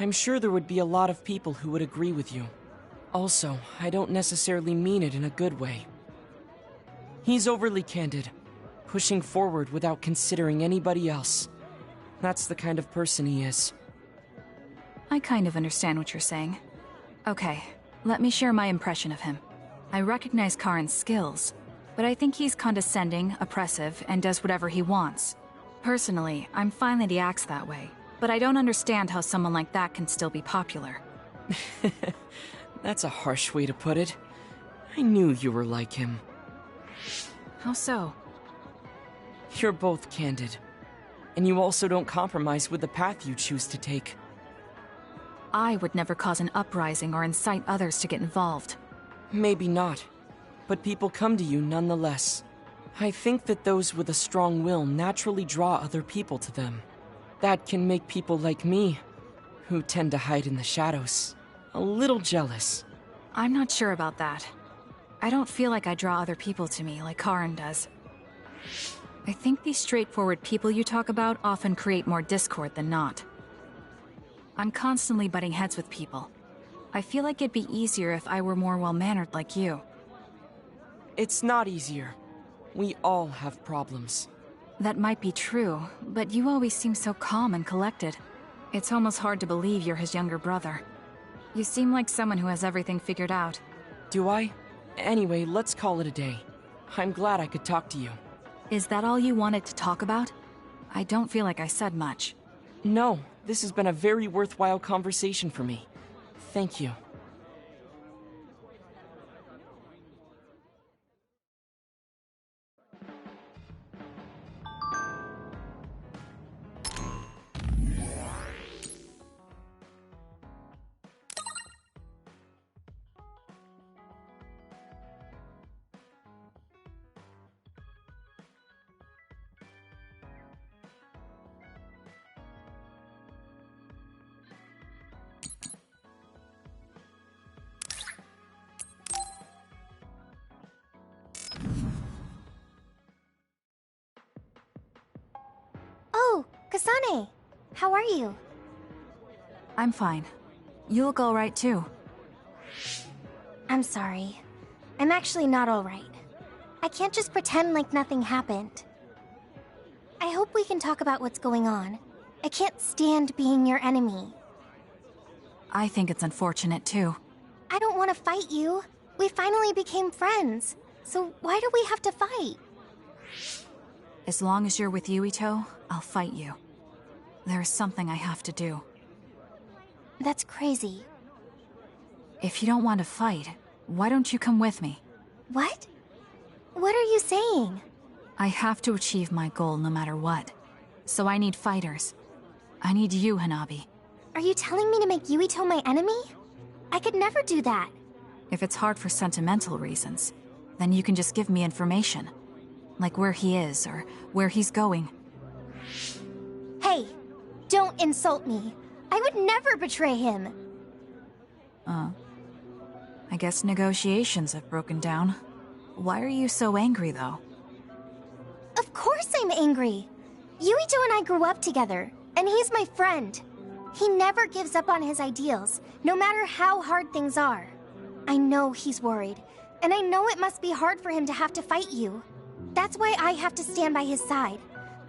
I'm sure there would be a lot of people who would agree with you. Also, I don't necessarily mean it in a good way. He's overly candid, pushing forward without considering anybody else. That's the kind of person he is. I kind of understand what you're saying. Okay, let me share my impression of him. I recognize Karin's skills, but I think he's condescending, oppressive, and does whatever he wants. Personally, I'm fine that he acts that way, but I don't understand how someone like that can still be popular. That's a harsh way to put it. I knew you were like him. How so? You're both candid. And you also don't compromise with the path you choose to take. I would never cause an uprising or incite others to get involved. Maybe not, but people come to you nonetheless. I think that those with a strong will naturally draw other people to them. That can make people like me, who tend to hide in the shadows, a little jealous. I'm not sure about that. I don't feel like I draw other people to me like Karin does. I think these straightforward people you talk about often create more discord than not. I'm constantly butting heads with people. I feel like it'd be easier if I were more well-mannered like you. It's not easier. We all have problems. That might be true, but you always seem so calm and collected. It's almost hard to believe you're his younger brother. You seem like someone who has everything figured out. Do I? Anyway, let's call it a day. I'm glad I could talk to you. Is that all you wanted to talk about? I don't feel like I said much. No, this has been a very worthwhile conversation for me. Thank you. Oh, Kasane! How are you? I'm fine. You look alright too. I'm sorry. I'm actually not alright. I can't just pretend like nothing happened. I hope we can talk about what's going on. I can't stand being your enemy. I think it's unfortunate too. I don't want to fight you. We finally became friends. So why do we have to fight? As long as you're with Yuito, I'll fight you. There is something I have to do. That's crazy. If you don't want to fight, why don't you come with me? What? What are you saying? I have to achieve my goal no matter what. So I need fighters. I need you, Hanabi. Are you telling me to make Yuito my enemy? I could never do that. If it's hard for sentimental reasons, then you can just give me information. Like where he is, or where he's going. Hey, don't insult me. I would never betray him. I guess negotiations have broken down. Why are you so angry, though? Of course I'm angry. Yuito and I grew up together, and he's my friend. He never gives up on his ideals, no matter how hard things are. I know he's worried, and I know it must be hard for him to have to fight you. That's why I have to stand by his side.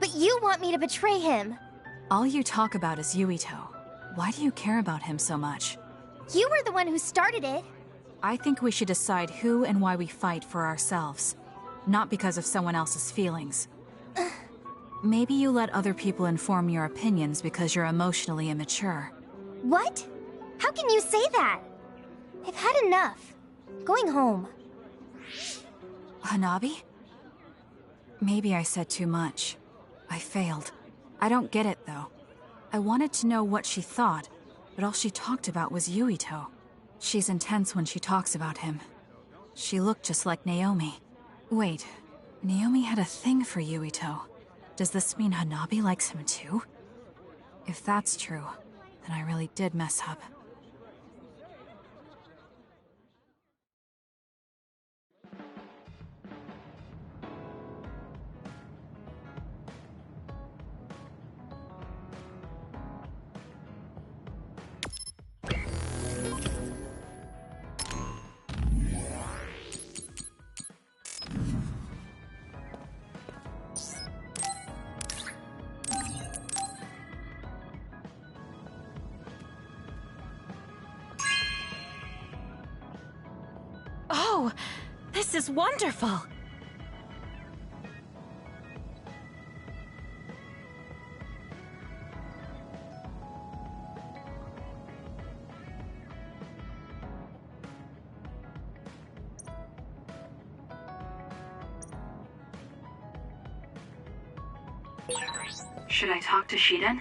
But you want me to betray him. All you talk about is Yuito. Why do you care about him so much? You were the one who started it. I think we should decide who and why we fight for ourselves, not because of someone else's feelings. Maybe you let other people inform your opinions because you're emotionally immature. What? How can you say that? I've had enough. Going home. Hanabi? Maybe I said too much. I failed. I don't get it, though. I wanted to know what she thought, but all she talked about was Yuito. She's intense when she talks about him. She looked just like Naomi. Wait, Naomi had a thing for Yuito. Does this mean Hanabi likes him too? If that's true, then I really did mess up. Oh, this is wonderful! Should I talk to Shiden?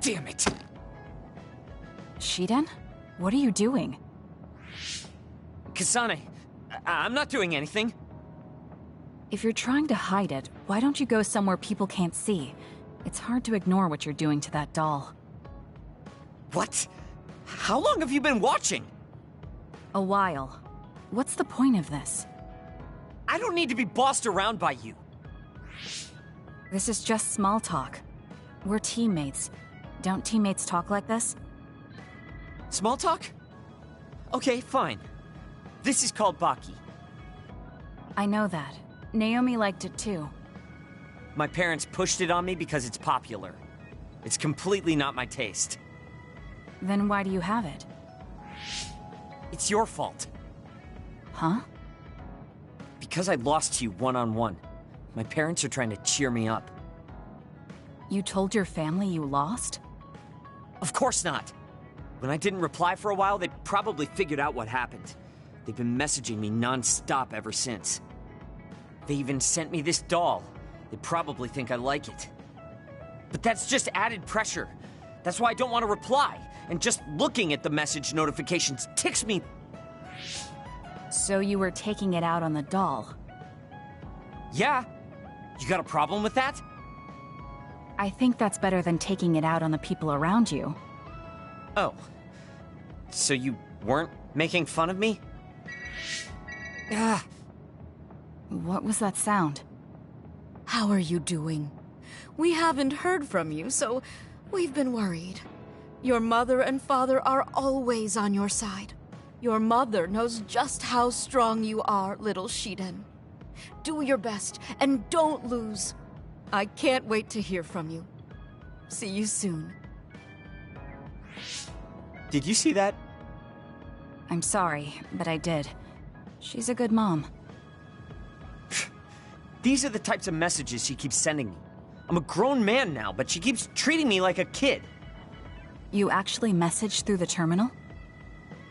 Damn it! Shiden? What are you doing? Kasane, I'm not doing anything. If you're trying to hide it, why don't you go somewhere people can't see? It's hard to ignore what you're doing to that doll. What? How long have you been watching? A while. What's the point of this? I don't need to be bossed around by you. This is just small talk. We're teammates. Don't teammates talk like this? Small talk? Okay, fine. This is called Baki. I know that. Naomi liked it too. My parents pushed it on me because it's popular. It's completely not my taste. Then why do you have it? It's your fault. Huh? Because I lost to you one-on-one. My parents are trying to cheer me up. You told your family you lost? Of course not. When I didn't reply for a while, they probably figured out what happened. They've been messaging me non-stop ever since. They even sent me this doll. They probably think I like it. But that's just added pressure. That's why I don't want to reply. And just looking at the message notifications ticks me. So you were taking it out on the doll? Yeah. You got a problem with that? I think that's better than taking it out on the people around you. Oh. So you weren't making fun of me? Ah. What was that sound? How are you doing? We haven't heard from you, so we've been worried. Your mother and father are always on your side. Your mother knows just how strong you are, little Shiden. Do your best, and don't lose. I can't wait to hear from you. See you soon. Did you see that? I'm sorry, but I did. She's a good mom. These are the types of messages she keeps sending me. I'm a grown man now, but she keeps treating me like a kid. You actually messaged through the terminal?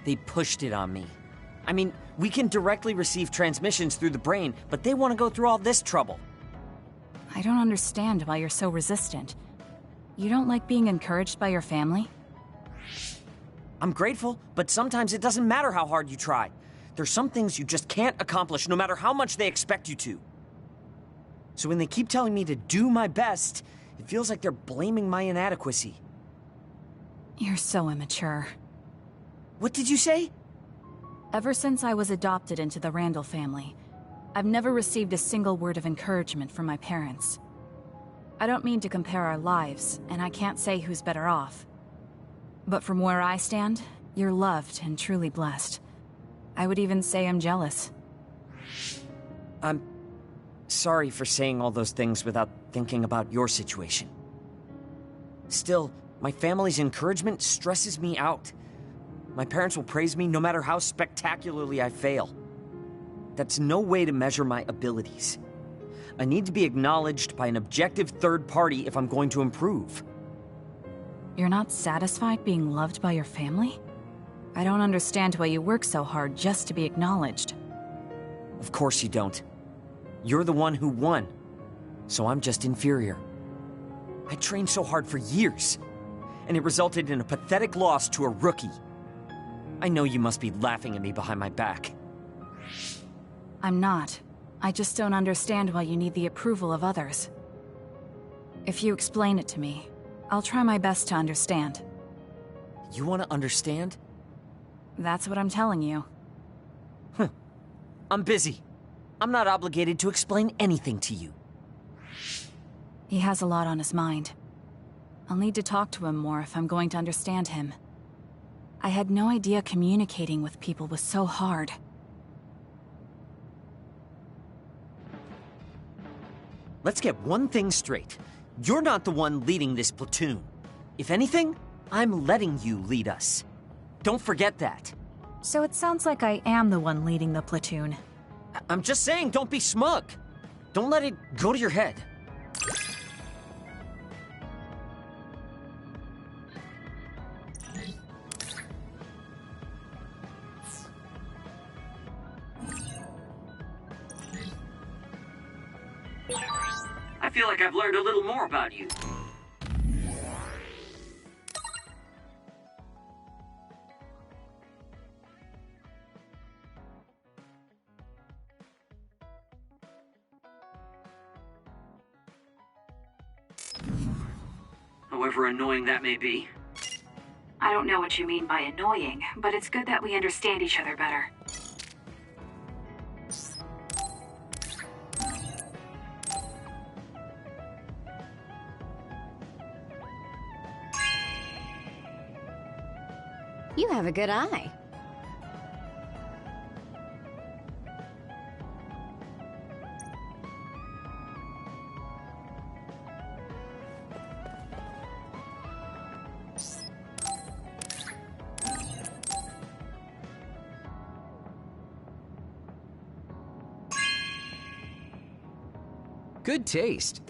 They pushed it on me. I mean, we can directly receive transmissions through the brain, but they want to go through all this trouble. I don't understand why you're so resistant. You don't like being encouraged by your family? I'm grateful, but sometimes it doesn't matter how hard you try. There's some things you just can't accomplish no matter how much they expect you to. So when they keep telling me to do my best, it feels like they're blaming my inadequacy. You're so immature. What did you say? Ever since I was adopted into the Randall family, I've never received a single word of encouragement from my parents. I don't mean to compare our lives, and I can't say who's better off. But from where I stand, you're loved and truly blessed. I would even say I'm jealous. I'm sorry for saying all those things without thinking about your situation. Still, my family's encouragement stresses me out. My parents will praise me no matter how spectacularly I fail. That's no way to measure my abilities. I need to be acknowledged by an objective third party if I'm going to improve. You're not satisfied being loved by your family? I don't understand why you work so hard just to be acknowledged. Of course you don't. You're the one who won, so I'm just inferior. I trained so hard for years, and it resulted in a pathetic loss to a rookie. I know you must be laughing at me behind my back. I'm not. I just don't understand why you need the approval of others. If you explain it to me, I'll try my best to understand. You want to understand? That's what I'm telling you. I'm busy. I'm not obligated to explain anything to you. He has a lot on his mind. I'll need to talk to him more if I'm going to understand him. I had no idea communicating with people was so hard. Let's get one thing straight. You're not the one leading this platoon. If anything, I'm letting you lead us. Don't forget that. So it sounds like I am the one leading the platoon. I'm just saying, don't be smug. Don't let it go to your head. I feel like I've learned a little more about you. However annoying that may be. I don't know what you mean by annoying, but it's good that we understand each other better. You have a good eye. Good taste.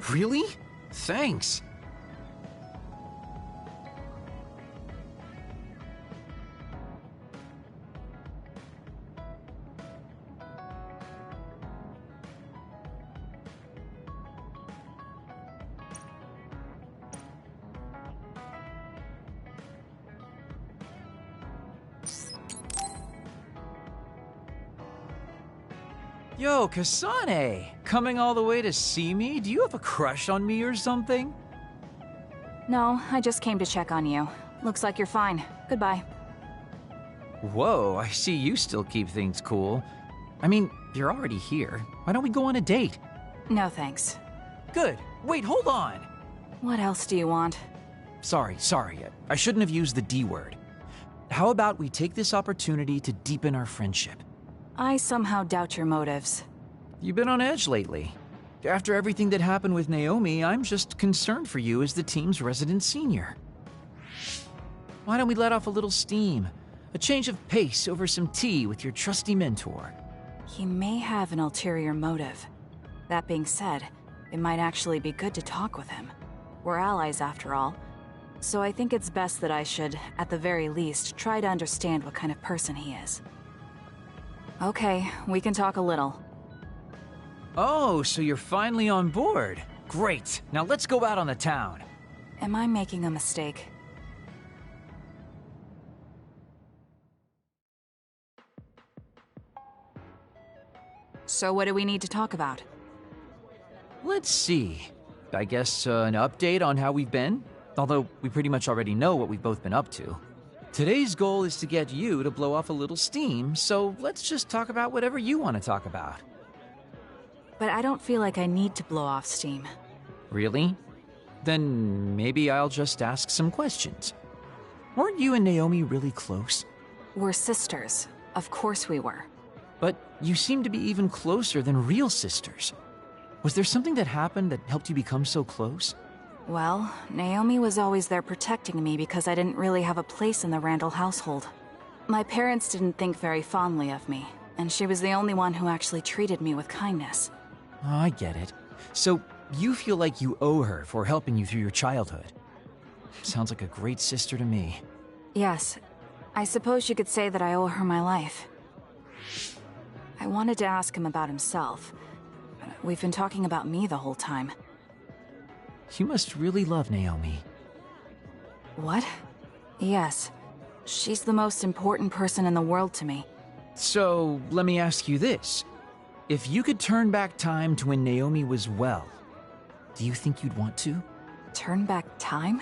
Really? Thanks. Yo, Kasane! Coming all the way to see me? Do you have a crush on me or something? No, I just came to check on you. Looks like you're fine. Goodbye. Whoa, I see you still keep things cool. I mean, you're already here. Why don't we go on a date? No thanks. Good. Wait, hold on! What else do you want? Sorry. I shouldn't have used the D word. how about we take this opportunity to deepen our friendship? I somehow doubt your motives. You've been on edge lately. After everything that happened with Naomi, I'm just concerned for you as the team's resident senior. Why don't we let off a little steam? A change of pace over some tea with your trusty mentor. He may have an ulterior motive. That being said, it might actually be good to talk with him. We're allies after all. So I think it's best that I should, at the very least, try to understand what kind of person he is. Okay, we can talk a little. Oh, so you're finally on board. Great. Now let's go out on the town. Am I making a mistake? So what do we need to talk about? Let's see. I guess an update on how we've been? Although we pretty much already know what we've both been up to. Today's goal is to get you to blow off a little steam, so let's just talk about whatever you want to talk about. But I don't feel like I need to blow off steam. Really? Then maybe I'll just ask some questions. Weren't you and Naomi really close? We're sisters. Of course we were. But you seem to be even closer than real sisters. Was there something that happened that helped you become so close? Well, Naomi was always there protecting me because I didn't really have a place in the Randall household. My parents didn't think very fondly of me, and she was the only one who actually treated me with kindness. Oh, I get it. So you feel like you owe her for helping you through your childhood. Sounds like a great sister to me. Yes, I suppose you could say that I owe her my life. I wanted to ask him about himself. We've been talking about me the whole time. You must really love Naomi. What? Yes. She's the most important person in the world to me. So, let me ask you this. If you could turn back time to when Naomi was well, do you think you'd want to? Turn back time?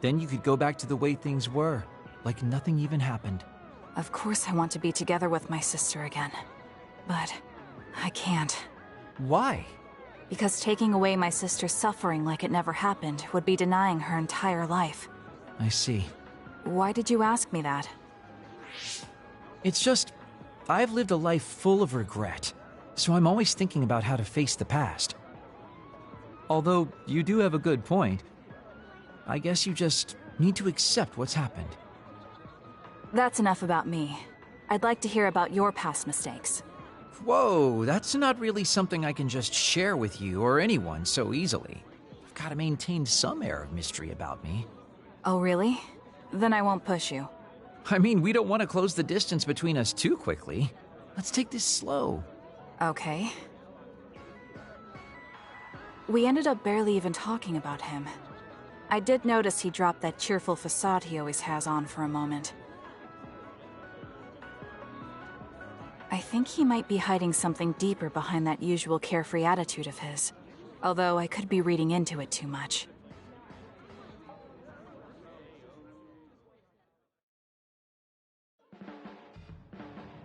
Then you could go back to the way things were, like nothing even happened. Of course I want to be together with my sister again. But I can't. Why? Because taking away my sister's suffering like it never happened would be denying her entire life. I see. Why did you ask me that? It's just, I've lived a life full of regret, so I'm always thinking about how to face the past. Although, you do have a good point. I guess you just need to accept what's happened. That's enough about me. I'd like to hear about your past mistakes. Whoa, that's not really something I can just share with you or anyone so easily. I've got to maintain some air of mystery about me. Oh, really? Then I won't push you. I mean, we don't want to close the distance between us too quickly. Let's take this slow. Okay. We ended up barely even talking about him. I did notice he dropped that cheerful facade he always has on for a moment. I think he might be hiding something deeper behind that usual carefree attitude of his. Although I could be reading into it too much.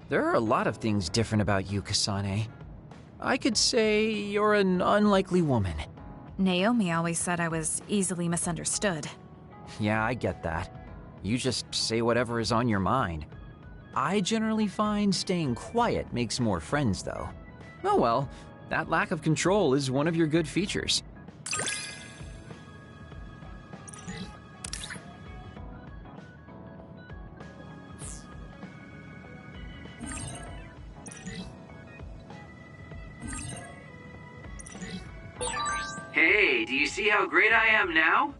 There are a lot of things different about you, Kasane. I could say you're an unlikely woman. Naomi always said I was easily misunderstood. Yeah, I get that. You just say whatever is on your mind. I generally find staying quiet makes more friends, though. Oh well, that lack of control is one of your good features. Hey, do you see how great I am now?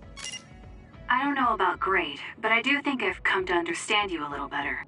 I don't know about great, but I do think I've come to understand you a little better.